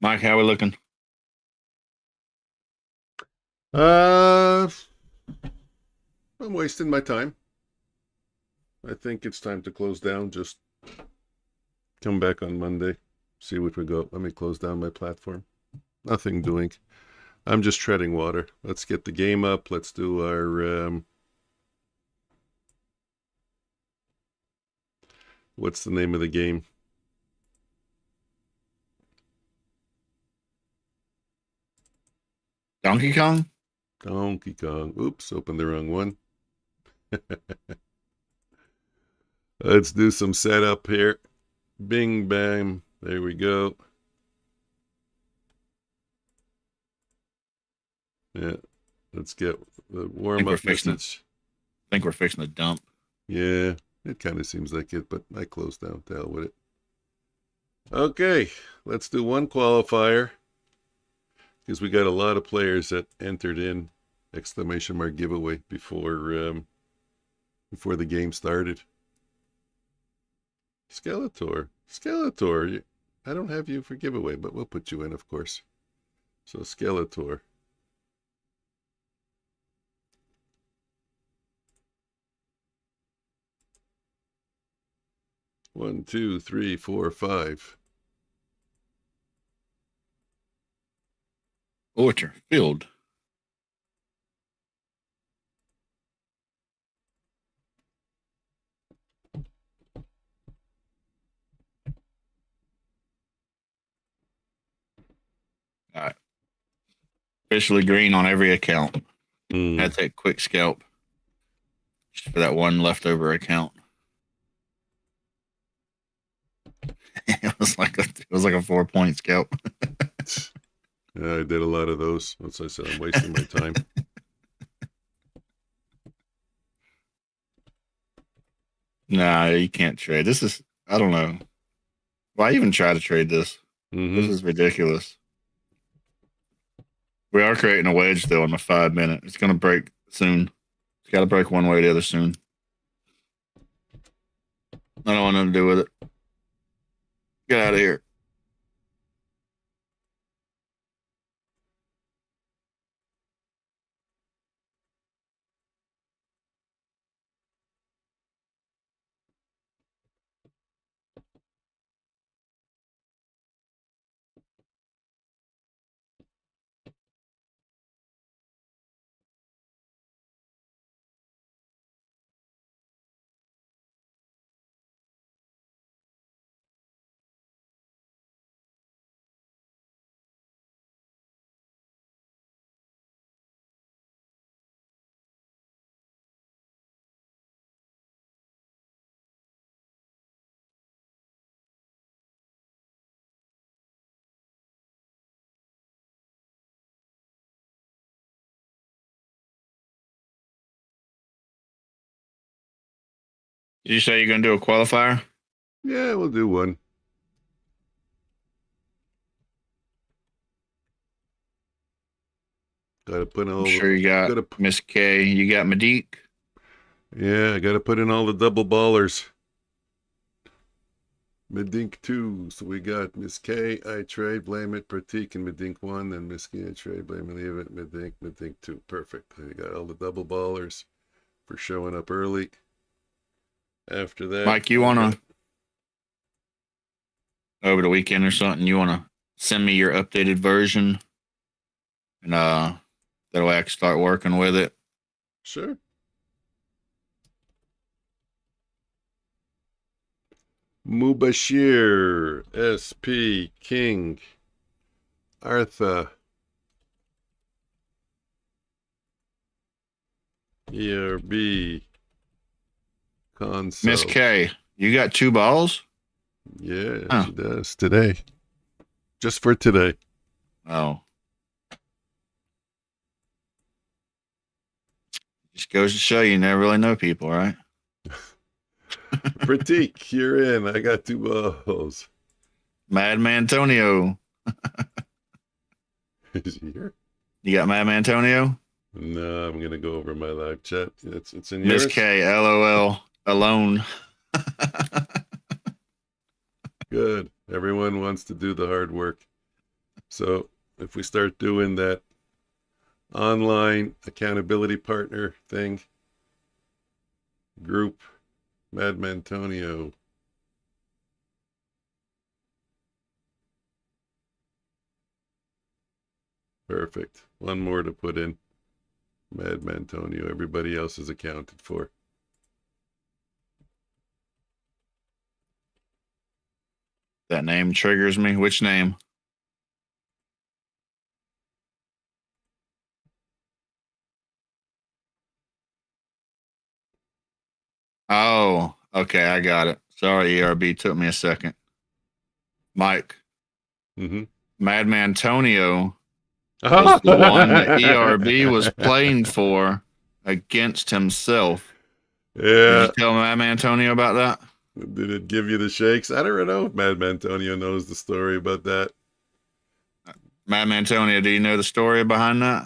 Mike, how we looking? I'm wasting my time. I think it's time to close down. Just come back on Monday, see what we got. Let me close down my platform. Nothing doing. I'm just treading water. Let's get the game up. Let's do our what's the name of the game? Donkey Kong? Donkey Kong. Oops, opened the wrong one. Let's do some setup here. Bing, bang. There we go. Yeah. Let's get the warm-up message. I think we're fixing the dump. Yeah, it kind of seems like it, but I closed down. To hell with it. Okay, let's do one qualifier. Because we got a lot of players that entered in exclamation mark giveaway before the game started. Skeletor. I don't have you for giveaway, but we'll put you in, of course. So Skeletor. One, two, three, four, five. Orchard filled. All right. Officially green on every account. Had to take a quick scalp just for that one leftover account. It was like a 4-point scalp. Yeah, I did a lot of those. As I said, I'm wasting my time. Nah, you can't trade. This is, I don't know. Why even try to trade this? This is ridiculous. We are creating a wedge though on the 5 minute. It's going to break soon. It's got to break one way or the other soon. I don't want nothing to do with it. Get out of here. Did you say you're going to do a qualifier? Yeah, we'll do one. Got to put in all. I'm sure you got MissK. You got Medic. Yeah, I got to put in all the double ballers. Medink 2. So we got MissK, I trade, blame it, Pratik, and Medink 1. Then MissK, I trade, blame it, leave it, Medink 2. Perfect. I got all the double ballers for showing up early. After that, Mike, you want to, over the weekend or something, you want to send me your updated version? And that way I can start working with it. Sure. Mubashir, SP, King, Artha, ERB, Console. MissK, you got 2 balls? Yeah, she does today. Just for today. Oh. Just goes to show you never really know people, right? Pratik, you're in. I got 2 balls. Madman Antonio. Is he here? You got Madman Antonio? No, I'm gonna go over my live chat. It's in yours. MissK, LOL, alone. Good. Everyone wants to do the hard work. So if we start doing that online accountability partner thing, group, Madman Antonio. Perfect. One more to put in. Madman Antonio. Everybody else is accounted for. That name triggers me. Which name? Oh, okay. I got it. Sorry, ERB. Took me a second. Mike. Mm-hmm. Madman Antonio was the one that ERB was playing for against himself. Yeah. Did you tell Madman Antonio about that? Did it give you the shakes? I don't know if Madman Antonio knows the story about that. Madman Antonio, do you know the story behind that?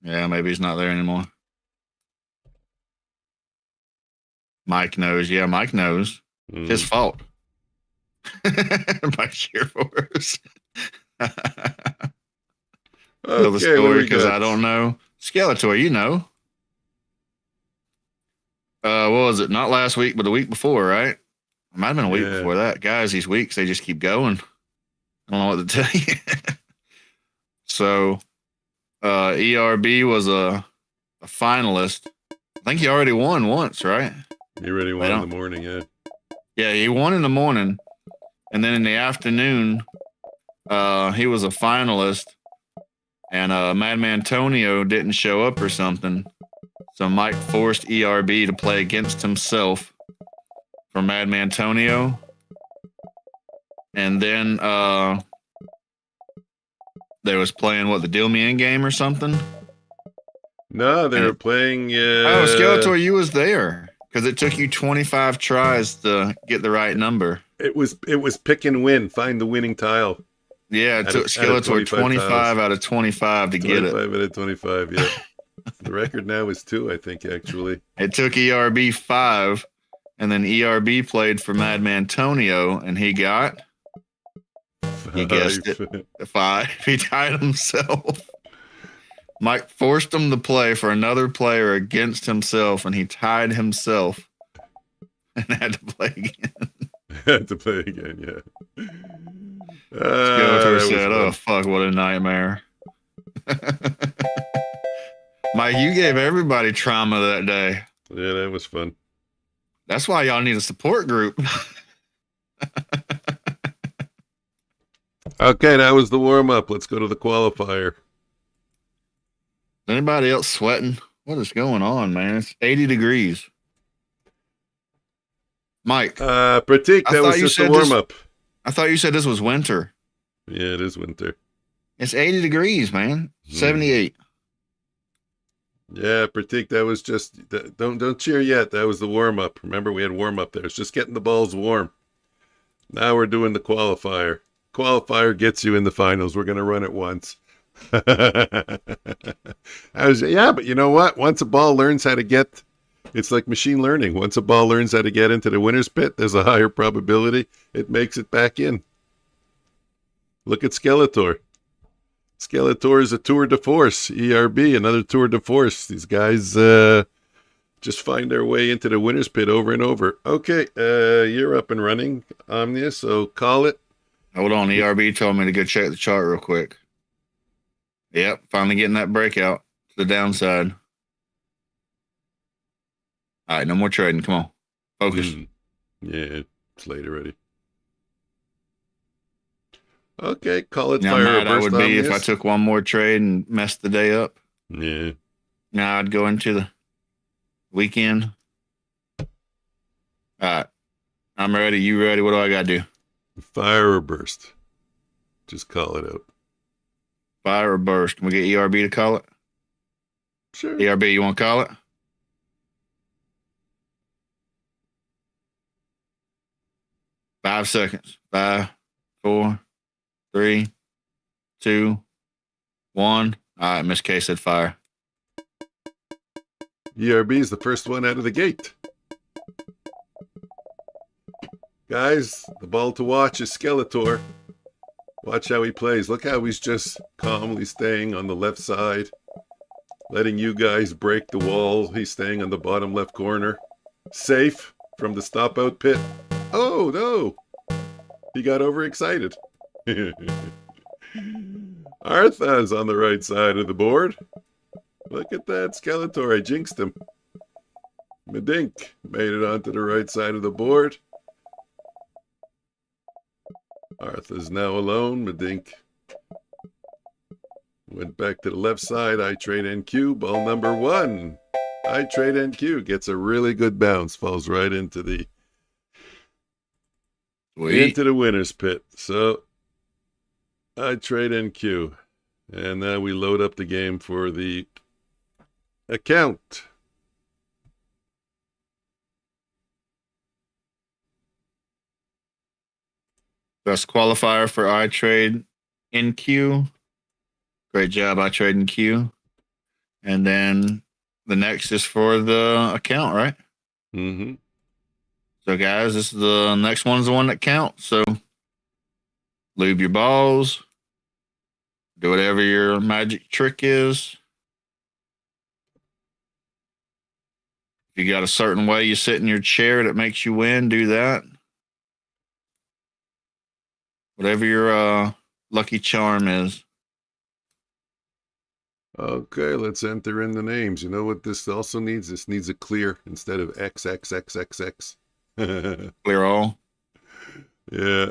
Yeah, maybe he's not there anymore. Mike knows. Yeah, Mike knows. His fault. By sheer force. Tell the story because I don't know. Skeletor, you know. What was it? Not last week, but the week before, right? It might have been a week before that. Guys, these weeks, they just keep going. I don't know what to tell you. So, ERB was a finalist. I think he already won once, right? He already won in the morning, yeah. Yeah, he won in the morning. And then in the afternoon, he was a finalist. And Madman Antonio didn't show up or something. So Mike forced ERB to play against himself for Madman Antonio. And then they was playing, what, the Deal Me In game or something? No, they were playing... Oh, Skeletor, you was there. Because it took you 25 tries to get the right number. It was pick and win. Find the winning tile. Yeah, it took Skeletor 25 out of 25 to get it. 25 out of 25, yeah. The record now is 2, I think, actually. It took ERB 5, and then ERB played for Madman Antonio, and he got... You guessed it. 5. He tied himself. Mike forced him to play for another player against himself, and he tied himself and had to play again. Had to play again, yeah. Skeletor said, "Oh fuck, what a nightmare." Mike, you gave everybody trauma that day. Yeah, that was fun. That's why y'all need a support group. Okay, that was the warm-up. Let's go to the qualifier. Anybody else sweating? What is going on, man? It's 80 degrees. Mike. Pratik, that was just a warm-up. I thought you said this was winter. Yeah, it is winter. It's 80 degrees, man. 78. Yeah, Pratik, that was just don't cheer yet. That was the warm up. Remember, we had warm up there. It's just getting the balls warm. Now we're doing the qualifier. Qualifier gets you in the finals. We're gonna run it once. Yeah, but you know what? Once a ball learns how to get, it's like machine learning. Once a ball learns how to get into the winner's pit, there's a higher probability it makes it back in. Look at Skeletor. Skeletor is a tour de force. ERB, another tour de force. These guys just find their way into the winner's pit over and over. Okay, you're up and running, Omnius, so call it. Hold on. ERB told me to go check the chart real quick. Yep, finally getting that breakout to the downside. All right, no more trading. Come on. Focus. Yeah, it's late already. Okay, call it Now, fire mad or I burst, would be if I Omnius. took one more trade and messed the day up. Yeah. Now I'd go into the weekend. All right. I'm ready. You ready? What do I got to do? Fire or burst. Just call it out. Fire or burst? Can we get ERB to call it? Sure. ERB, you want to call it? Five seconds. 5, 4, 3, 2, 1. All right, MissK said fire. ERB is the first one out of the gate. Guys, the ball to watch is Skeletor. Watch how he plays. Look how he's just calmly staying on the left side, letting you guys break the wall. He's staying on the bottom left corner. Safe from the stop out pit. Oh, no. He got overexcited. Artha's on the right side of the board. Look at that Skeletor. I jinxed him. Medink made it onto the right side of the board. Artha's now alone. Medink went back to the left side. I trade NQ. Ball number 1. I trade NQ. Gets a really good bounce. Falls right into the winner's pit. So I trade NQ. And now we load up the game for the account. Best qualifier for I trade NQ. Great job, I trade NQ. And then the next is for the account, right? Mm-hmm. So, guys, this is the next one's the one that counts. So, lube your balls. Do whatever your magic trick is. If you got a certain way you sit in your chair that makes you win, do that. Whatever your lucky charm is. Okay, let's enter in the names. You know what this also needs? This needs a clear instead of XXXXX. Clear all. Yeah.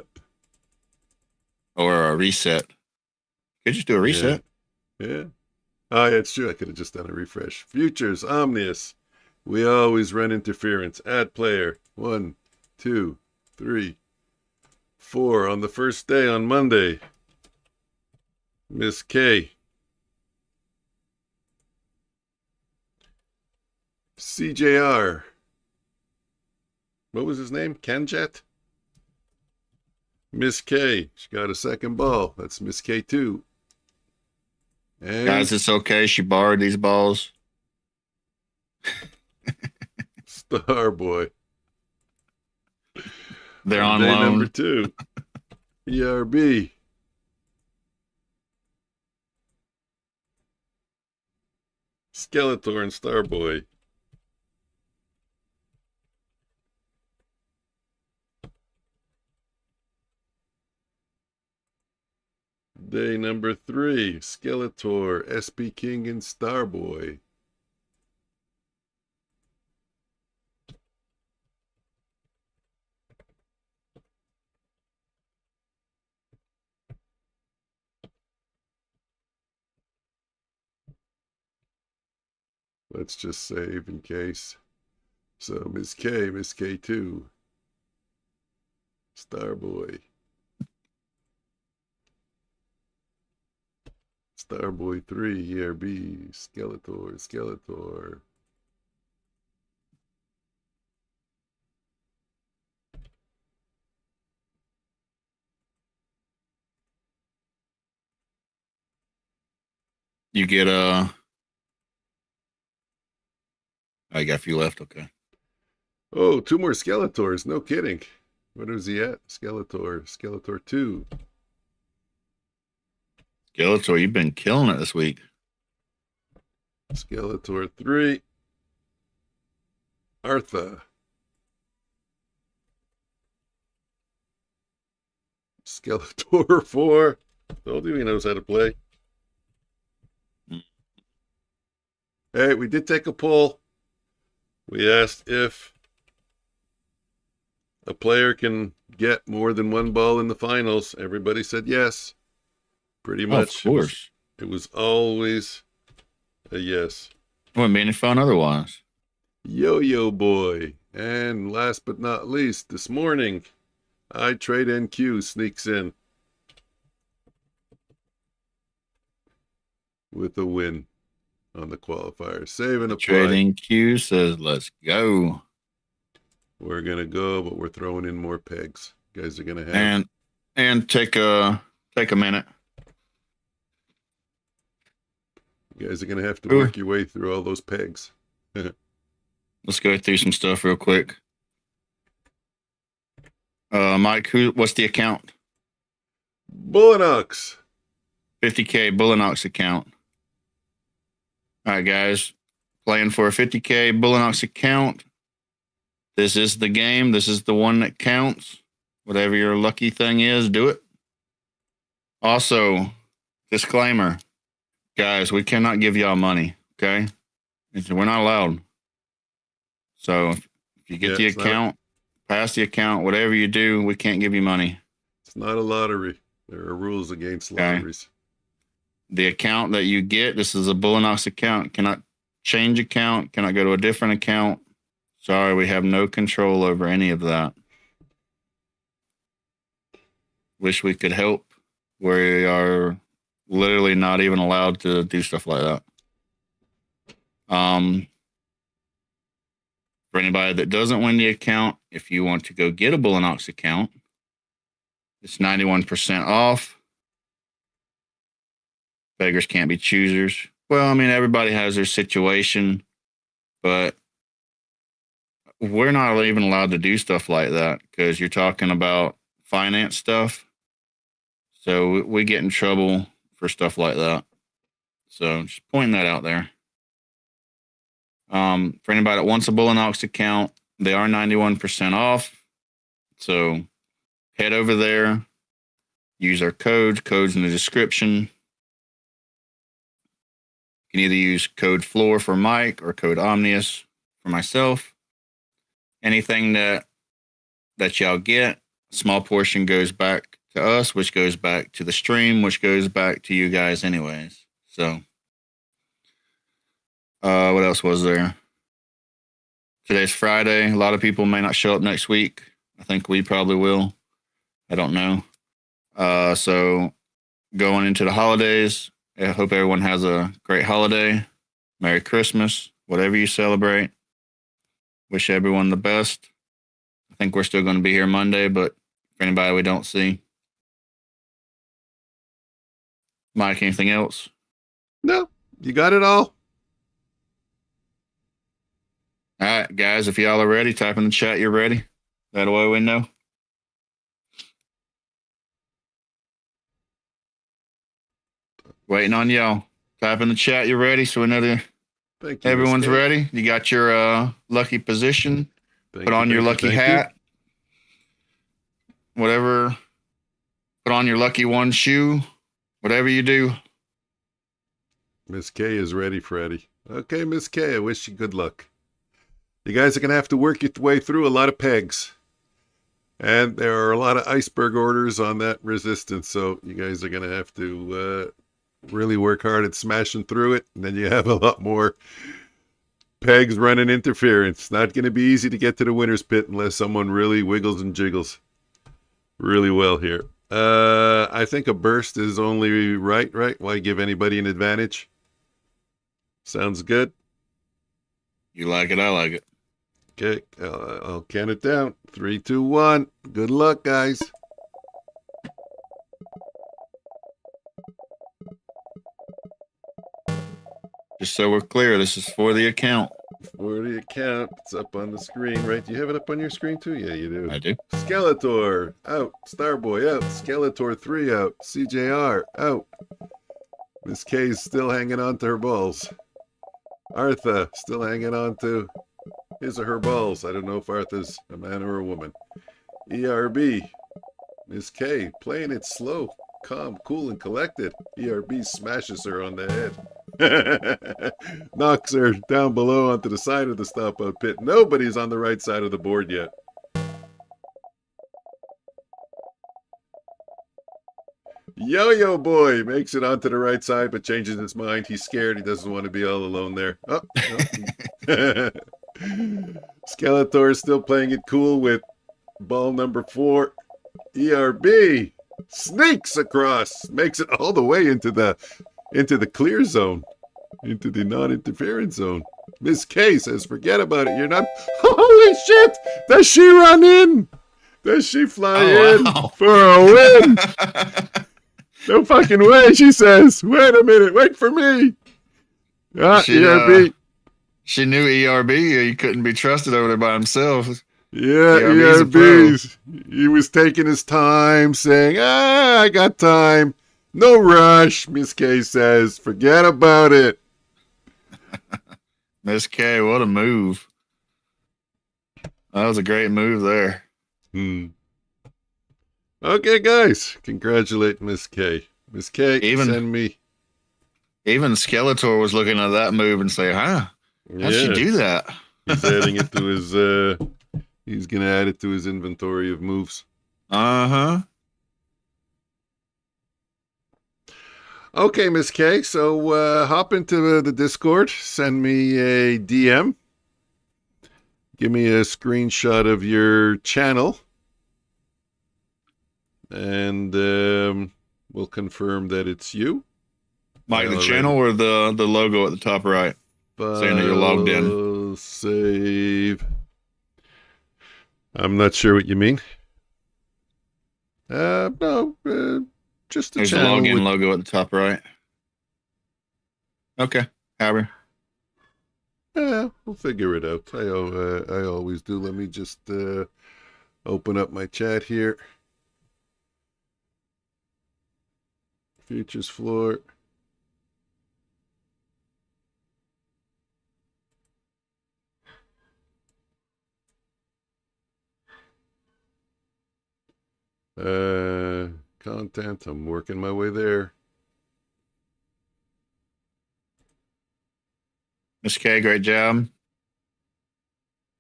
Or a reset. Could just do a reset. Yeah. Oh, yeah, it's true. I could have just done a refresh. Futures, Omnius. We always run interference. Add player. 1, 2, 3, 4 on the first day on Monday. MissK. CJR. What was his name? Kenjet? MissK. She got a second ball. That's MissK2. And Guys, it's okay. She borrowed these balls. Starboy. They're on day loan. Number 2. ERB. Skeletor and Starboy. Day number 3. Skeletor, SP King, and Starboy. Let's just save in case. So MissK, MissK2, Starboy. Starboy 3, ERB, Skeletor. You get I got a few left. Okay. Oh, 2 more Skeletors. No kidding. What is he at? Skeletor 2. Skeletor, you've been killing it this week. Skeletor 3. Artha. Skeletor 4. Told you he knows how to play. Hey, we did take a poll. We asked if a player can get more than 1 ball in the finals. Everybody said yes. Pretty much. Of course. It was always a yes. It wouldn't be any fun otherwise. Yo-Yo Boy. And last but not least, this morning, iTradeNQ sneaks in with a win on the qualifier. Save and apply. TradeNQ says, let's go. We're going to go, but we're throwing in more pegs. You guys are going to have... And take a minute. You guys are going to have to work your way through all those pegs. Let's go through some stuff real quick. Mike, what's the account? Bullinox. 50K Bullinox account. All right, guys. Playing for a 50K Bullinox account. This is the game. This is the one that counts. Whatever your lucky thing is, do it. Also, disclaimer. Guys, we cannot give y'all money, okay? We're not allowed. So if you get the account, pass the account, whatever you do, we can't give you money. It's not a lottery. There are rules against lotteries. The account that you get, this is a Bullinox account. Cannot change account, cannot go to a different account. Sorry, we have no control over any of that. Wish we could help. We are literally not even allowed to do stuff like that. For anybody that doesn't win the account, if you want to go get a Bullinox account, it's 91% off. Beggars can't be choosers. Well, I mean, everybody has their situation, but we're not even allowed to do stuff like that because you're talking about finance stuff. So we get in trouble for stuff like that. So just pointing that out there. For anybody that wants a Bullinox account, they are 91% off. So head over there, use our codes in the description. You can either use code FLOOR for Mike or code Omnius for myself. Anything that y'all get, a small portion goes back to us, which goes back to the stream, which goes back to you guys anyways. So what else was there? Today's Friday. A lot of people may not show up next week. I think we probably will. I don't know. So going into the holidays, I hope everyone has a great holiday. Merry Christmas, whatever you celebrate. Wish everyone the best. I think we're still going to be here Monday, but for anybody we don't see. Mike, anything else? No, you got it all. All right, guys, if y'all are ready, type in the chat you're ready. That way we know. Waiting on y'all. Type in the chat you're ready so we know that everyone's ready. You got your lucky position. Put on your lucky hat. Whatever. Put on your lucky one shoe. Whatever you do. Miss K is ready, Freddie. Okay, Miss K, I wish you good luck. You guys are going to have to work your way through a lot of pegs. And there are a lot of iceberg orders on that resistance, so you guys are going to have to really work hard at smashing through it. And then you have a lot more pegs running interference. It's not going to be easy to get to the winner's pit unless someone really wiggles and jiggles really well here. I think a burst is only right? Why give anybody an advantage? Sounds good. You like it, I like it. Okay, I'll count it down. 3, 2, 1. Good luck, guys. Just so we're clear, this is for the account. For the account, it's up on the screen, right? Do you have it up on your screen too? Yeah, you do. I do. Skeletor, out. Starboy, out. Skeletor 3, out. CJR, out. Miss K's still hanging on to her balls. Artha, still hanging on to his or her balls. I don't know if Artha's a man or a woman. ERB, Miss K, playing it slow, calm, cool, and collected. ERB smashes her on the head. Knocks her down below onto the side of the stop out pit. Nobody's on the right side of the board yet. Yo-Yo Boy makes it onto the right side, but changes his mind. He's scared. He doesn't want to be all alone there. Oh, no. Skeletor is still playing it cool with ball number 4. ERB sneaks across, makes it all the way into the clear zone, into the non-interference zone. Miss K says, forget about it. You're not. Holy shit! Does she run in? Does she fly in for a win? No fucking way, she says. Wait a minute. Wait for me. ERB. She knew ERB. He couldn't be trusted over there by himself. Yeah, ERB's. He was taking his time, saying, I got time. No rush, Miss K says. Forget about it. Miss K, what a move. That was a great move there. Okay, guys. Congratulate Miss K. Miss K, send me. Even Skeletor was looking at that move and say, how'd she do that? He's adding it to his, he's going to add it to his inventory of moves. Uh-huh. Okay, Miss K, so hop into the Discord, send me a DM, give me a screenshot of your channel, and we'll confirm that it's you. Mike, the channel or the logo at the top right, saying that you're logged in. Save. I'm not sure what you mean. No, just the There's channel. There's a login logo at the top right. Okay, however. Yeah, we'll figure it out. I always do. Let me just open up my chat here. Futures floor. Content. I'm working my way there. Miss K, great job.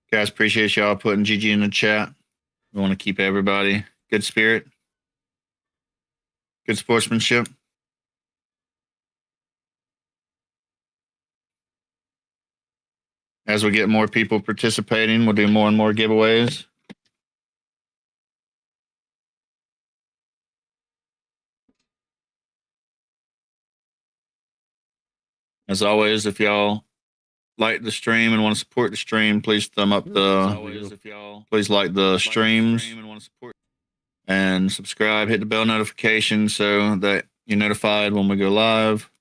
Guys, appreciate y'all putting GG in the chat. We want to keep everybody good spirit, good sportsmanship. As we get more people participating, we'll do more and more giveaways. As always, if y'all like the stream and want to support the stream, please thumb up please like the streams and subscribe, hit the bell notification so that you're notified when we go live.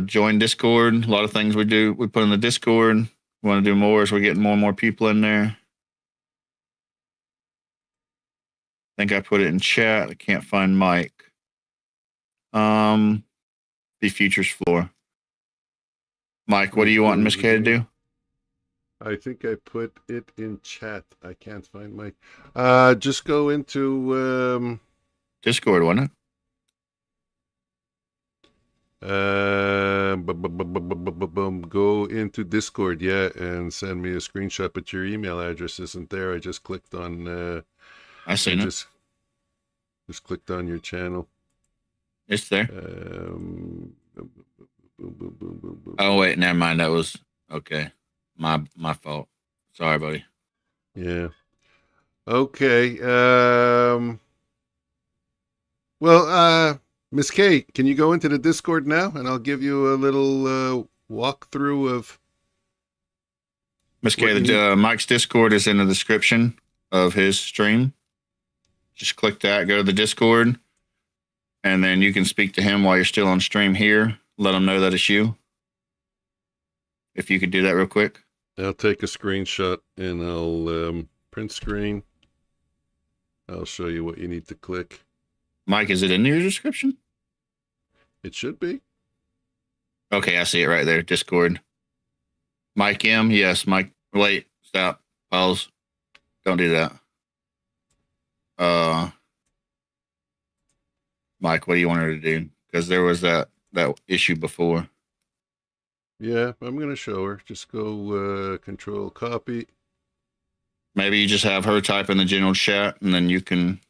Join Discord. A lot of things we put in the Discord. We want to do more as we're getting more and more people in there. I think I put it in chat. I can't find Mike. The futures floor. Mike, what do you want Miss K to do? I think I put it in chat. I can't find Mike. Just go into Discord, wasn't it? Go into Discord, yeah, and send me a screenshot, but your email address isn't there. I just clicked on I seen it. Just clicked on your channel. It's there. Oh wait, never mind. That was okay. My fault. Sorry, buddy. Yeah. Okay. Well, Miss K, can you go into the Discord now, and I'll give you a little walkthrough of Miss what K, you need. Mike's Discord is in the description of his stream. Just click that, go to the Discord, and then you can speak to him while you're still on stream here. Let him know that it's you. If you could do that real quick. I'll take a screenshot and I'll print screen. I'll show you what you need to click. Mike, is it in your description? It should be. Okay, I see it right there. Discord. Mike M. Yes, Mike. Wait, stop. Pause. Don't do that. Mike, what do you want her to do? Because there was that issue before. Yeah, I'm going to show her. Just go control copy. Maybe you just have her type in the general chat, and then you can.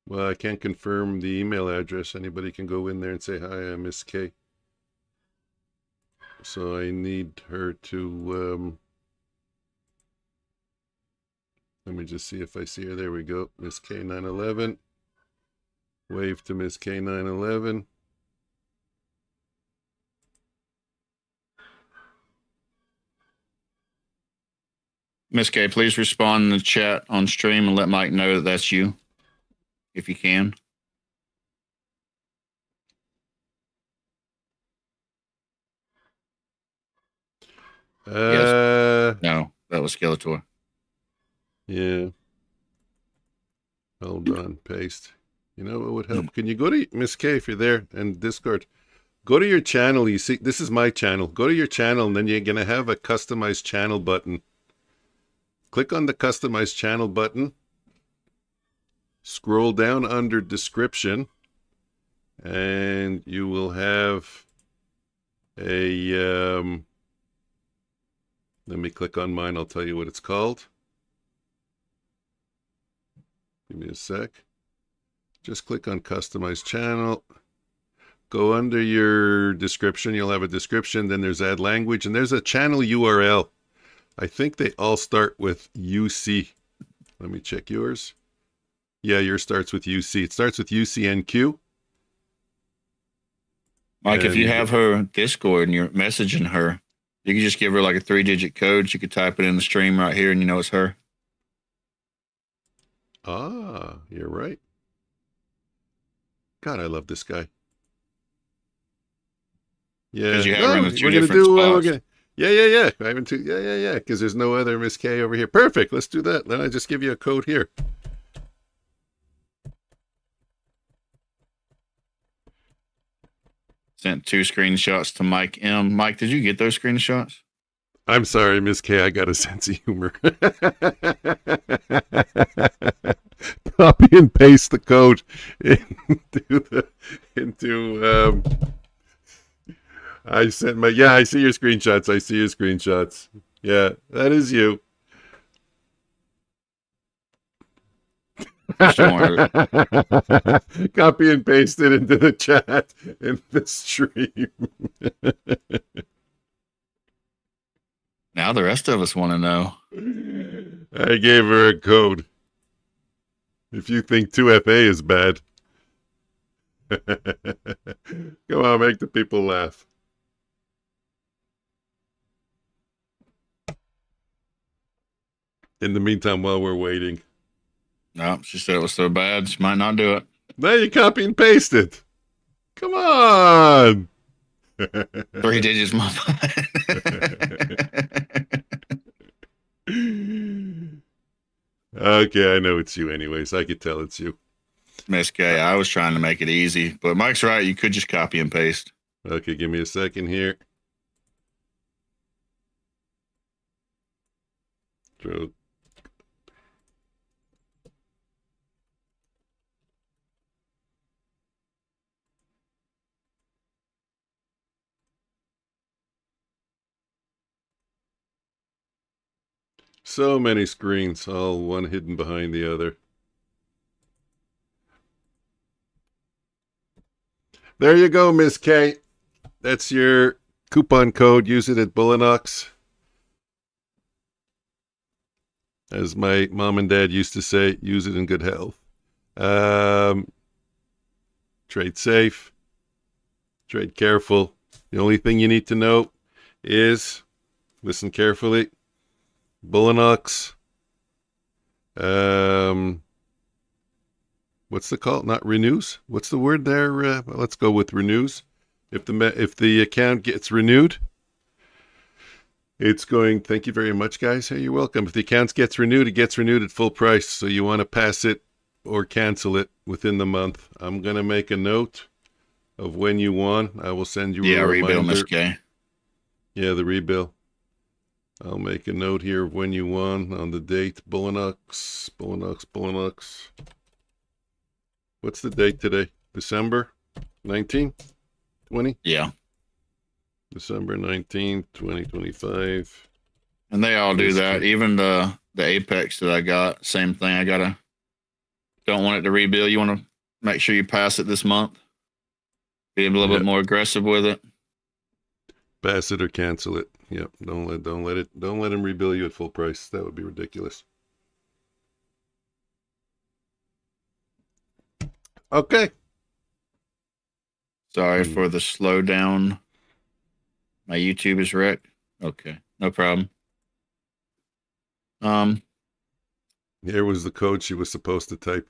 Well, I can't confirm the email address. Anybody can go in there and say, hi, I'm Miss K. So I need her to, let me just see if I see her. There we go. MissK911. Wave to MissK911. Miss K, please respond in the chat on stream and let Mike know that that's you, if you can. Yes. No, that was Skeletor. Yeah. Hold on, paste. You know what would help? Can you go to Miss K if you're there and Discord? Go to your channel. You see, this is my channel. Go to your channel, and then you're going to have a customized channel button. Click on the customized channel button. Scroll down under description, and you will have a, let me click on mine. I'll tell you what it's called. Give me a sec. Just click on customize channel. Go under your description. You'll have a description. Then there's add language, and there's a channel URL. I think they all start with UC. Let me check yours. Yeah, yours starts with UC. It starts with UCNQ. Mike, if you have her Discord and you're messaging her, you can just give her like a 3-digit code. She could type it in the stream right here, and you know it's her. Ah, you're right. God, I love this guy. Yeah, Because you have her in the two we're gonna different do. spots. Yeah. I haven't. Yeah. Because there's no other Miss K over here. Perfect. Let's do that. Then I just give you a code here. Sent 2 screenshots to Mike M. Mike, did you get those screenshots? I'm sorry, Miss K. I got a sense of humor. Copy and paste the code into. I sent my. Yeah, I see your screenshots. Yeah, that is you. Copy and paste it into the chat in the stream. Now the rest of us want to know. I gave her a code. If you think 2FA is bad. Come on, make the people laugh. In the meantime, while we're waiting. No, she said it was so bad, she might not do it. Now you copy and paste it. Come on. 3 digits, my bad. Okay, I know it's you anyways. I could tell it's you. Miss K, I was trying to make it easy, but Mike's right. You could just copy and paste. Okay, give me a second here. So many screens, all one hidden behind the other. There you go, Miss K. That's your coupon code. Use it at Bullinox. As my mom and dad used to say, use it in good health. Trade safe. Trade careful. The only thing you need to know is, listen carefully, Bullinox. What's the call? Not renews. What's the word there? Let's go with renews. If the account gets renewed, it's going. Thank you very much, guys. Hey, you're welcome. If the account gets renewed, it gets renewed at full price. So you want to pass it or cancel it within the month. I'm gonna make a note of when you won. I will send you a rebill, reminder. MissK. Yeah, the rebill. I'll make a note here of when you won on the date. Bullinox. What's the date today? December 19th, 20? Yeah. December 19th, 2025. And they all do that. Even the Apex that I got, same thing. Don't want it to rebill. You want to make sure you pass it this month. Be a little bit more aggressive with it. Pass it or cancel it. Yep. Don't let him rebill you at full price. That would be ridiculous. Okay. Sorry for the slowdown. My YouTube is wrecked. Okay, no problem. Here was the code she was supposed to type.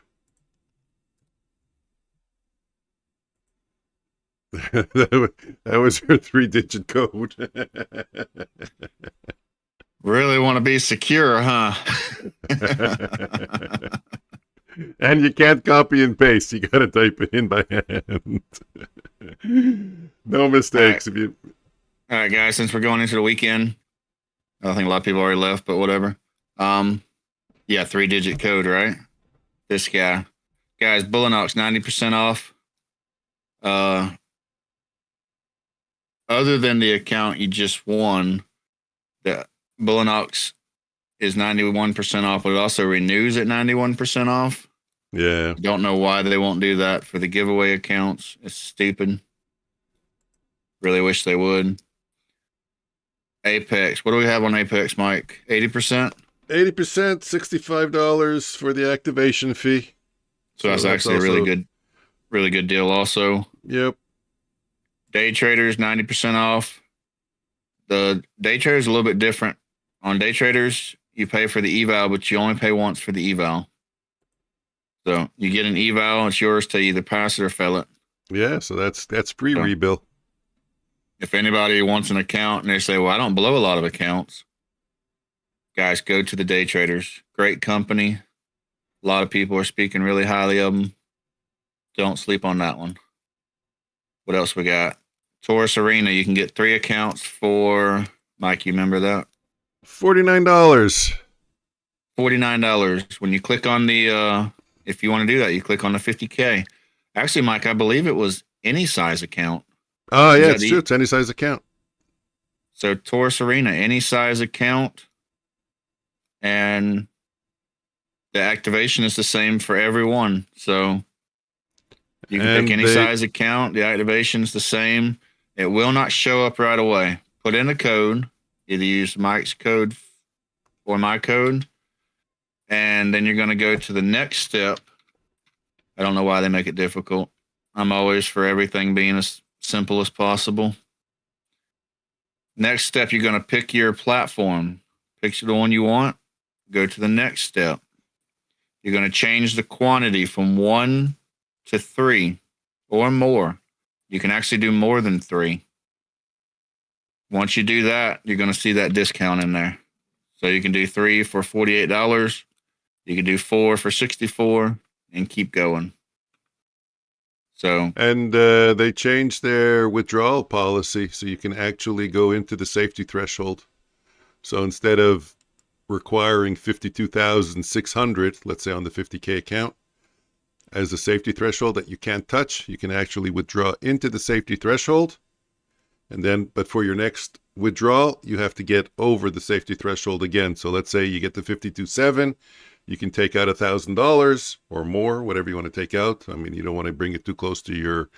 That was her 3-digit code. Really want to be secure, huh? And you can't copy and paste. You got to type it in by hand. No mistakes. All right, guys, since we're going into the weekend, I think a lot of people already left, but whatever. Yeah, 3-digit code, right? This guy. Guys, Bullinox, 90% off. Other than the account you just won, the Bullinox is 91% off, but it also renews at 91% off. Yeah. Don't know why they won't do that for the giveaway accounts. It's stupid. Really wish they would. Apex. What do we have on Apex, Mike? 80%? 80%, $65 for the activation fee. So that's actually a really good deal also. Yep. Day traders, 90% off. The day trader is a little bit different. On day traders, you pay for the eval, but you only pay once for the eval. So you get an eval, it's yours to either pass it or fail it. Yeah, so that's pre-rebill. If anybody wants an account and they say, well, I don't blow a lot of accounts, guys, go to the day traders. Great company. A lot of people are speaking really highly of them. Don't sleep on that one. What else we got? Taurus Arena, you can get 3 accounts for, Mike, you remember that? $49. $49. When you click on the, if you want to do that, you click on the 50K. Actually, Mike, I believe it was any size account. Oh, yeah, it's true. It's any size account. So Taurus Arena, any size account. And the activation is the same for everyone. So you can pick any size account. The activation is the same. It will not show up right away. Put in a code. Either use Mike's code or my code. And then you're going to go to the next step. I don't know why they make it difficult. I'm always for everything being as simple as possible. Next step, you're going to pick your platform. Pick the one you want. Go to the next step. You're going to change the quantity from 1 to 3 or more. You can actually do more than 3. Once you do that, you're going to see that discount in there. So you can do 3 for $48. You can do 4 for $64 and keep going. So, and they changed their withdrawal policy so you can actually go into the safety threshold. So instead of requiring 52,600, let's say on the 50K account, as a safety threshold that you can't touch, you can actually withdraw into the safety threshold. And then, but for your next withdrawal, you have to get over the safety threshold again. So let's say you get the 52.7, you can take out $1,000 or more, whatever you want to take out. I mean, you don't want to bring it too close to your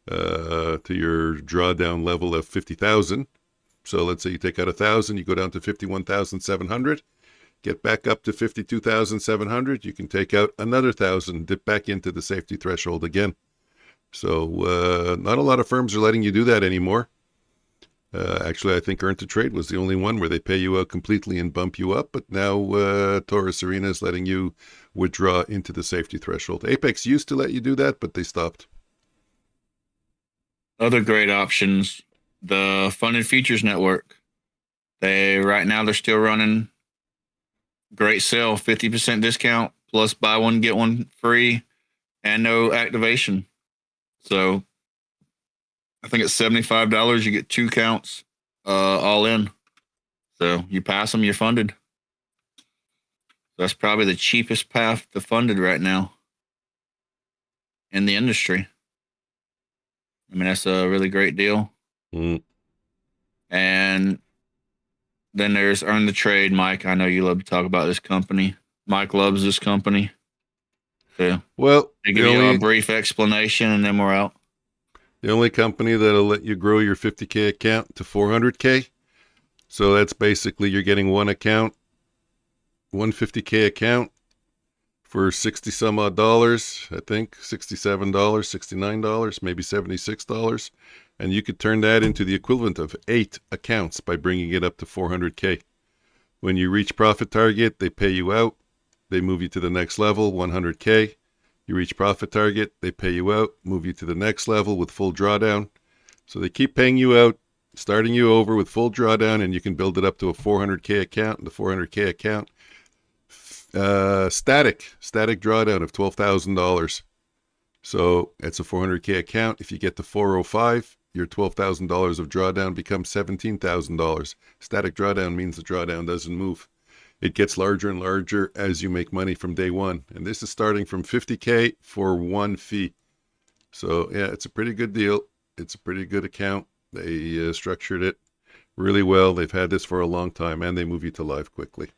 drawdown level of 50,000. So let's say you take out 1,000, you go down to 51,700. get back up to 52,700, you can take out another 1,000, dip back into the safety threshold again. So not a lot of firms are letting you do that anymore. Actually, I think Earn to Trade was the only one where they pay you out completely and bump you up. But now Taurus Arena is letting you withdraw into the safety threshold. Apex used to let you do that, but they stopped. Other great options, the Funded Futures Network. Right now they're still running great sale, 50% discount plus buy one get one free and no activation. So I think it's $75. You get 2 counts all in. So you pass them, you're funded. That's probably the cheapest path to funded right now in the industry. I mean, that's a really great deal. And then there's Earn the Trade. Mike, I know you love to talk about this company. Mike loves this company. So, well, they give you a brief explanation and then we're out. The only company that'll let you grow your 50K account to 400K. So that's basically you're getting one account, one 50K account for 60 some odd dollars, I think $67, $69, maybe $76. And you could turn that into the equivalent of 8 accounts by bringing it up to 400K. When you reach profit target, they pay you out. They move you to the next level, 100K. You reach profit target, they pay you out, move you to the next level with full drawdown. So they keep paying you out, starting you over with full drawdown, and you can build it up to a 400K account. And the 400K account, static drawdown of $12,000. So it's a 400K account. If you get to 405, your $12,000 of drawdown becomes $17,000. Static drawdown means the drawdown doesn't move. It gets larger and larger as you make money from day one. And this is starting from 50K for one fee. So yeah, it's a pretty good deal. It's a pretty good account. They structured it really well. They've had this for a long time, and they move you to live quickly.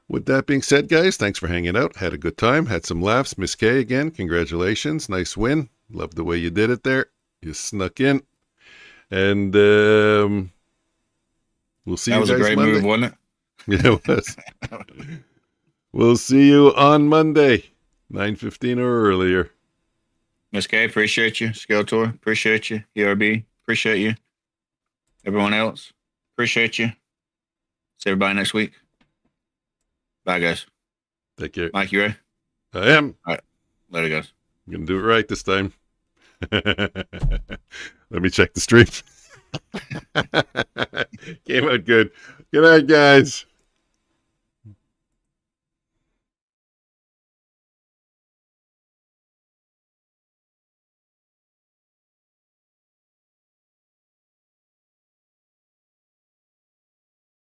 With that being said, guys, thanks for hanging out. Had a good time. Had some laughs. Miss K again, congratulations. Nice win. Love the way you did it there. You snuck in. And we'll see you guys Monday. That was a great move, wasn't it? Yeah, it was. We'll see you on Monday, 9:15 or earlier. Miss K, appreciate you. Skeletor, appreciate you. ERB, appreciate you. Everyone else, appreciate you. See everybody next week. Bye, guys. Take care. Mike, you ready? I am. All right. Later, guys. I'm going to do it right this time. Let me check the stream. Came out good. Good night, guys.